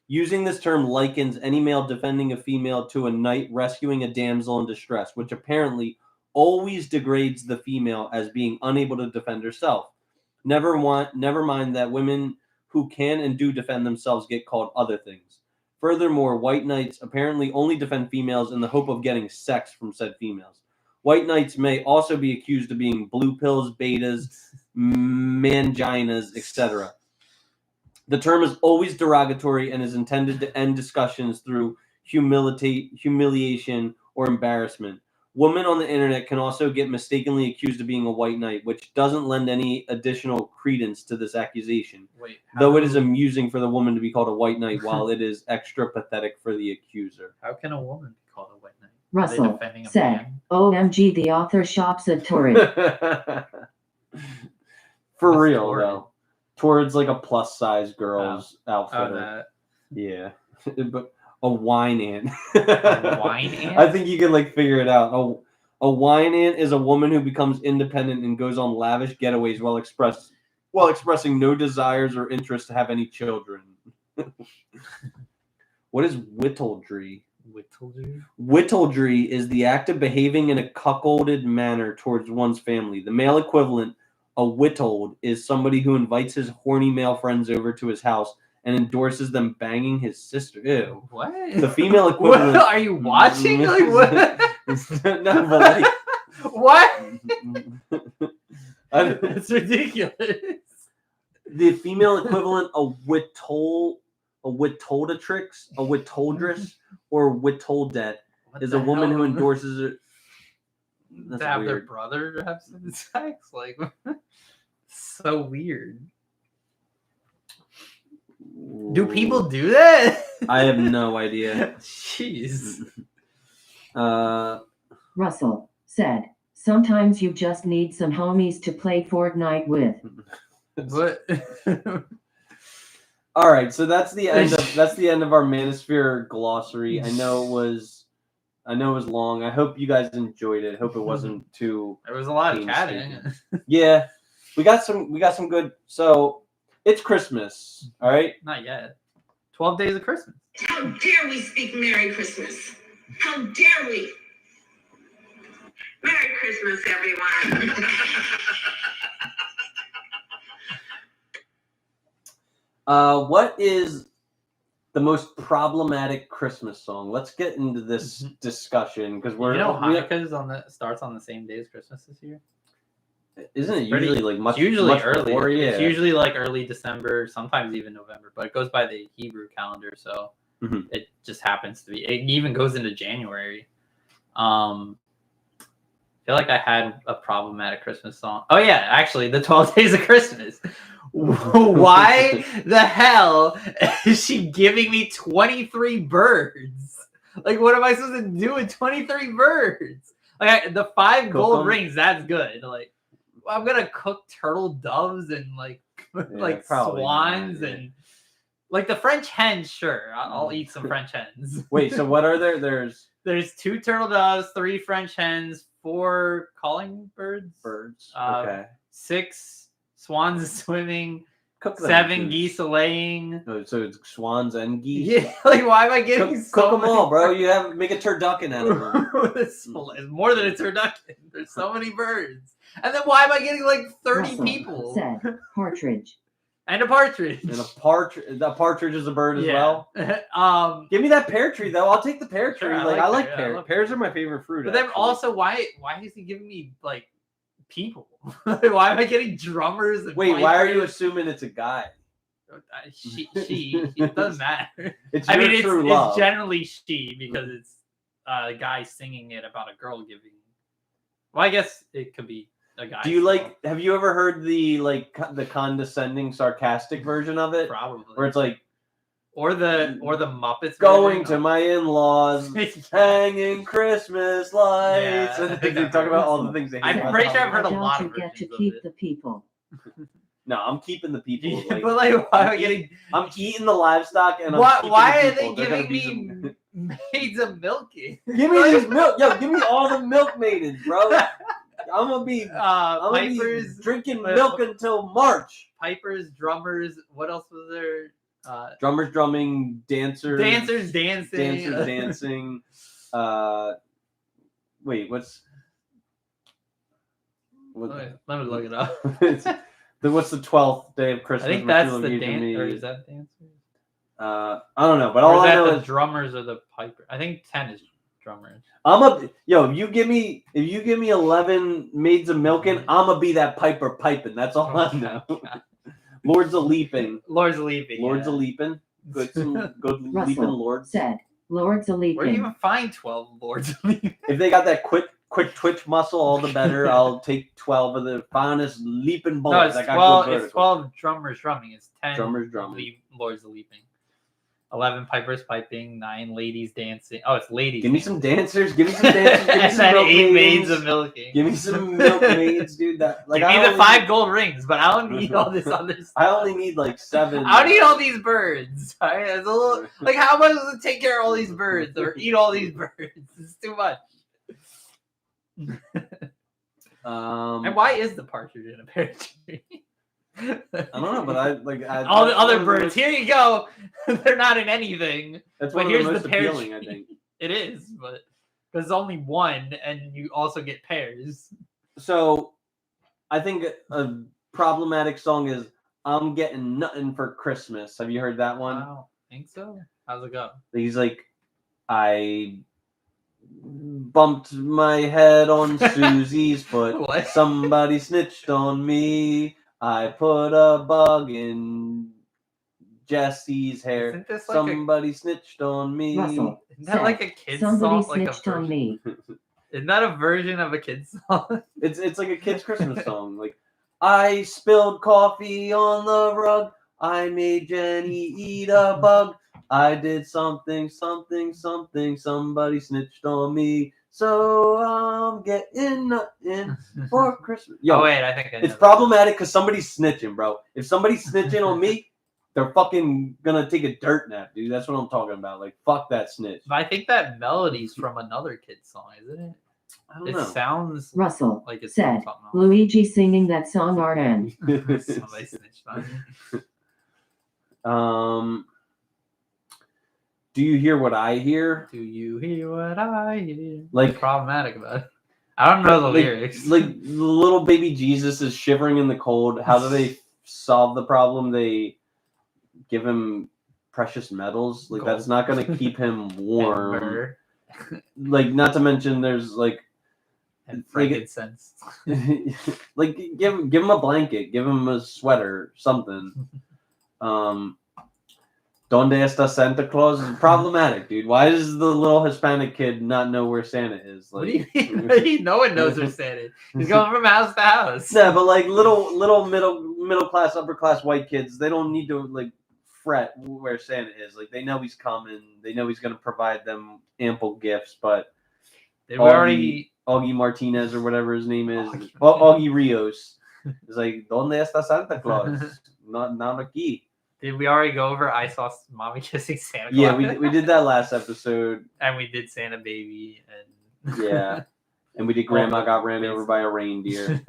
Using this term likens any male defending a female to a knight rescuing a damsel in distress, which apparently always degrades the female as being unable to defend herself. Never mind that women who can and do defend themselves get called other things. Furthermore, white knights apparently only defend females in the hope of getting sex from said females. White knights may also be accused of being blue pills, betas, manginas, etc. The term is always derogatory and is intended to end discussions through humiliation or embarrassment. Women on the internet can also get mistakenly accused of being a white knight, which doesn't lend any additional credence to this accusation. Though it is amusing for the woman to be called a white knight, while it is extra pathetic for the accuser. How can a woman be called a white knight? Russell said, OMG, the author shops at Torrid. For real, though. Torrid's like a plus-size girl's outfitter. Yeah. But a wine ant. A wine ant? I think you can like figure it out. A wine ant is a woman who becomes independent and goes on lavish getaways while expressing no desires or interest to have any children. What is whittledry? Wittledry is the act of behaving in a cuckolded manner towards one's family. The male equivalent, a wittold, is somebody who invites his horny male friends over to his house and endorses them banging his sister. Ew. What? The female equivalent. What? Are you watching? Like what? No, but like what? It's ridiculous. The female equivalent, a wittoldatrix, a wittoldress, or wittoldette is a woman who endorses it. To have their brother have some sex, like so weird. Do people do that? I have no idea. Jeez. Russell said, "Sometimes you just need some homies to play Fortnite with." What? All right, so that's the end of our Manosphere glossary. I know it was long. I hope you guys enjoyed it. I hope it wasn't too. There was a lot of chatting. Yeah, we got some good. So it's Christmas. All right. Not yet. 12 days of Christmas. How dare we speak Merry Christmas? How dare we? Merry Christmas, everyone. What is the most problematic Christmas song? Let's get into this discussion because Hanukkah starts on the same day as Christmas this year. Isn't it usually like much early? Before, yeah. It's usually like early December, sometimes even November, but it goes by the Hebrew calendar, so it just happens to be. It even goes into January. I feel like I had a problematic Christmas song. Oh yeah, actually, the 12 Days of Christmas. Why the hell is she giving me 23 birds? Like, what am I supposed to do with 23 birds? Like, the 5 gold rings, that's good. Like, I'm gonna cook turtle doves and like swans and like the French hens. Sure, I'll eat some French hens. Wait, so what are there? There's 2 turtle doves, 3 French hens, 4 calling birds. Okay. 6 swans swimming. 7 geese laying. Oh, so it's swans and geese. Yeah, like why am I getting cook them all, bro? You make a turducken out of them. It's more than a turducken. There's so many birds, and then why am I getting like 30 Russell people? Said partridge. And a partridge. And a partridge is a bird as well. Give me that pear tree though. I'll take the pear tree. Sure, I like pears. Pears are my favorite fruit. But then also, why is he giving me like people? Why am I getting drummers? And wait, why are you assuming it's a guy? She it doesn't matter. It's it's generally she because it's a guy singing it about a girl giving. Well, I guess it could be a guy. Do you have you ever heard the condescending, sarcastic version of it? Probably. Where it's like, or the Muppets going to my in-laws, hanging Christmas lights. Yeah, they talk about all the things they hate. I'm pretty sure I've heard a lot of You get to versions keep of it. the people. No, I'm keeping the people. But why am I getting? I'm eating the livestock, and why are they giving me maids of milking? Give me this milk, yo! Give me all the milk maidens, bro. I'm gonna be pipers drinking milk until March. Pipers, drummers. What else was there? Drummers drumming, dancers dancing. Wait, what's? Let me look it up. What's the 12th day of Christmas? I think that's the dance, or is that dancers? I don't know, but all I know is is drummers or the piper. I think 10 is drummers. If you give me 11 maids of milking, I'm gonna be that piper piping. That's all I know. Lords of leaping. Lords of leaping. Lords of leaping. Good leaping lords. Said Lords of leaping. Where do you even find 12 lords of leaping? If they got that quick twitch muscle, all the better. I'll take 12 of the finest leaping boys. No, it's 12 drummers drumming. It's 10 drummers drumming. Lords of leaping. 11 pipers piping. 9 ladies dancing. Oh, it's ladies. Give me some dancers. Give me some dancers. Give me some and milk 8 maids maids of milking. Give me some milk maids, dude. Give me the 5 gold rings, but I don't need all this other stuff. I only need 7. I don't need all these birds. All right? It's a little, how am I supposed to take care of all these birds or eat all these birds? It's too much. And why is the partridge in a pear tree? I don't know, but all the other birds. Here you go. They're not in anything. That's one of the most appealing, I think. It is, but there's only one, and you also get pairs. So, I think a problematic song is "I'm Getting Nothing for Christmas." Have you heard that one? I don't think so. How's it go? He's like, I bumped my head on Susie's foot. What? Somebody snitched on me. I put a bug in Jesse's hair. Isn't this like Somebody snitched on me. Russell Isn't that like a kid's somebody song? Like a snitched on version? me. Isn't that a version of a kid's song? It's like a kid's Christmas song. Like, I spilled coffee on the rug. I made Jenny eat a bug. I did something. Somebody snitched on me. So I'm getting nothing for Christmas. Yo, Oh wait, I think I know it's that. problematic because somebody's snitching, bro. If somebody's snitching on me, they're fucking gonna take a dirt nap, dude. That's what I'm talking about. Like, fuck that snitch. But I think that melody's from another kid's song, isn't it? I don't It know. sounds Russell like it's said, from something else. Luigi singing that song RN. Somebody snitched on me. Do you hear what I hear? Do you hear what I hear? Like- What's problematic about it? I don't know the lyrics. Like the little baby Jesus is shivering in the cold. How do they solve the problem? They give him precious metals. Like, Gold. that's not going to keep him warm. Ember Like, not to mention there's like and frankincense. like give him a blanket, give him a sweater, something. Donde está Santa Claus is problematic, dude. Why does the little Hispanic kid not know where Santa is? What Like, do you mean? No one knows where Santa is. He's going from house to house. yeah, but like little middle class, upper class white kids, they don't need to like fret where Santa is. Like, they know he's coming. They know he's gonna provide them ample gifts. But They were already. Augie Martinez or whatever his name is, Augie. Augie Rios, is like, Donde está Santa Claus? Not aquí. Did we already go over I Saw Mommy Kissing Santa Claus? Yeah, we did that last episode. And we did Santa Baby. And Yeah. And we did Grandma Got Ran Over by a Reindeer.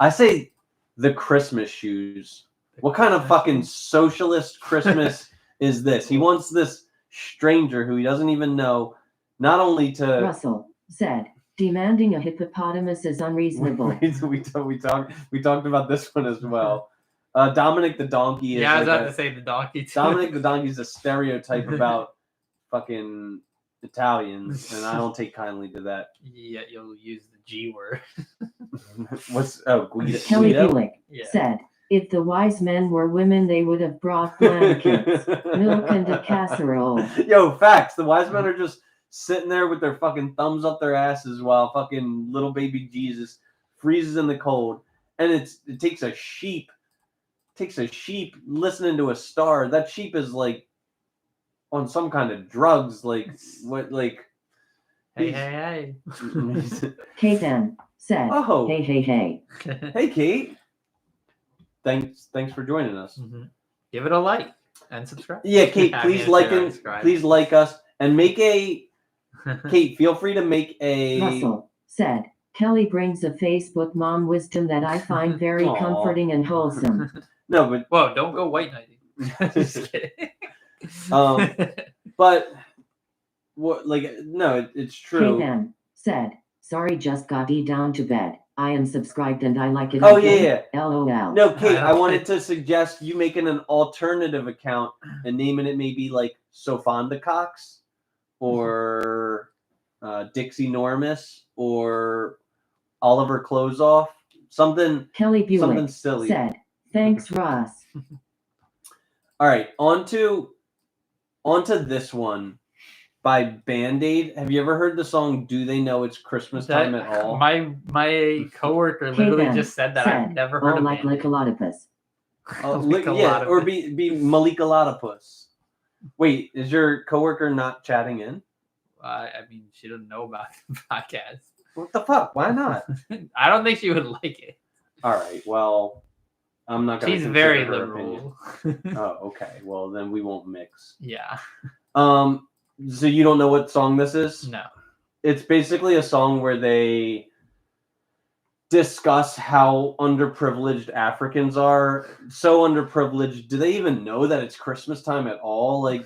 I say the Christmas shoes. What kind of fucking socialist Christmas is this? He wants this stranger who he doesn't even know, not only to... Russell said, demanding a hippopotamus is unreasonable. we talked about this one as well. Dominic the Donkey is... Yeah, I was like about to say the donkey too. Dominic the Donkey is a stereotype about fucking Italians, and I don't take kindly to that. Yeah, you'll use the G word. Guido? Kelly Guido? Buick Yeah. said, if the wise men were women, they would have brought blankets, milk, and a casserole. Yo, facts. The wise men are just sitting there with their fucking thumbs up their asses while fucking little baby Jesus freezes in the cold. And it takes a sheep listening to a star. That sheep is like on some kind of drugs. Like, what, like... Hey. Kate N. said, Oh. hey. Hey, Kate. Thanks for joining us. Mhm. Give it a like and subscribe. Yeah, Kate, I please mean, please like us and make a... Kate, feel free to make a... Russell said, Kelly brings a Facebook mom wisdom that I find very Aw. comforting and wholesome. No, but... Whoa, don't go white knighting. Just kidding. But... What, like, no, it's true. Kate N. said, sorry, just got down to bed. I am subscribed and I like it. Oh, okay? yeah. LOL. No, Kate, I wanted to suggest you making an alternative account and naming it maybe like Sofonda Cox or Dixie Normus or Oliver Closeoff. Something Kelly something Buick silly. said, thanks, Ross. All right, on to this one by Band-Aid. Have you ever heard the song Do They Know It's Christmas Time at All? My coworker literally Kate N. just said that. said, I've never heard oh, of like Band-Aid. Lickalotopus. Yeah, or be Malika Lotopus. Wait, is your coworker not chatting in? I mean, she doesn't know about the podcast. What the fuck? Why not? I don't think she would like it. All right. Well, I'm not going to. She's very liberal. Oh, okay. Well, then we won't mix. Yeah. So you don't know what song this is? No. It's basically a song where they discuss how underprivileged Africans are. So underprivileged. Do they even know that it's Christmas time at all? Like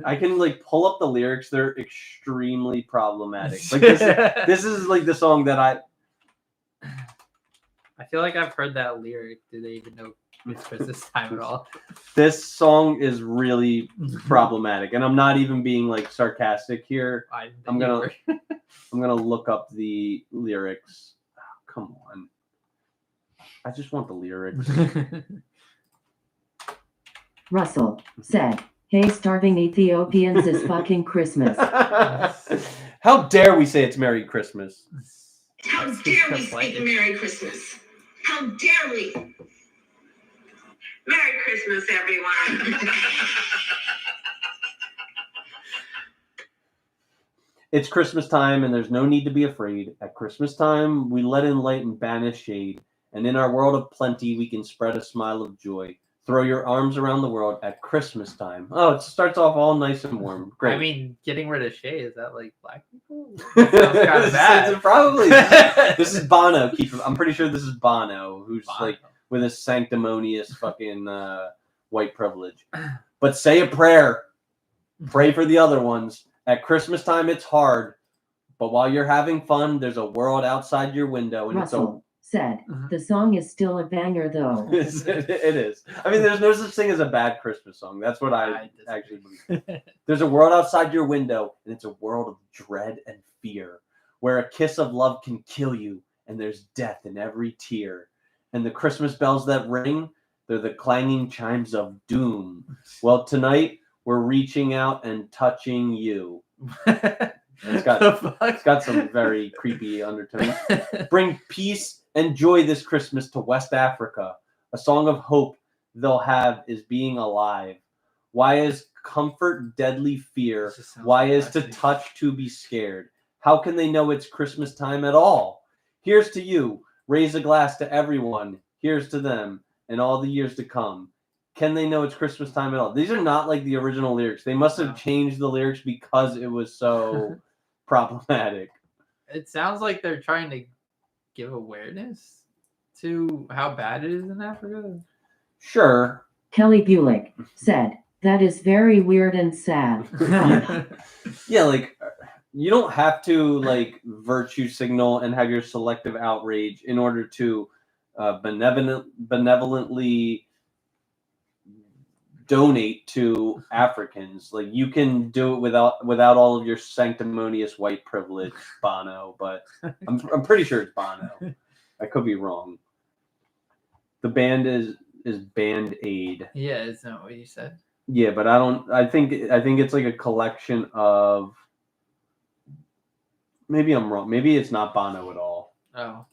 I can like pull up the lyrics. They're extremely problematic. Like this is like the song that I feel like I've heard that lyric. Do they even know it's Christmas time at all? This song is really problematic, and I'm not even being like sarcastic here. I'm gonna look up the lyrics. Come on. I just want the lyrics. Russell said, "Hey, starving Ethiopians, it's fucking Christmas." How dare we say it's Merry Christmas? How dare we speak Merry Christmas? How dare we? Merry Christmas, everyone. It's Christmas time, and there's no need to be afraid. At Christmas time, we let in light and banish shade. And in our world of plenty, we can spread a smile of joy. Throw your arms around the world at Christmas time. Oh, it starts off all nice and warm. Great. I mean, getting rid of shade, is that like black people? That sounds kind of bad. Probably. This is Bono. I'm pretty sure this is Bono, who's like with his sanctimonious fucking white privilege. But say a prayer. Pray for the other ones. At Christmas time, it's hard, but while you're having fun, there's a world outside your window, and Russell said, "The song is still a banger, though." It is. I mean, there's no such thing as a bad Christmas song. That's what I actually believe. There's a world outside your window, and it's a world of dread and fear, where a kiss of love can kill you, and there's death in every tear. And the Christmas bells that ring, they're the clanging chimes of doom. Well, tonight, we're reaching out and touching you. It's got some very creepy undertones. Bring peace and joy this Christmas to West Africa. A song of hope they'll have is being alive. Why is comfort deadly fear? Why is to touch to be scared? How can they know it's Christmas time at all? Here's to you. Raise a glass to everyone. Here's to them and all the years to come. Can they know it's Christmas time at all? These are not like the original lyrics. They must have changed the lyrics because it was so problematic. It sounds like they're trying to give awareness to how bad it is in Africa. Sure. Kelly Bulick said, "That is very weird and sad." Yeah, like you don't have to like virtue signal and have your selective outrage in order to benevolently donate to Africans. Like you can do it without all of your sanctimonious white privilege, Bono. But I'm pretty sure it's Bono. I could be wrong. The band is Band Aid. Yeah, isn't that what you said? Yeah, but I think it's like a collection of. Maybe I'm wrong. Maybe it's not Bono at all. Oh.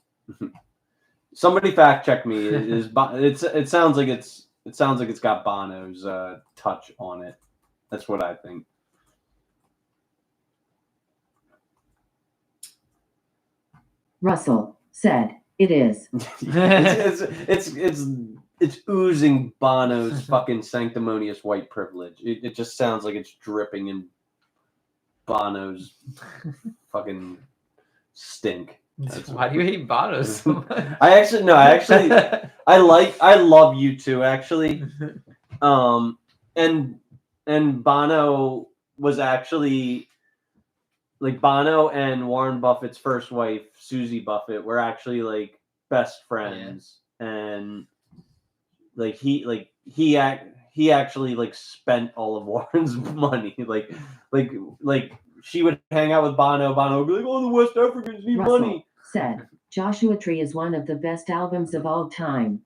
Somebody fact check me. It sounds like it's got Bono's touch on it. That's what I think. Russell said, "It is." It's oozing Bono's fucking sanctimonious white privilege. It just sounds like it's dripping in Bono's fucking stink. Why do you hate Bono so much? I love you too, actually. And Bono was actually like Bono and Warren Buffett's first wife, Susie Buffett, were actually like best friends. Yeah. And like he actually like spent all of Warren's money. Like she would hang out with Bono. Bono would be like, "Oh, the West Africans need money." Said, "Joshua Tree is one of the best albums of all time."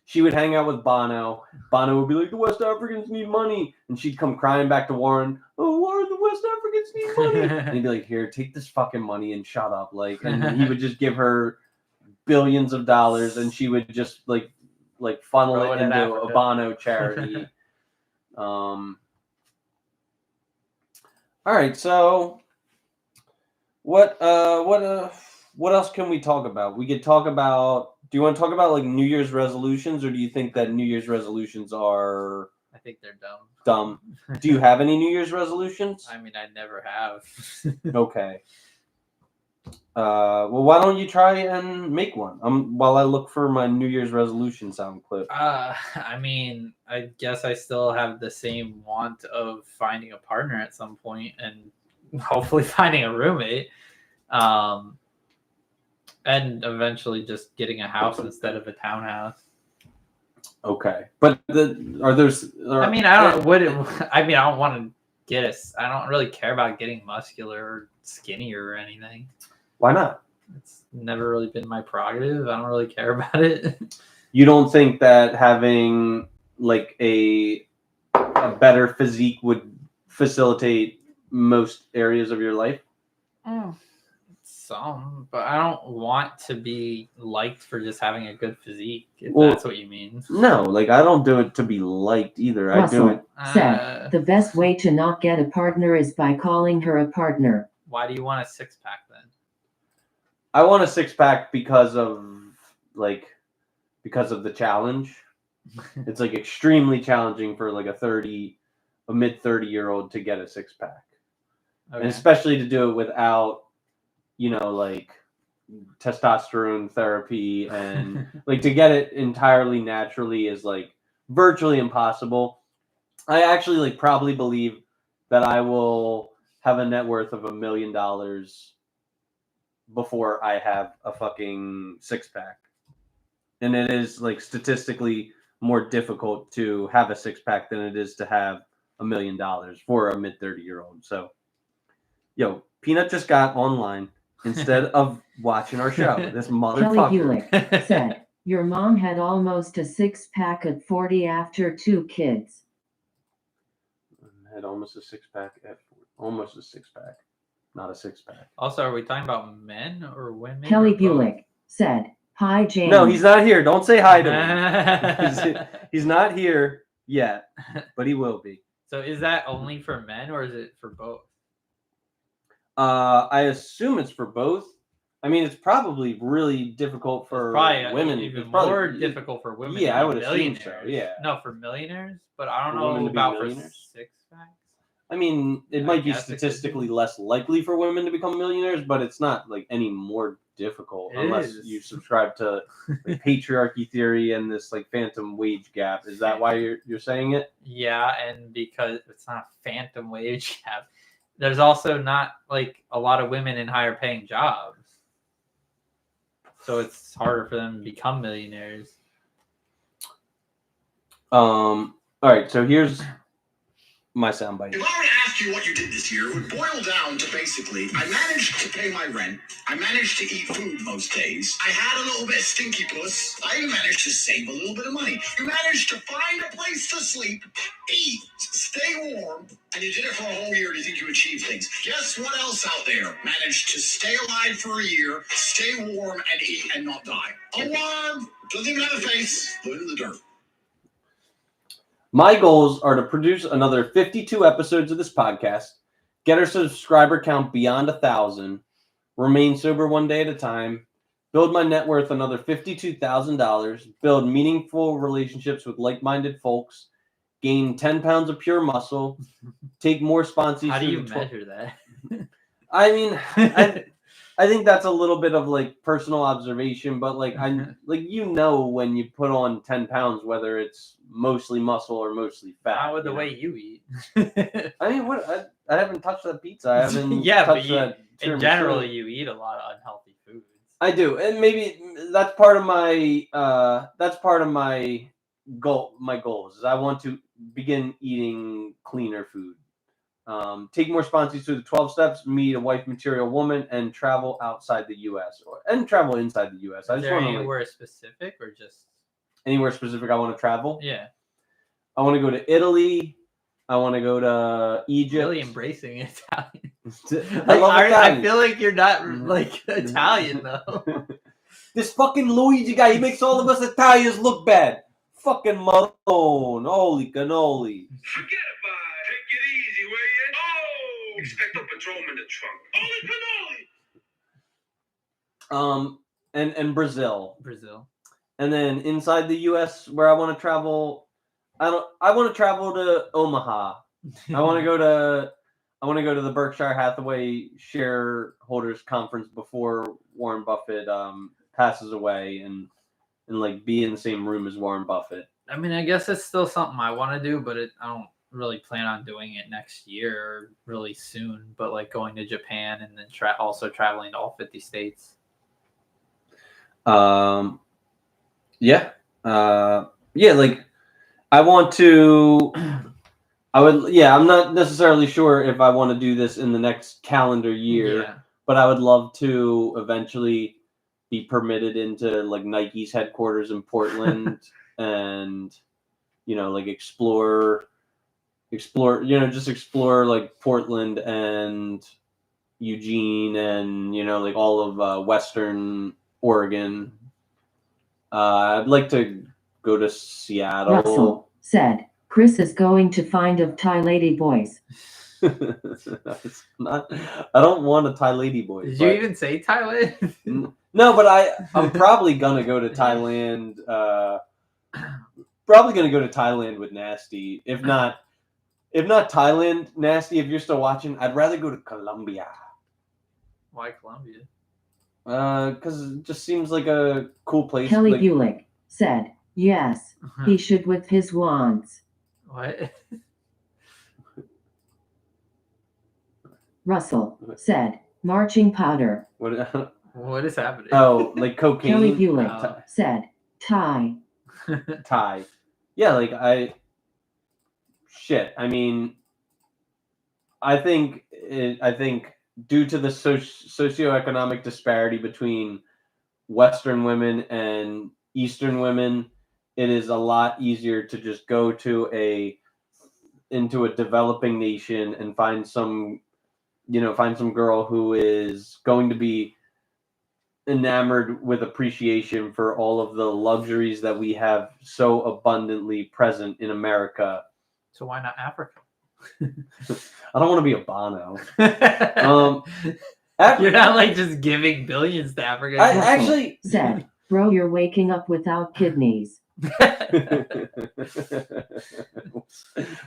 She would hang out with Bono. Bono would be like, "The West Africans need money." And she'd come crying back to Warren. "Oh, Warren, the West Africans need money." And he'd be like, "Here, take this fucking money and shut up." Like, and he would just give her billions of dollars, and she would just like funnel it into a Bono charity. All right, so what else can we talk about? We could talk about. Do you want to talk about like New Year's resolutions, or do you think that New Year's resolutions are? I think they're dumb. Dumb. Do you have any New Year's resolutions? I mean, I never have. Okay. Well, why don't you try and make one? While I look for my New Year's resolution sound clip. I mean, I guess I still have the same want of finding a partner at some point, and hopefully finding a roommate, and eventually just getting a house instead of a townhouse. Okay, but I mean, I don't want to get I don't really care about getting muscular or skinnier or anything. Why not? It's never really been my prerogative. I don't really care about it. You don't think that having like a better physique would facilitate most areas of your life? Some, but I don't want to be liked for just having a good physique, if that's what you mean. No, like I don't do it to be liked either. Russell I do it. Said the best way to not get a partner is by calling her a partner. Why do you want a six-pack then? I want a six-pack because of the challenge. It's like extremely challenging for like a mid-30-year-old to get a six-pack. Okay. And especially to do it without, like testosterone therapy and like to get it entirely naturally is like virtually impossible. I actually like probably believe that I will have a net worth of $1 million before I have a fucking six-pack. And it is like statistically more difficult to have a six-pack than it is to have $1 million for a mid-30-year-old. So, Peanut just got online instead of watching our show. This motherfucker. Kelly Bulick said, your mom had almost a six-pack at 40 after 2 kids. Had almost a six-pack at 40. Almost a six-pack. Not a six-pack. Also, are we talking about men or women? Kelly Bulick said, hi, James. No, he's not here. Don't say hi to him. He's not here yet, but he will be. So is that only for men or is it for both? I assume it's for both. I mean, it's probably really difficult for women. Even more difficult for women. Yeah, I would assume so. Yeah. No, for millionaires, but I don't know about for six-packs. I mean, it might be statistically less likely for women to become millionaires, but it's not like any more difficult unless you subscribe to like, patriarchy theory and this like phantom wage gap. Is that why you're saying it? Yeah, and because it's not a phantom wage gap, there's also not like a lot of women in higher paying jobs. So it's harder for them to become millionaires. All right, so here's my soundbite. If I were to ask you what you did this year, it would boil down to basically, I managed to pay my rent. I managed to eat food most days. I had a little bit of stinky puss. I even managed to save a little bit of money. You managed to find a place to sleep, eat, stay warm, and you did it for a whole year. Do you think you achieved things? Guess what else out there managed to stay alive for a year, stay warm, and eat and not die? A worm. Doesn't even have a face. Put it in the dirt. My goals are to produce another 52 episodes of this podcast, get our subscriber count beyond 1,000, remain sober one day at a time, build my net worth another $52,000, build meaningful relationships with like-minded folks, gain 10 pounds of pure muscle, take more sponsors. How do you measure that? I mean, I think that's a little bit of like personal observation, but like when you put on 10 pounds, whether it's mostly muscle or mostly fat. Not with the way you eat. I mean, what? I haven't touched that pizza. I haven't. Touched that. In general, you eat a lot of unhealthy foods. I do, and maybe that's part of my. That's part of my goal. My goals is I want to begin eating cleaner food. Take more sponsors through the 12 steps, meet a wife material woman, and travel outside the U.S. and travel inside the U.S. I just want to anywhere specific or just anywhere specific I want to travel. Yeah, I want to go to Italy. I want to go to Egypt. Really embracing Italian. I love Italian. I feel like you're not like Italian though. This fucking Luigi guy, he makes all of us Italians look bad. Fucking Marone, holy cannoli. Forget about it. Take it easy, will you? Oh! Expecto Patron in the trunk. Holy cannoli! And Brazil. Brazil. And then inside the US where I want to travel, I want to travel to Omaha. I want to I want to go to the Berkshire Hathaway shareholders conference before Warren Buffett passes away and like be in the same room as Warren Buffett. I mean, I guess it's still something I want to do, but I don't really plan on doing it next year or really soon. But like going to Japan and then also traveling to all 50 states. Yeah. Like I want to. I'm not necessarily sure if I want to do this in the next calendar year, but I would love to eventually be permitted into like Nike's headquarters in Portland and, like explore, just explore like Portland and Eugene and, like all of Western Oregon. I'd like to go to Seattle. Russell said, Chris is going to find of Thai lady boys. I don't want a Thai lady boy. Did you even say Thailand? No, but I'm probably gonna go to Thailand. Probably gonna go to Thailand with Nasty. If not Thailand, Nasty. If you're still watching, I'd rather go to Colombia. Why Colombia? Because it just seems like a cool place. Kelly Bulick said, yes, he should with his wands. What? Russell said, marching powder. What is happening? Oh, like cocaine? Kelly Bulick said, Thai. Thai. Yeah, like I mean, I think due to the socioeconomic disparity between Western women and Eastern women, it is a lot easier to just go into a developing nation and find some girl who is going to be enamored with appreciation for all of the luxuries that we have so abundantly present in America. So why not Africa? I don't want to be a Bono. You're not like just giving billions to Africa. I actually said, bro, you're waking up without kidneys.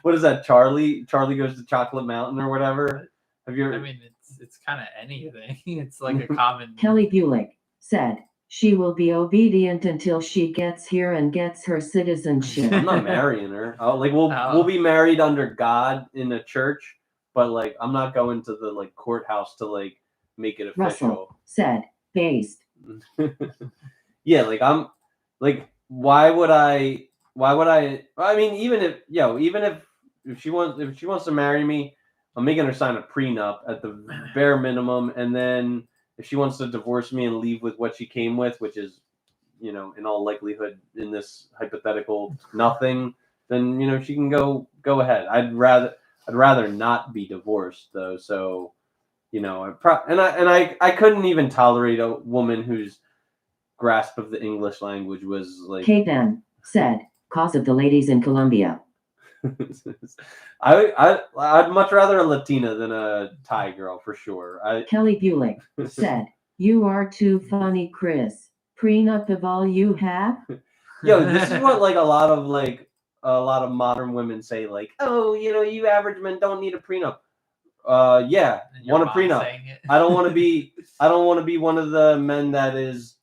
What is that? Charlie goes to Chocolate Mountain or whatever. I mean, it's kind of anything. It's like a common. Kelly Bulick said, she will be obedient until she gets here and gets her citizenship. I'm not marrying her. We'll be married under God in a church, but like I'm not going to the like courthouse to like make it official. Russell said, based. Yeah, like I'm like why would I I mean even if she wants to marry me, I'm making her sign a prenup at the bare minimum, and then if she wants to divorce me and leave with what she came with, which is, in all likelihood in this hypothetical nothing, then she can go ahead. I'd rather not be divorced though. So, I couldn't even tolerate a woman whose grasp of the English language was like. Kate then said, "Cause of the ladies in Colombia." I'd much rather a Latina than a Thai girl for sure. Kelly Bulick said, "You are too funny, Chris. Prenup of all you have." Yo, this is what like a lot of modern women say, like, oh, you average men don't need a prenup. Yeah, want a prenup. I don't want to be one of the men that is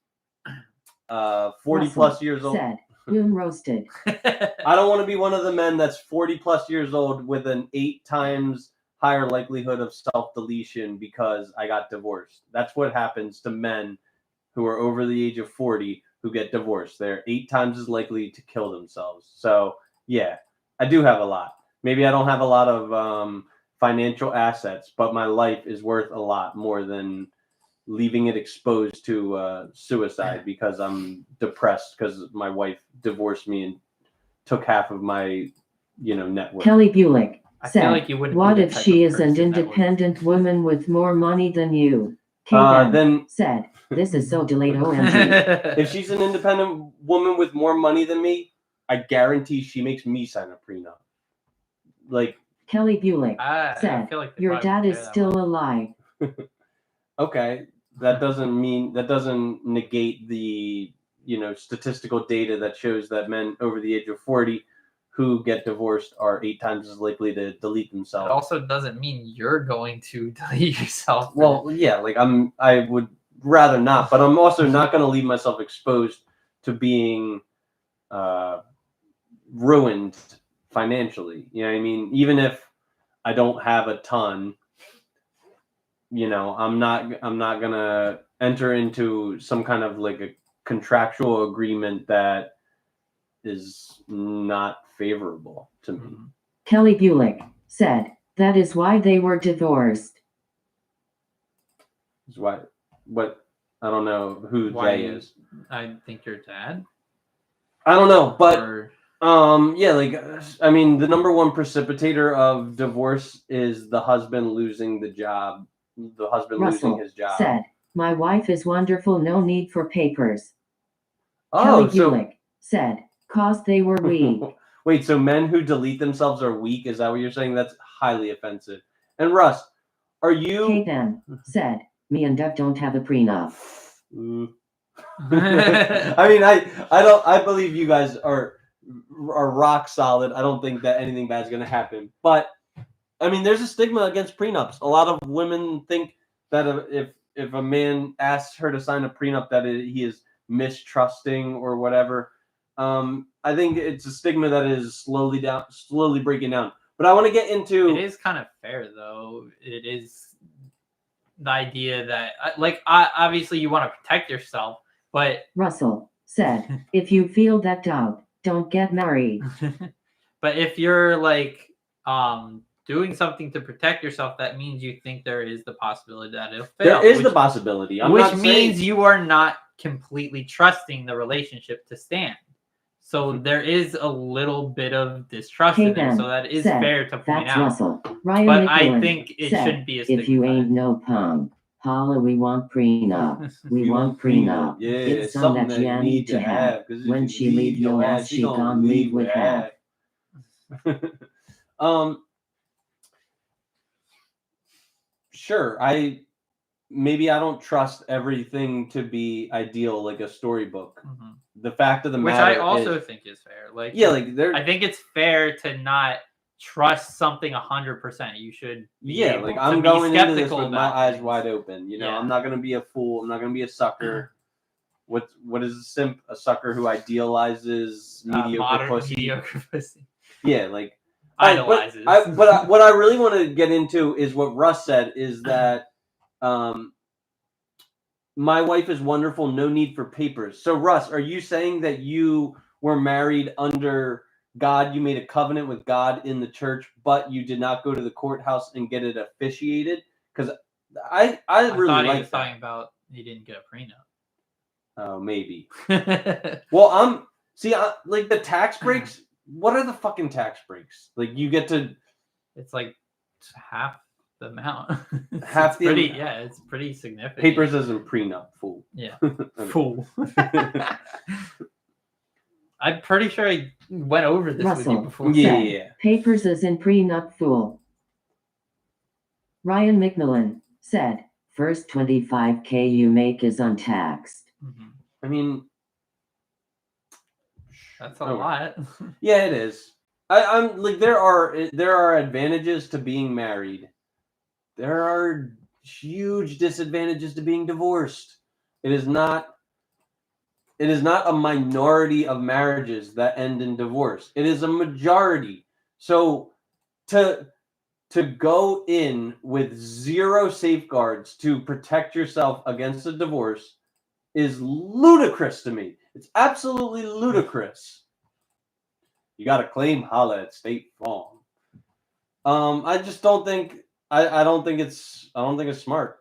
40 plus years old. Said, boom roasted. I don't want to be one of the men that's 40 plus years old with an 8 times higher likelihood of self-deletion because I got divorced. That's what happens to men who are over the age of 40 who get divorced. They're 8 times as likely to kill themselves. So yeah, I do have a lot. Maybe I don't have a lot of financial assets, but my life is worth a lot more than leaving it exposed to suicide because I'm depressed because my wife divorced me and took half of my, net worth. Kelly Bulick said, like what if she is an independent woman with more money than you? Then said, this is so delayed, OMG. If she's an independent woman with more money than me, I guarantee she makes me sign a prenup. Like Kelly Bulick said, your dad is still alive. Okay. That doesn't negate the, statistical data that shows that men over the age of 40 who get divorced are 8 times as likely to delete It themselves. also doesn't mean you're going to delete yourself. Well, yeah, like I would rather not, but I'm also not going to leave myself exposed to being ruined financially. You know what I mean? Even if I don't have a ton, you know, I'm not going to enter into some kind of like a contractual agreement that is not favorable to me. Kelly Bulick said, that is why they were divorced. Is why, what, I don't know who Why they is. I think your dad? I don't know, but Or... yeah, like, I mean, the number one precipitator of divorce is the husband losing the job, the husband losing his job. Said, my wife is wonderful, no need for papers. Oh, Kelly Bulick said, cause they were weak. Wait, so men who delete themselves are weak? Is that what you're saying? That's highly offensive. And Russ, are you... Kate M. said, me and Deb don't have a prenup. I mean, I believe you guys are rock solid. I don't think that anything bad is going to happen. But I mean, there's a stigma against prenups. A lot of women think that if a man asks her to sign a prenup, that he is mistrusting or whatever. I think it's a stigma that is slowly breaking down. But I want to get into... It is kind of fair, though. It is the idea that, like, obviously you want to protect yourself, but... Russell said, if you feel that doubt, don't get married. But if you're, like, doing something to protect yourself, that means you think there is the possibility that it'll fail. There is the possibility. Which means you are not completely trusting the relationship to stand. So there is a little bit of distrust in there. So that is fair to point out. Russell. Ryan but McMillan I think it shouldn't be a stigma. If you ain't no punk, holla, we want prenup. We want prenup. Yeah, it's something that you need to have. When she leave your ass, she gon' leave with half. Sure, maybe I don't trust everything to be ideal like a storybook. Mm-hmm. The fact of the matter, which I also think is fair. Like, yeah, like I think it's fair to not trust something 100%. You should be able like to I'm be going into this skeptical with my eyes things. wide open. You know, I'm not going to be a fool. I'm not going to be a sucker. What is a simp? A sucker who idealizes mediocre pussy. Yeah, like idolizes. But what I really want to get into is what Russ said, is that my wife is wonderful, no need for papers. So Russ, are you saying that you were married under God, you made a covenant with God in the church, but you did not go to the courthouse and get it officiated? Because I really like that. Talking about he didn't get a prenup. Oh, maybe. Well, like the tax breaks. What are the fucking tax breaks? Like you get to... It's like half the amount. It's pretty significant. Papers as in prenup, fool. Yeah, fool. I'm pretty sure I went over this with you before. Yeah. Papers as in prenup, fool. Ryan McMillan said, first $25K you make is untaxed. Mm-hmm. I mean, that's a lot. Yeah, it is. I'm like, there are advantages to being married. There are huge disadvantages to being divorced. It is not a minority of marriages that end in divorce. It is a majority. So to go in with zero safeguards to protect yourself against a divorce is ludicrous to me. It's absolutely ludicrous. You got to claim holla at State Farm. I just don't think I don't think it's smart.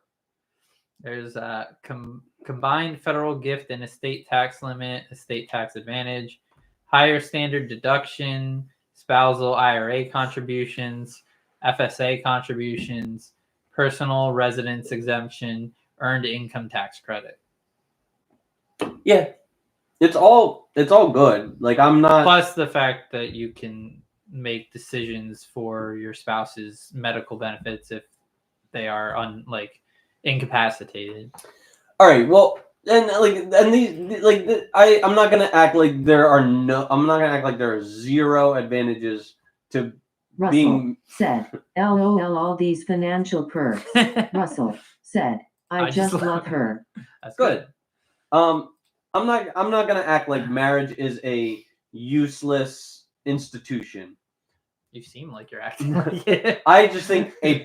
There's a combined federal gift and estate tax limit, estate tax advantage, higher standard deduction, spousal IRA contributions, FSA contributions, personal residence exemption, earned income tax credit. Yeah. It's all good. Like I'm not... Plus the fact that you can make decisions for your spouse's medical benefits if they are incapacitated. All right. Well, And I'm not gonna act like there are zero advantages to Russell being said, LOL, all these financial perks. Russell said, I just love her. That's good. I'm not gonna act like marriage is a useless institution. You seem like you're acting like it. I just think a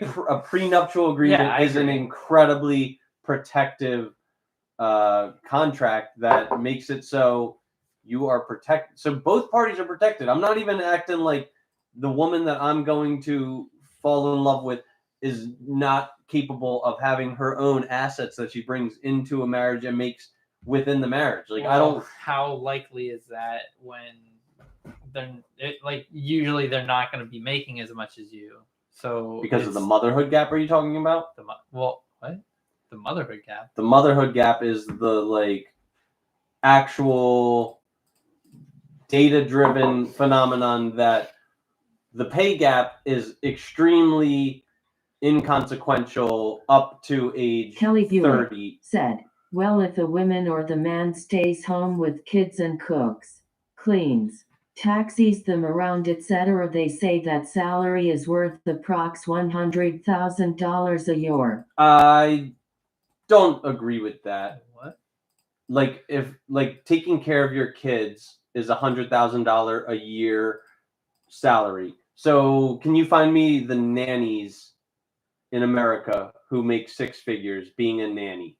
prenuptial agreement is an incredibly protective contract that makes it so you are protected. So both parties are protected. I'm not even acting like the woman that I'm going to fall in love with is not capable of having her own assets that she brings into a marriage and makes within the marriage. Like, I don't. How likely is that when usually they're not going to be making as much as you? So because of the motherhood gap, are you talking about? What? The motherhood gap. The motherhood gap is the actual data-driven phenomenon that the pay gap is extremely inconsequential up to age Kelly 30. Said, well, if a woman or the man stays home with kids and cooks, cleans, taxis them around, etc., they say that salary is worth approx $100,000 a year. I don't agree with that. What? If taking care of your kids is $100,000 a year salary. So can you find me the nannies in America who make six figures being a nanny?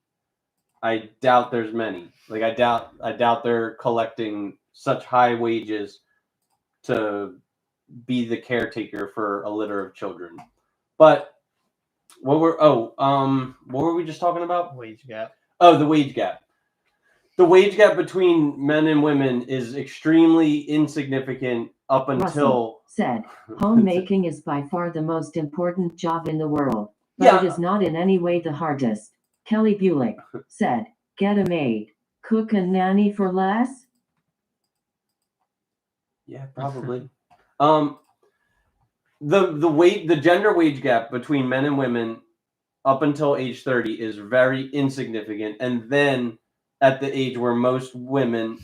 I doubt there's many. I doubt they're collecting such high wages to be the caretaker for a litter of children. But what were we just talking about? Wage gap. Oh, the wage gap. The wage gap between men and women is extremely insignificant up until Russell said, homemaking is by far the most important job in the world, but it is not in any way the hardest. Kelly Bulick said, get a maid, cook and nanny for less? Yeah, probably. The gender wage gap between men and women up until age 30 is very insignificant, and then at the age where most women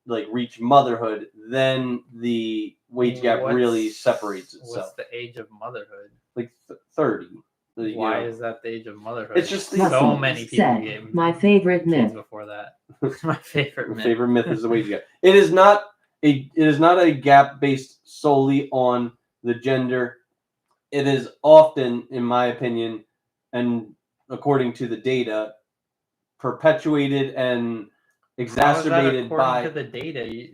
reach motherhood, then the wage gap really separates itself. What's the age of motherhood? 30. Why is that the age of motherhood? It's just so many people get my favorite myth before that. My favorite myth is the wage gap. It is not a gap based solely on the gender. It is often, in my opinion, and according to the data, perpetuated and exacerbated by the data.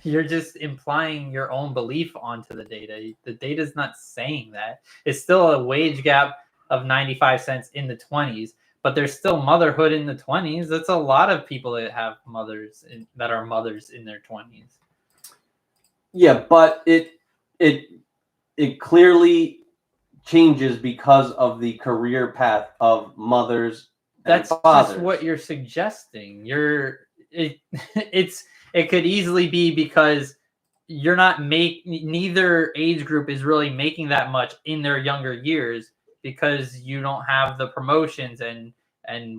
You're just implying your own belief onto the data. The data's not saying that. It's still a wage gap of 95 cents in the 20s, but there's still motherhood in the 20s. That's a lot of people that have mothers that are mothers in their 20s. Yeah, but it clearly changes because of the career path of mothers. That's just what you're suggesting. It could easily be because you're not neither age group is really making that much in their younger years because you don't have the promotions and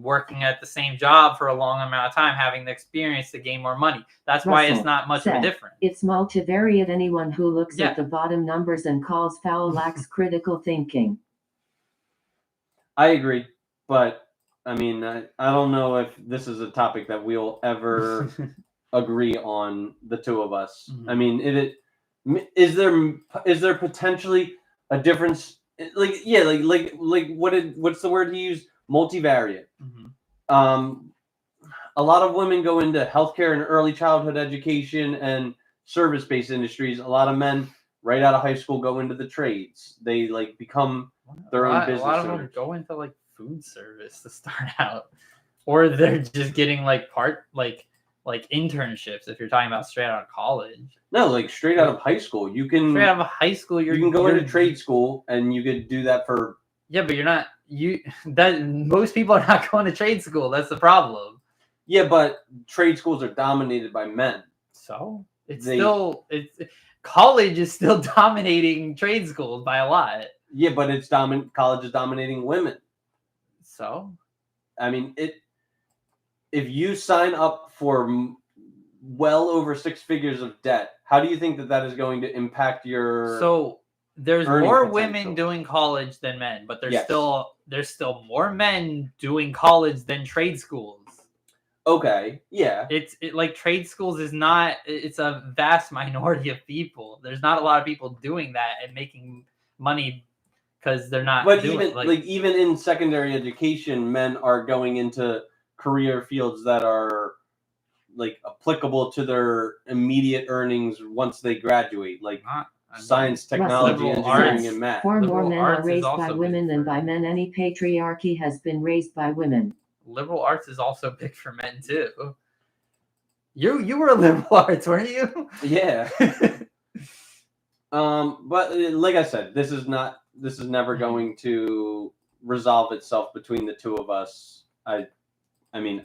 working at the same job for a long amount of time, having the experience to gain more money. That's why it's not much of a difference. It's multivariate. Anyone who looks at the bottom numbers and calls foul lacks critical thinking. I agree, but I mean, I don't know if this is a topic that we'll ever agree on, the two of us. Mm-hmm. I mean, is there potentially a difference? What's the word he used? Multivariate. Mm-hmm. A lot of women go into healthcare and early childhood education and service-based industries. A lot of men, right out of high school, go into the trades. They become their own business. A lot of them go into food service to start out, or they're just getting internships. If you're talking about straight out of college, no, straight out of high school, you can straight out of high school. You can go into trade school and you could do that for. Yeah, but you're not most people are not going to trade school. That's the problem. Yeah, but trade schools are dominated by men. So college is still dominating trade schools by a lot. Yeah, but college is dominating women. So, I mean, if you sign up for well over 6 figures of debt, how do you think that is going to impact your? So there's earning more potential? women doing college than men, but there's Yes. still more men doing college than trade schools. Okay, yeah. Like trade schools is not. It's a vast minority of people. There's not a lot of people doing that and making money because they're not. But doing, even in secondary education, men are going into career fields that are like applicable to their immediate earnings once they graduate, like science, technology, engineering, and math. Far more men are raised by women than by men. Any patriarchy has been raised by women. Liberal arts is also big for men too. You were a liberal arts, weren't you? Yeah. But like I said, this is never going to resolve itself between the two of us. I'm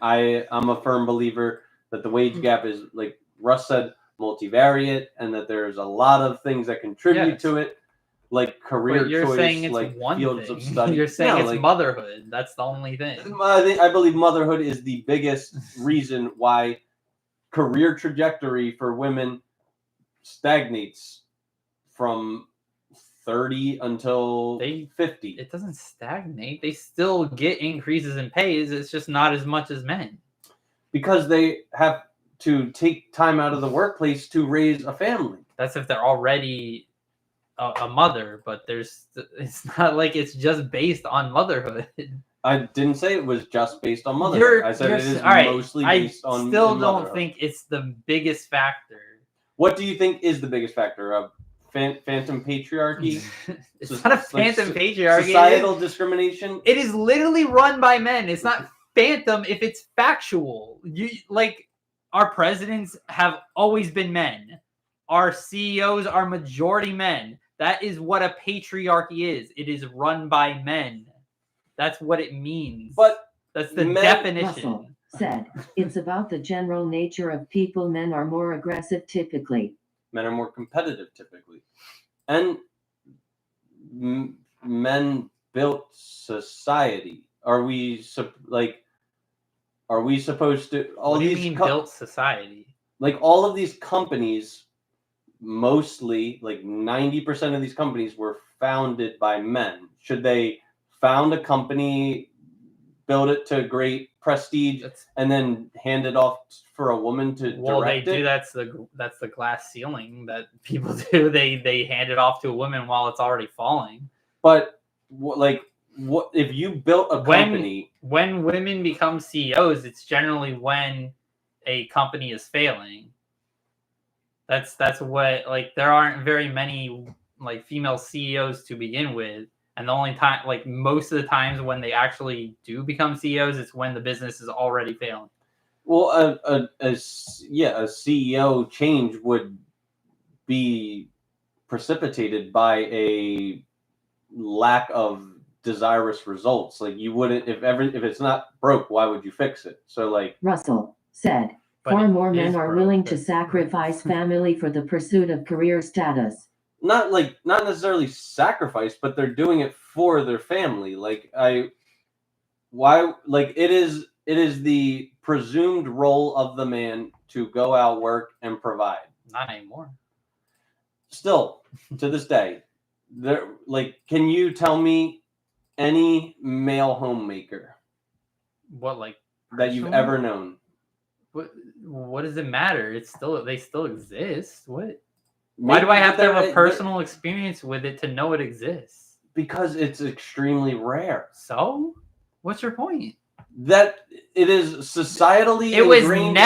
a firm believer that the wage gap is, like Russ said, multivariate, and that there's a lot of things that contribute to it, like career choice, saying it's like one fields thing. of study. You're saying it's motherhood. That's the only thing. I believe motherhood is the biggest reason why career trajectory for women stagnates from 30 until 50. It doesn't stagnate. They still get increases in pays. It's just not as much as men. Because they have to take time out of the workplace to raise a family. That's if they're already a mother, but it's not like it's just based on motherhood. I didn't say it was just based on motherhood. I said it is mostly based on motherhood. I still don't think it's the biggest factor. What do you think is the biggest factor? Phantom patriarchy? It's not a phantom patriarchy. Societal discrimination? It is literally run by men. It's not phantom if it's factual. Our presidents have always been men. Our CEOs are majority men. That is what a patriarchy is. It is run by men. That's what it means. But that's the definition. Russell said, it's about the general nature of people. Men are more aggressive typically. Men are more competitive typically. And men built society. Are we supposed to? What do you mean built society? Like all of these companies, mostly like 90% of these companies were founded by men. Should they found a company, build it to great prestige, and then hand it off for a woman to direct it? That's the glass ceiling that people do. They hand it off to a woman while it's already falling. But what if you built a company? When women become CEOs, it's generally when a company is failing. That's what, like, there aren't very many like female CEOs to begin with. And the only time, like most of the times when they actually do become CEOs, it's when the business is already failing. Well, a CEO change would be precipitated by a lack of desirous results. Like you wouldn't, if it's not broke, why would you fix it? So like Russell said, far more men are willing to sacrifice family for the pursuit of career status. Not necessarily sacrifice, but they're doing it for their family. It is the presumed role of the man to go out, work, and provide. Not anymore. Still, to this day, can you tell me any male homemaker that you've ever known? What does it matter? They still exist. What? Why do I have to have a personal experience with it to know it exists? Because it's extremely rare. So, what's your point? That it is societally ingrained.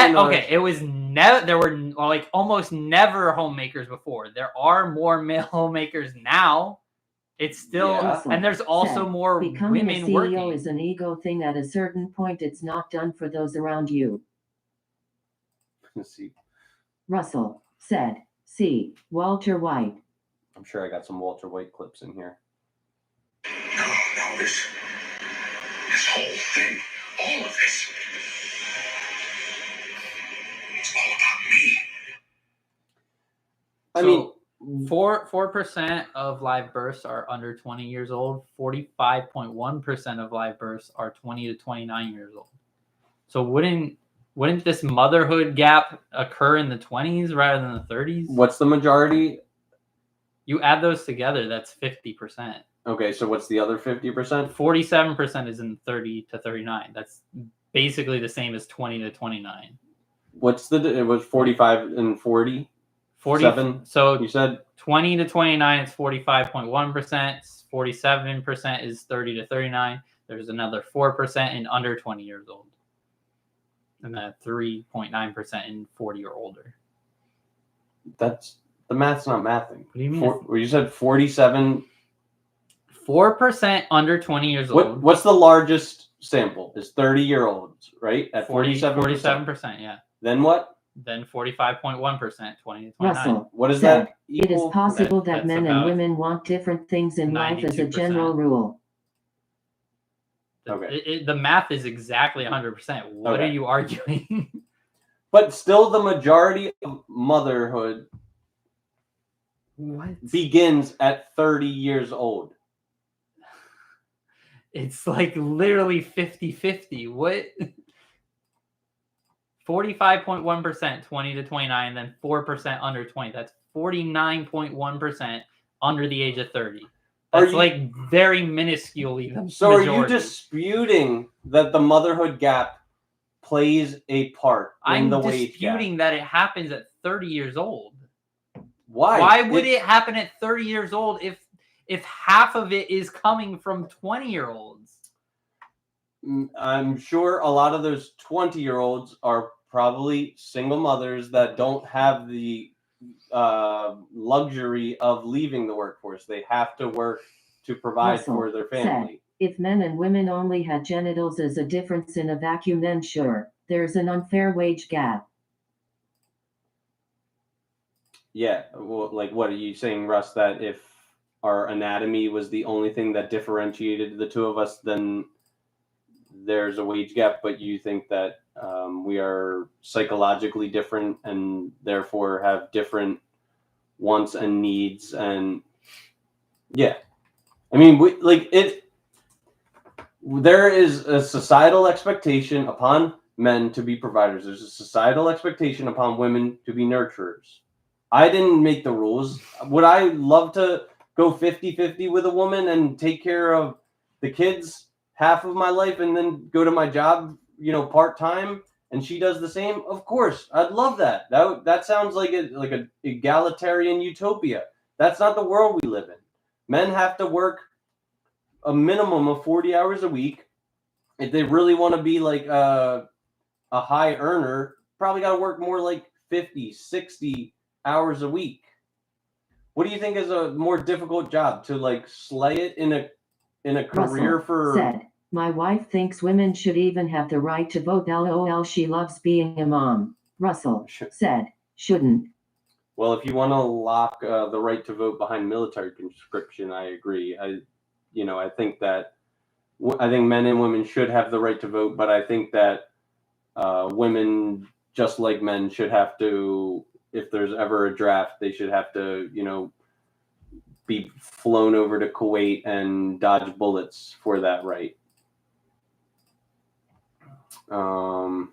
It was never. There were like almost never homemakers before. There are more male homemakers now. It's still, and there's also more becoming women a CEO working. Is an ego thing. At a certain point, it's not done for those around you. Let's see. Russell said. See, Walter White. I'm sure I got some Walter White clips in here. No, this whole thing, all of this, it's all about me. I mean, 4% of live births are under 20 years old. 45.1% of live births are 20 to 29 years old. So wouldn't this motherhood gap occur in the 20s rather than the 30s? What's the majority? You add those together, that's 50%. Okay, so what's the other 50%? 47% is in 30 to 39. That's basically the same as 20 to 29. It was 45 and 40? 47. So you said 20 to 29 is 45.1%. 47% is 30 to 39. There's another 4% in under 20 years old. And then 3.9% in 40 or older. That's the math's not mathing. What do you mean? You said 47. 4% under 20 years old. What's the largest sample? Is 30-year-olds, right? At 47%, yeah. Then what? Then 45.1%, 20 to 29. Russell What is said, that? It is possible that That's men and women want different things in life as a 92%. general rule. Okay. The math is exactly 100%. What are you arguing? But still, the majority of motherhood begins at 30 years old. It's like literally 50-50. What? 45.1%, 20 to 29, then 4% under 20. That's 49.1% under the age of 30. That's like very minuscule. So are you disputing that the motherhood gap plays a part in the wage gap? I'm disputing that it happens at 30 years old. Why? Why would it happen at 30 years old if half of it is coming from 20-year-olds? I'm sure a lot of those 20-year-olds are probably single mothers that don't have the luxury of leaving the workforce. They have to work to provide for their family. Said, if men and women only had genitals as a difference in a vacuum, then sure, there's an unfair wage gap. Yeah, well, like what are you saying, Russ, that if our anatomy was the only thing that differentiated the two of us, then there's a wage gap, but you think that we are psychologically different and therefore have different wants and needs? And yeah, I mean, there is a societal expectation upon men to be providers. There's a societal expectation upon women to be nurturers. I didn't make the rules. Would I love to go 50-50 with a woman and take care of the kids half of my life and then go to my job, part-time, and she does the same? Of course, I'd love that. That sounds like a egalitarian utopia. That's not the world we live in. Men have to work a minimum of 40 hours a week. If they really want to be like a high earner, probably got to work more like 50, 60 hours a week. What do you think is a more difficult job, to slay it in a career? Russell said, my wife thinks women should even have the right to vote. LOL, she loves being a mom. Russell said, shouldn't. Well, if you want to lock the right to vote behind military conscription, I agree. I think men and women should have the right to vote, but I think that women, just like men, should have to, if there's ever a draft, they should have to, be flown over to Kuwait and dodge bullets for that right. Oh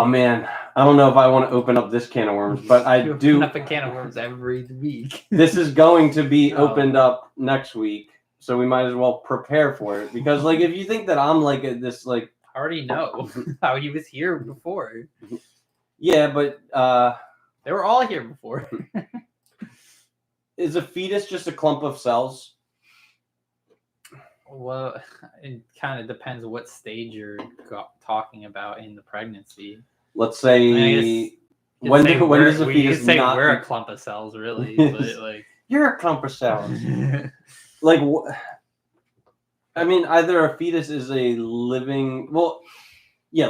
man, I don't know if I want to open up this can of worms, but I do. Open up a can of worms every week. This is going to be opened up next week, so we might as well prepare for it. Because, if you think that I'm this, I already know how he was here before. Yeah, but they were all here before. Is a fetus just a clump of cells? Well, it kind of depends what stage you're talking about in the pregnancy. Let's say, when does a fetus you could say not... we're a clump of cells, really. But you're a clump of cells. I mean, either a fetus is a living... Well, yeah,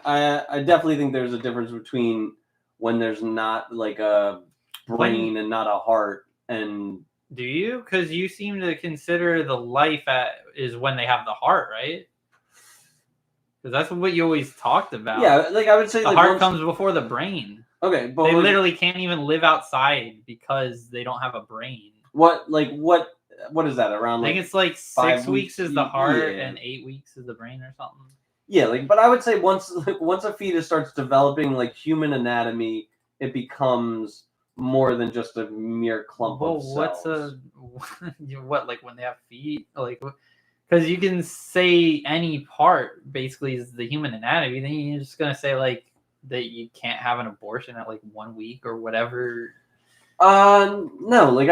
I definitely think there's a difference between when there's not a brain and not a heart. And do you? Because you seem to consider the life is when they have the heart, right? Because that's what you always talked about. Yeah, I would say the heart comes before the brain. Okay, but they literally can't even live outside because they don't have a brain. What what is that around? I think it's like 6 weeks is the heart and 8 weeks is the brain or something. Yeah, like, but I would say once a fetus starts developing like human anatomy, it becomes more than just a mere clump of cells. What, like when they have feet, like, because you can say any part basically is the human anatomy, then you're just gonna say like that you can't have an abortion at like 1 week or whatever. No, like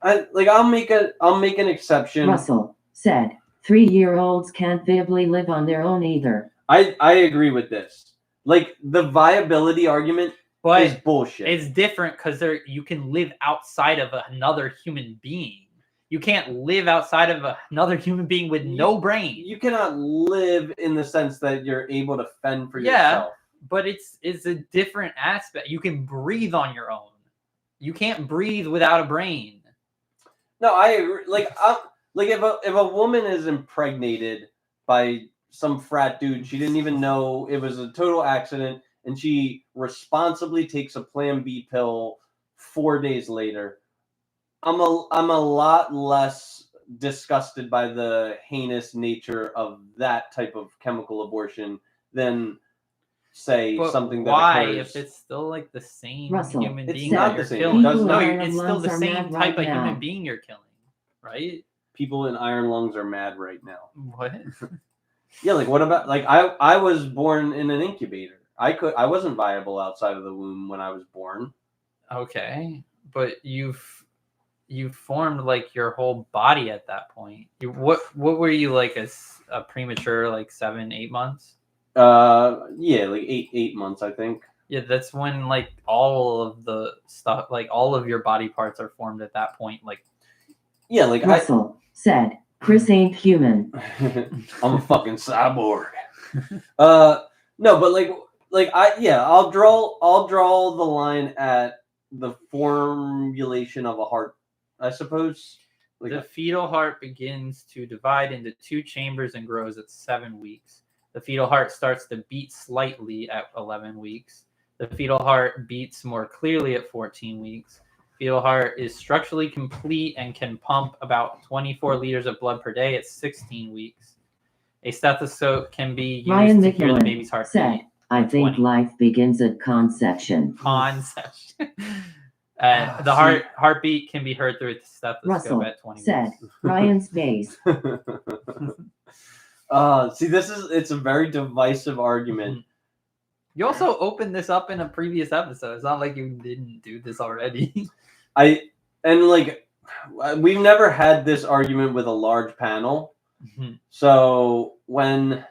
I'll make an exception. Russell said 3-year-olds can't viably live on their own either. I agree with this. Like the viability argument is bullshit. It's different because you can live outside of another human being. You can't live outside of another human being with no brain. You cannot live in the sense that you're able to fend for yourself. But it's a different aspect. You can breathe on your own. You can't breathe without a brain. No, I agree. Like if a woman is impregnated by some frat dude, she didn't even know it was a total accident, and she responsibly takes a Plan B pill 4 days later. I'm a lot less disgusted by the heinous nature of that type of chemical abortion than say something that occurs. If it's still like the same Russell, human being it's not that the you're same. killing. It's still the same type of human now. being you're killing, right? People in iron lungs are mad right now. What? Yeah, like what about like I was born in an incubator. I wasn't viable outside of the womb when I was born. Okay, but you've formed like your whole body at that point. What were you like a premature like 7-8 months? Yeah, like 8 months, I think. Yeah, that's when like all of the stuff, like all of your body parts are formed at that point. Like, yeah, like Russell said, Chris ain't human. I'm a fucking cyborg. No, but I'll draw the line at the formulation of a heart, I suppose. Like the fetal heart begins to divide into 2 chambers and grows at 7 weeks. The fetal heart starts to beat slightly at 11 weeks. The fetal heart beats more clearly at 14 weeks. Fetal heart is structurally complete and can pump about 24 liters of blood per day at 16 weeks. A stethoscope can be used to hear the baby's heart beat. I think life begins at conception. The heartbeat can be heard through a stethoscope Russell at 20 said, weeks. Ryan's base. See, it's a very divisive argument. You also opened this up in a previous episode. It's not like you didn't do this already. We've never had this argument with a large panel. Mm-hmm. So when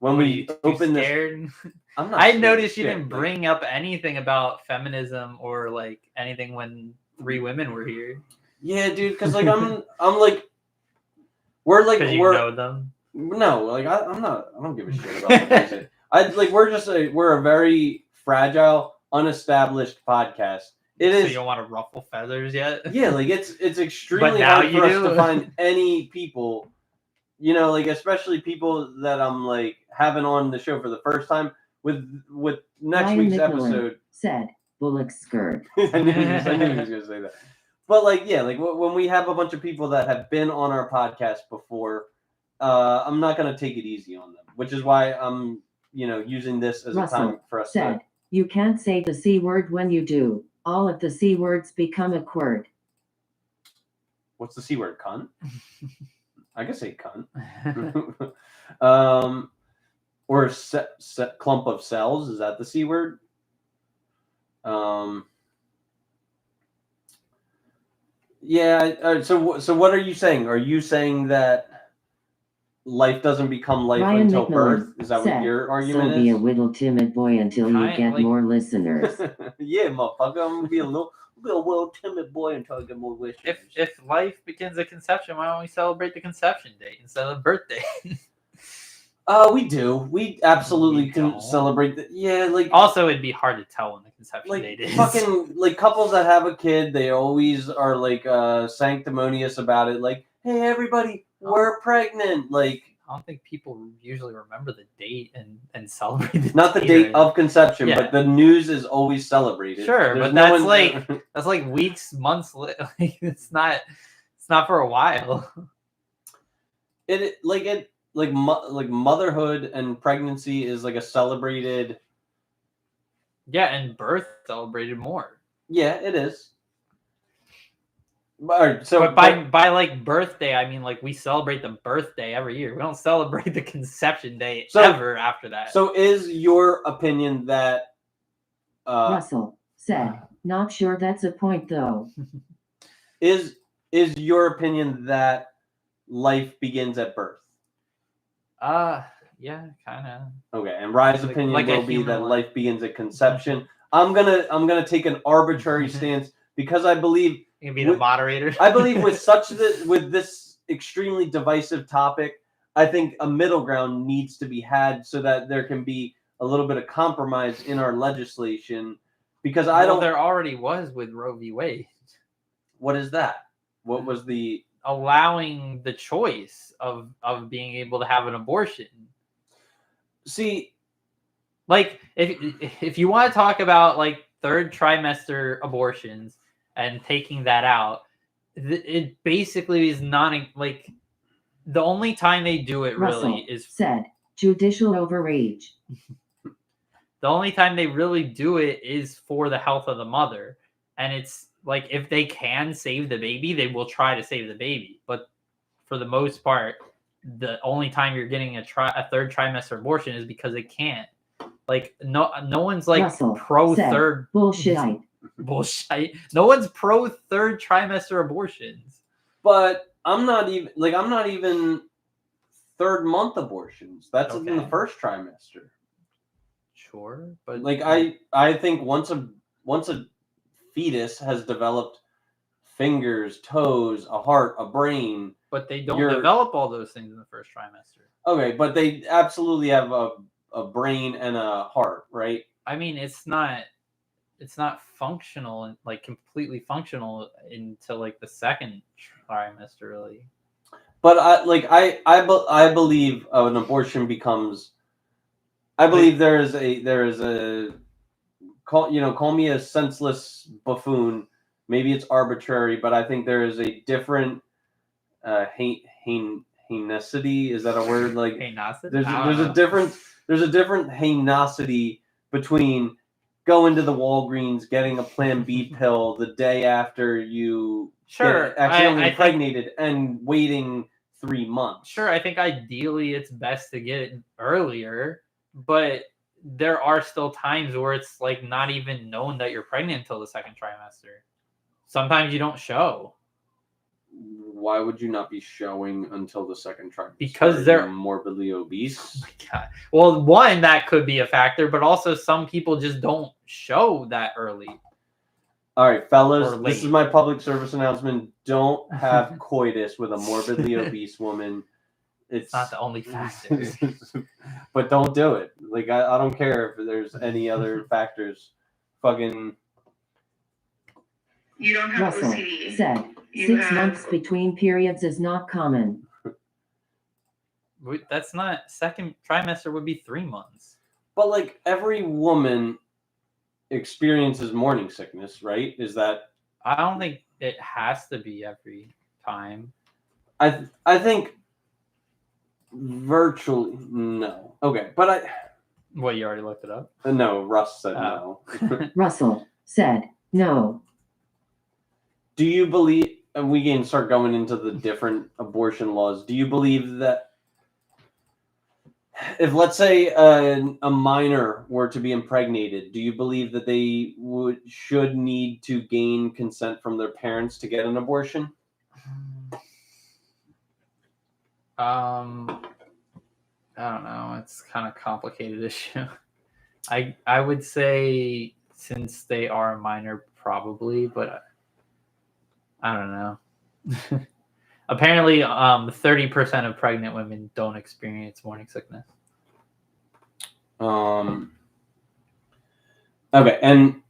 we open this, I noticed you didn't bring up anything about feminism or like anything when 3 women were here. Yeah, dude, because like I'm like we're know them. No, like I'm not. I don't give a shit about music. We're a very fragile, unestablished podcast. So you don't want to ruffle feathers yet? Yeah, like it's extremely hard for us to find any people, like especially people that I'm like having on the show for the first time. With next Ryan week's McMillan episode, said bullock skirt. I knew he was gonna say that. But like, yeah, like when we have a bunch of people that have been on our podcast before, I'm not gonna take it easy on them, which is why I'm, using this as Russell a time for us said, you can't say the C word when you do. All of the C words become a word. What's the C word? Cunt? I can say cunt. Or clump of cells. Is that the C word? Yeah. So what are you saying? Are you saying that life doesn't become life Ryan until McMillan birth? Is that said, what your argument so is? be a little timid boy until you get more listeners. Yeah, motherfucker. I'm gonna be a little timid boy until I get more listeners. If life begins at conception, why don't we celebrate the conception date instead of birthday? We do. We absolutely can celebrate that. Yeah, like also it'd be hard to tell when the conception date is. Fucking like couples that have a kid, they always are like sanctimonious about it. Like, hey, everybody, we're pregnant. Like, I don't think people usually remember the date and celebrate the not the date of conception, but the news is always celebrated. Sure, but that's like weeks, months. Like it's It's not for a while. Motherhood and pregnancy is like a celebrated. Yeah, and birth celebrated more. Yeah, it is. All right, so but by like birthday, I mean like we celebrate the birthday every year. We don't celebrate the conception day ever after that. So is your opinion that Russell said, not sure that's a point though. Is your opinion that life begins at birth? Yeah, kind of. Okay, and Rye's opinion will be that life begins at conception. I'm gonna take an arbitrary stance because I believe you can be the moderator. I believe with this extremely divisive topic, I think a middle ground needs to be had so that there can be a little bit of compromise in our legislation. Because there already was with Roe v. Wade. What is that? What was the allowing the choice of being able to have an abortion? See, like if you want to talk about like third trimester abortions and taking that out, it basically is not like the only time they do it really is said judicial overreach. The only time they really do it is for the health of the mother, and it's like if they can save the baby, they will try to save the baby. But for the most part, the only time you're getting a third trimester abortion is because they can't. Like no one's like pro third bullshit. Bullshit. No one's pro third trimester abortions. But I'm not even third month abortions. That's in the first trimester. Sure, but like I think once a fetus has developed fingers, toes, a heart, a brain. But they don't develop all those things in the first trimester. Okay, but they absolutely have a brain and a heart, right? I mean, it's not functional and like completely functional until like the second trimester, really. But I believe an abortion becomes. I believe there is a call me a senseless buffoon. Maybe it's arbitrary, but I think there is a different heinocity. Is that a word? Like there's a different heinocity between going to the Walgreens, getting a Plan B pill the day after you get accidentally impregnated and waiting 3 months. Sure, I think ideally it's best to get it earlier, but there are still times where it's like not even known that you're pregnant until the second trimester. Sometimes you don't show. Why would you not be showing until the second trimester? Because they're morbidly obese. Oh my God. Well, one, that could be a factor, but also some people just don't show that early. All right, fellas, this is my public service announcement. Don't have coitus with a morbidly obese woman. It's not the only factor. But don't do it. Like I don't care if there's any other factors. Fucking. You don't have OCD. Said 6 months between periods is not common. That's not second trimester would be 3 months. But like every woman experiences morning sickness, right? Is that? I don't think it has to be every time. I think virtually no. Okay, but What, you already looked it up? No, Russ said no. Russell said no. Do you believe, and we can start going into the different abortion laws, do you believe that if, let's say, a minor were to be impregnated, do you believe that they should need to gain consent from their parents to get an abortion? I don't know. It's kind of complicated issue. I would say since they are a minor, probably, but I don't know. Apparently, 30% of pregnant women don't experience morning sickness. Okay, and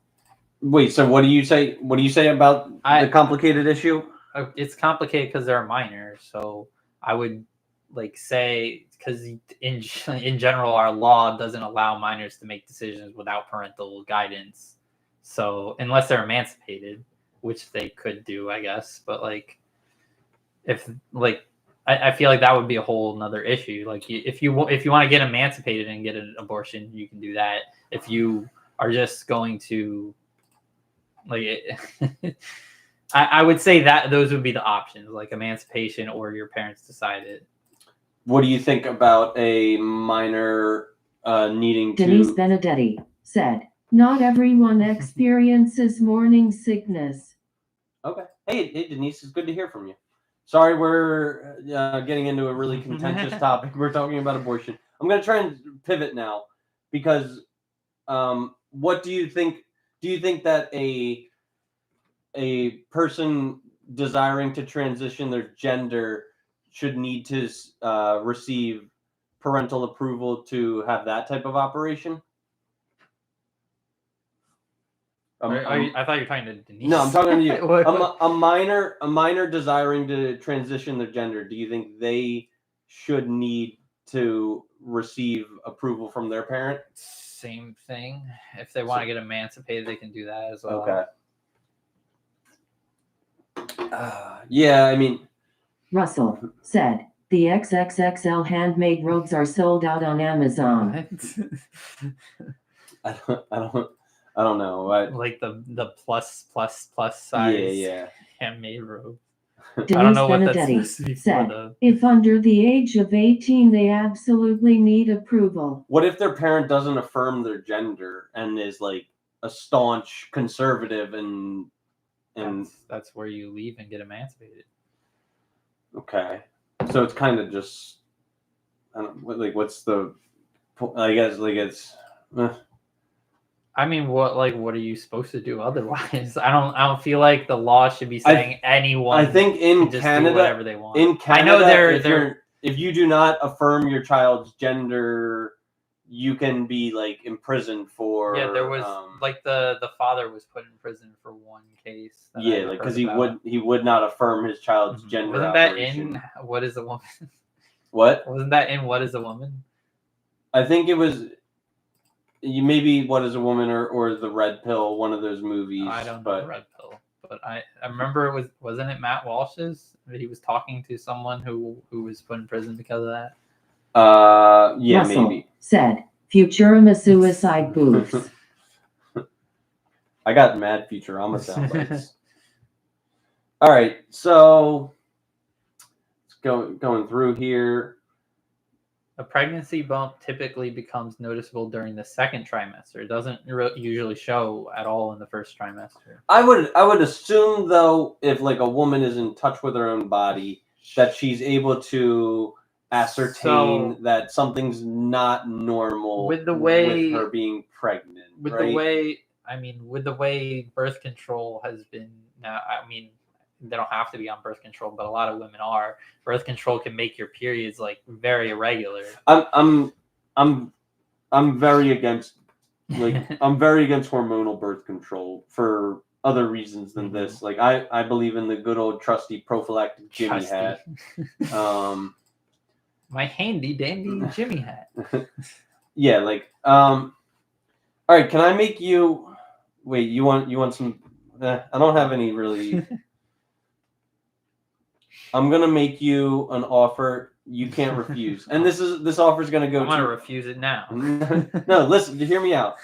wait. So, what do you say? What do you say about the complicated issue? It's complicated because they're a minor. So I would say because in general, our law doesn't allow minors to make decisions without parental guidance. So unless they're emancipated, which they could do, I guess, but if like I feel like that would be a whole another issue. Like if you want to get emancipated and get an abortion, you can do that. If you are just going to I would say that those would be the options, like emancipation or your parents decided. What do you think about a minor needing Denise Benedetti said, not everyone experiences morning sickness. Okay. Hey, Denise, it's good to hear from you. Sorry, we're getting into a really contentious topic. We're talking about abortion. I'm going to try and pivot now because what do you think? Do you think that a person desiring to transition their gender should need to receive parental approval to have that type of operation? I thought you were talking to Denise. No, I'm talking to you. a minor desiring to transition their gender. Do you think they should need to receive approval from their parent? Same thing. If they want to get emancipated, they can do that as well. Okay. Yeah, I mean, Russell said, the XXXL handmade robes are sold out on Amazon. I don't know. Like the plus size handmade robe. Denise I don't know what that's supposed to be said, for, if under the age of 18, they absolutely need approval. What if their parent doesn't affirm their gender and is like a staunch conservative and that's where you leave and get emancipated. Okay. So it's kind of just, I don't like, what's the, I guess like it's, I mean, what are you supposed to do otherwise? I don't feel like the law should be saying anyone. I think in can Canada, just do whatever they want. In Canada, I know if you do not affirm your child's gender, you can be like imprisoned for. Yeah, there was like the father was put in prison for one case. Yeah, like because he would not affirm his child's gender. Wasn't that in What Is a Woman? What? Wasn't that in What Is a Woman? I think it was. Maybe What Is a Woman or The Red Pill, one of those movies. I don't know The Red Pill, but I remember wasn't it Matt Walsh's? He was talking to someone who was put in prison because of that. Yeah, Russell maybe. Said Futurama suicide booths. I got mad Futurama sound bites. All right, so going through here. A pregnancy bump typically becomes noticeable during the second trimester. It doesn't usually show at all in the first trimester. I would assume though, if like a woman is in touch with her own body, that she's able to ascertain that something's not normal with her being pregnant. With the way birth control has been now. I mean, they don't have to be on birth control, but a lot of women are. Birth control can make your periods like very irregular. I'm very against I'm very against hormonal birth control for other reasons than this. Like I believe in the good old trusty prophylactic Jimmy hat. My handy dandy Jimmy hat. Yeah, like all right, can I make you wait, you want some I don't have any really. I'm gonna make you an offer you can't refuse, and this offer is gonna go. I'm gonna refuse it now. No, listen, hear me out.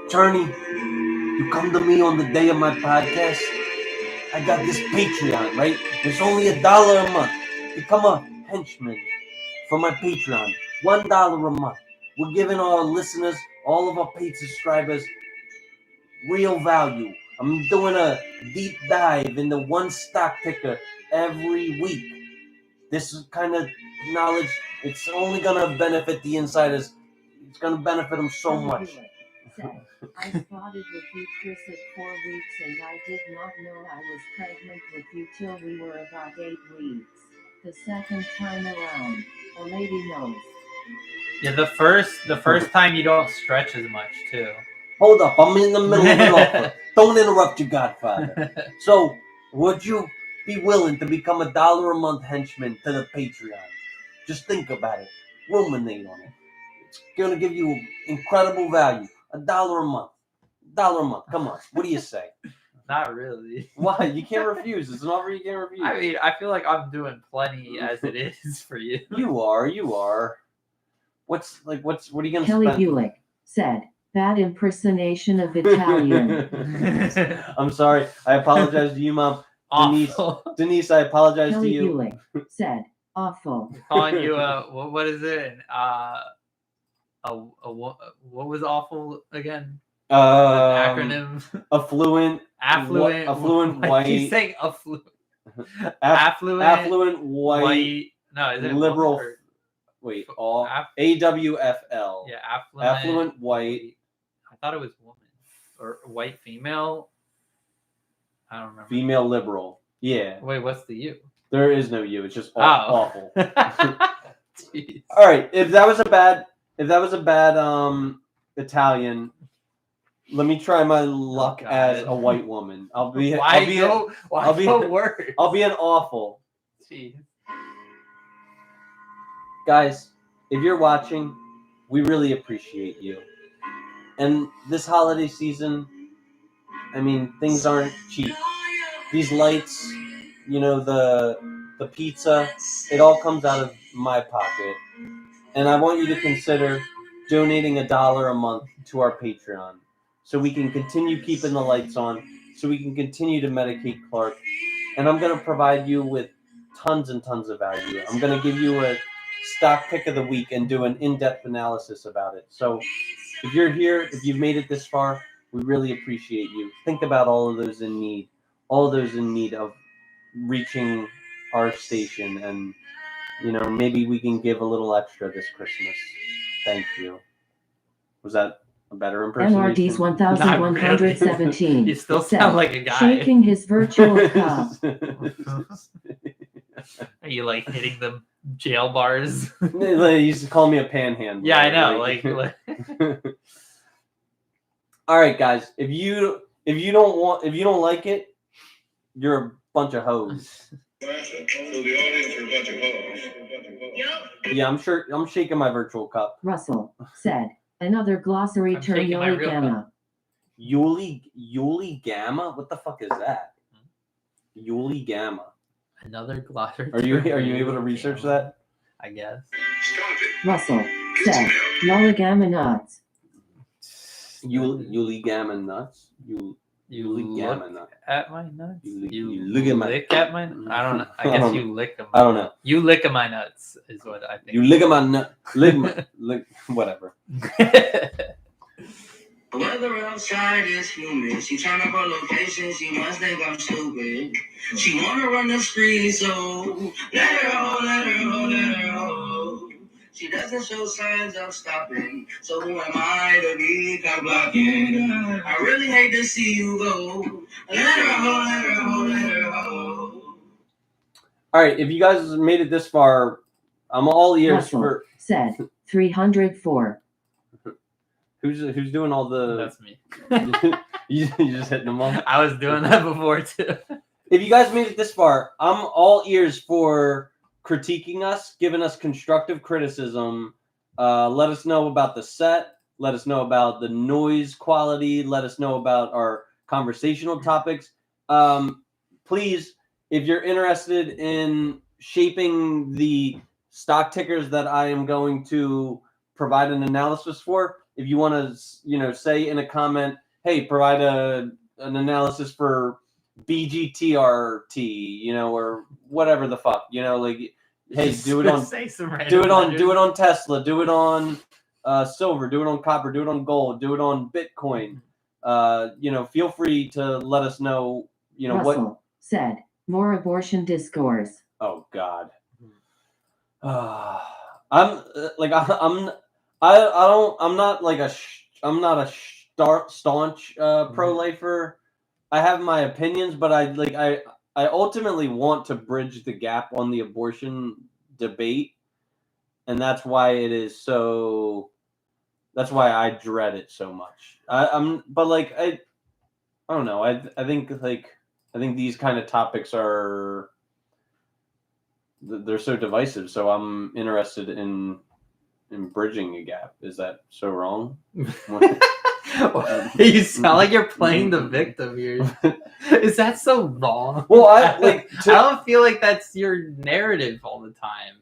Attorney, you come to me on the day of my podcast. I got this Patreon, right? It's only $1 a month. Become a henchman for my Patreon. $1 a month. We're giving our listeners, all of our paid subscribers, real value. I'm doing a deep dive into one stock ticker every week. This kind of knowledge, it's only going to benefit the insiders. It's going to benefit them so much. I spotted with you, Chris, at 4 weeks, and I did not know I was pregnant with you till we were about 8 weeks. The second time around, a lady knows. Yeah, the first time you don't stretch as much too. Hold up, I'm in the middle of an offer. Don't interrupt your godfather. So, would you be willing to become $1 a month henchman to the Patreon? Just think about it. Ruminate on it. It's going to give you incredible value. $1 a month. $1 a month. Come on. What do you say? Not really. Why? You can't refuse. It's an offer you can't refuse. I mean, I feel like I'm doing plenty as it is for you. You are. What are you gonna Kelly spend? Bulick said, "Bad impersonation of Italian." I'm sorry. I apologize to you, Mom. Denise, I apologize Kelly to you. Bulick said, "Awful." Calling you what is it? What was awful again? Acronym. Affluent white. He's saying affluent. Affluent white. No, is it liberal? Or, wait, all AWFL. Yeah, affluent white. I thought it was woman or white female. I don't remember. Female liberal. Yeah. Wait, what's the U? There is no U. It's just awful. Jeez. All right. If that was a bad Italian, let me try my luck as a white woman. I'll be an awful. Jeez. Guys, if you're watching, we really appreciate you. And this holiday season, I mean, things aren't cheap. These lights, the pizza, it all comes out of my pocket. And I want you to consider donating $1 a month to our Patreon so we can continue keeping the lights on, so we can continue to medicate Clark. And I'm going to provide you with tons and tons of value. I'm going to give you a stock pick of the week and do an in-depth analysis about it. So if you're here, if you've made it this far, we really appreciate you. Think about all those in need of reaching our station, and maybe we can give a little extra this Christmas. Thank you. Was that a better impersonation? NRD's 1117 You still sound like a guy. Shaking his virtual cup. Are you like hitting the jail bars? They used to call me a panhandler. Yeah, I know. All right, guys. If you don't like it, you're a bunch of hoes. So the audience are a bunch of hoes. Yeah, I'm shaking my virtual cup. Russell said, "Another glossary term, Yuligama." Yuligama? What the fuck is that? Yuligama. Another glossary. Are you able to research that? I guess. Stop it. Russell said, "Yuligama nuts." Yuligama nuts? You Yuligama look nuts. at my nuts? You look at my... lick at my nuts? I don't know. I guess you lick them. I don't know. You lick at my nuts is what I think. You lick at my nuts. Lick, whatever. The weather outside is humid. She trying to her location. She must think I'm stupid. She wanna run the street, so let her ho, let her ho, let her ho. She doesn't show signs of stopping, so who am I to be caught blocking? I really hate to see you go. Let her ho, let her ho, let her ho. All right, if you guys made it this far, I'm all ears Russell for... said 304. Who's doing all the... That's me. you just hitting them all? I was doing that before too. If you guys made it this far, I'm all ears for critiquing us, giving us constructive criticism. Let us know about the set. Let us know about the noise quality. Let us know about our conversational topics. Please, if you're interested in shaping the stock tickers that I am going to provide an analysis for, if you want to, say in a comment, hey, provide an analysis for BGTRT, or whatever the fuck, hey, do it on Tesla, do it on silver, do it on copper, do it on gold, do it on Bitcoin. Feel free to let us know, Russell said, "More abortion discourse." Oh God. I'm not a staunch pro-lifer. I have my opinions, but I ultimately want to bridge the gap on the abortion debate, and that's why it is so. That's why I dread it so much. I don't know. I think these kind of topics they're so divisive. So I'm interested in bridging a gap. Is that so wrong? You sound like you're playing the victim here. Is that so wrong? Well, I don't feel like that's your narrative all the time.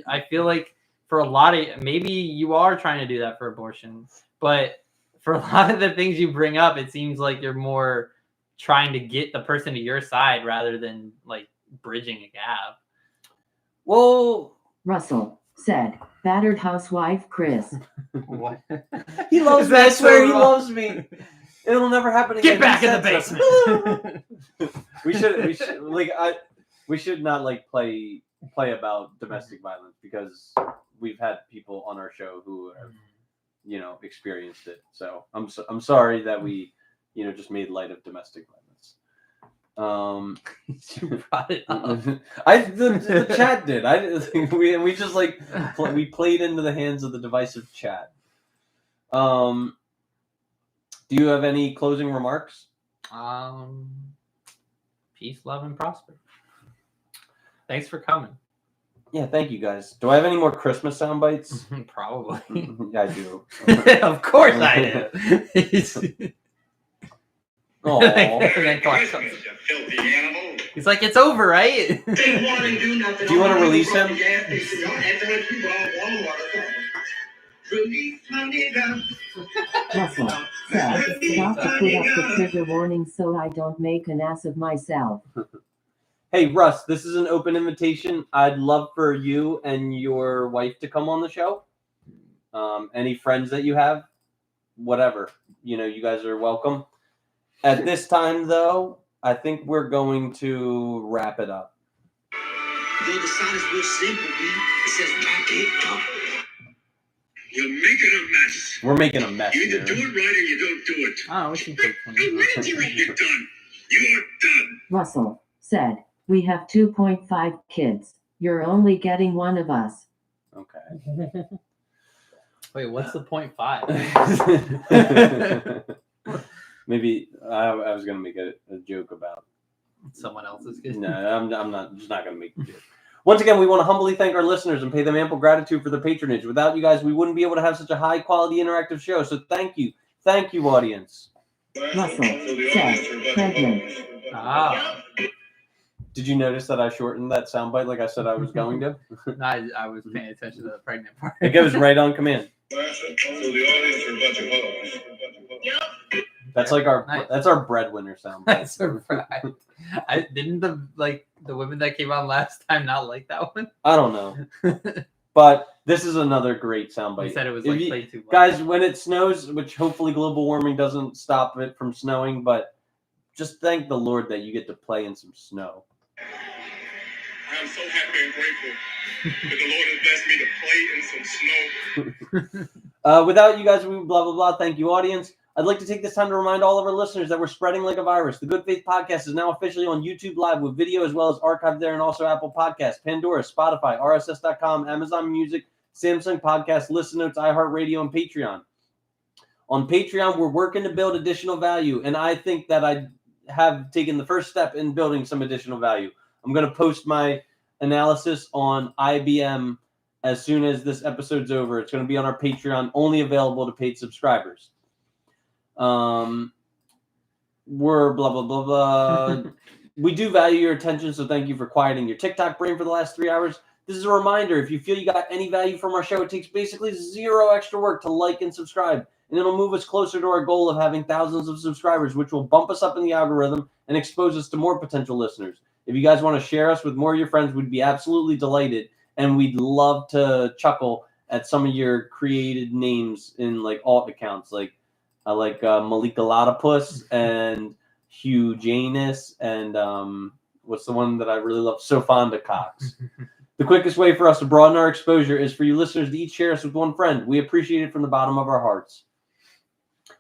I feel like for a lot of, maybe you are trying to do that for abortion, but for a lot of the things you bring up, it seems like you're more trying to get the person to your side rather than like bridging a gap. Well, Russell said, battered housewife Chris. What? He loves me. I swear he loves me. It'll never happen again. Get back in the basement. We should not like play about domestic violence because we've had people on our show who have, experienced it. So I'm sorry that we, just made light of domestic violence. You brought it up. The chat did. We just we played into the hands of the divisive chat. Do you have any closing remarks? Peace, love, and prosper. Thanks for coming. Yeah, thank you guys. Do I have any more Christmas sound bites? Probably. Yeah, I do. Of course I do. Filthy animal. He's like, it's over, right? Do you want to release him? Russell said, got to put up the trigger warning so I don't make an ass of myself. Hey, Russ, this is an open invitation. I'd love for you and your wife to come on the show. Any friends that you have, whatever, you guys are welcome. At this time, though, I think we're going to wrap it up. The sign is real simple, B. It says back it up. You're making a mess. We're making a mess. You either do it right or you don't do it. Oh, we can take I want to do it. You're done. You're done. Russell said, we have 2.5 kids. You're only getting one of us. Okay. Wait, what's the 0.5? Maybe I was going to make a joke about someone else's kid. No, I'm just not going to make the joke. Once again, we want to humbly thank our listeners and pay them ample gratitude for their patronage. Without you guys, we wouldn't be able to have such a high-quality interactive show. So thank you. Thank you, audience. Russell said, pregnant. Ah. Did you notice that I shortened that soundbite like I said I was going to? No, I was paying attention to the pregnant part. It goes right on command. So the audience are a bunch of hoes. That's like that's our breadwinner soundbite. That's right. Didn't the women that came on last time not like that one? I don't know. But this is another great soundbite. You said it was played too loud. Guys, when it snows, which hopefully global warming doesn't stop it from snowing, but just thank the Lord that you get to play in some snow. I'm so happy and grateful that the Lord has blessed me to play in some snow. Without you guys, we blah, blah, blah. Thank you, audience. I'd like to take this time to remind all of our listeners that we're spreading like a virus. The Good Faith Podcast is now officially on YouTube Live with video as well as archived there, and also Apple Podcasts, Pandora, Spotify, RSS.com, Amazon Music, Samsung Podcasts, Listen Notes, iHeartRadio, and Patreon. On Patreon, we're working to build additional value, and I think that I have taken the first step in building some additional value. I'm going to post my analysis on IBM as soon as this episode's over. It's going to be on our Patreon, only available to paid subscribers. We're blah, blah, blah, blah. We do value your attention, so thank you for quieting your TikTok brain for the last 3 hours. This is a reminder. If you feel you got any value from our show, it takes basically 0 extra work to like and subscribe, and it'll move us closer to our goal of having thousands of subscribers, which will bump us up in the algorithm and expose us to more potential listeners. If you guys want to share us with more of your friends, we'd be absolutely delighted, and we'd love to chuckle at some of your created names in alt accounts, Malika Lotopus and Hugh Janus and what's the one that I really love? Sofonda Cox. The quickest way for us to broaden our exposure is for you listeners to each share us with one friend. We appreciate it from the bottom of our hearts.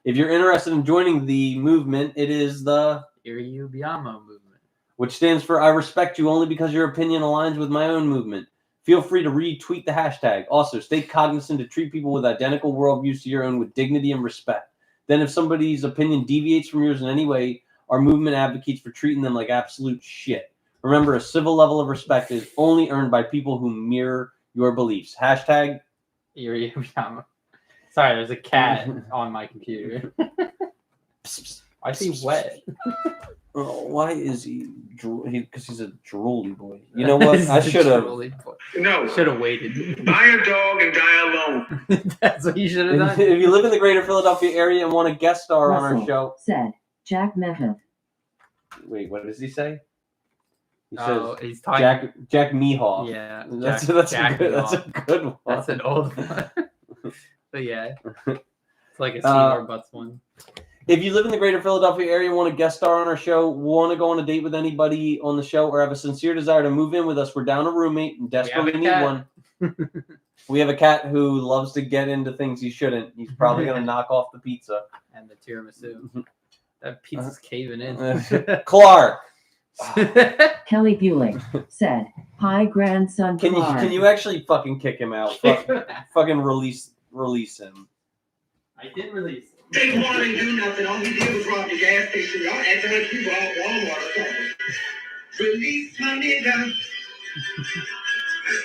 If you're interested in joining the movement, it is the Iryu Biyama movement, which stands for I respect you only because your opinion aligns with my own movement. Feel free to retweet the hashtag. Also, stay cognizant to treat people with identical worldviews to your own with dignity and respect. Then if somebody's opinion deviates from yours in any way, our movement advocates for treating them like absolute shit. Remember, a civil level of respect is only earned by people who mirror your beliefs. Hashtag Iryu Biyama. Sorry, there's a cat on my computer. I see wet. Oh, why is he? Because he's a drooly boy. You know what? I should have. No, should have waited. Buy a dog and die alone. That's what you should have done. If you live in the greater Philadelphia area and want to guest star on our show, said Jack Mehta. Wait, what does he say? He says he's talking Jack Mehoff. Yeah, that's Jack good. That's a good one. That's an old one. But yeah, it's like a Seymour Butts one. If you live in the greater Philadelphia area, want to guest star on our show, want to go on a date with anybody on the show, or have a sincere desire to move in with us, we're down a roommate and desperately need one. We have a cat who loves to get into things he shouldn't. He's probably going to knock off the pizza. And the tiramisu. That pizza's caving in. Clark. Kelly Bulick said, "Hi, grandson Clark." Can you actually fucking kick him out? Fucking release him. I did release him. They want to do nothing. All he did was rob the gas station. Y'all acting like you robbed Walmart or something. Release my nigga.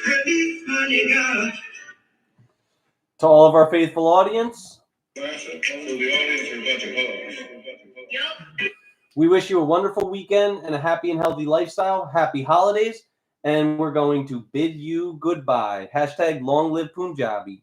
Release my nigga. To all of our faithful audience. So the audience are a bunch of hoes. Yep. We wish you a wonderful weekend and a happy and healthy lifestyle. Happy holidays. And we're going to bid you goodbye. # long live Punjabi.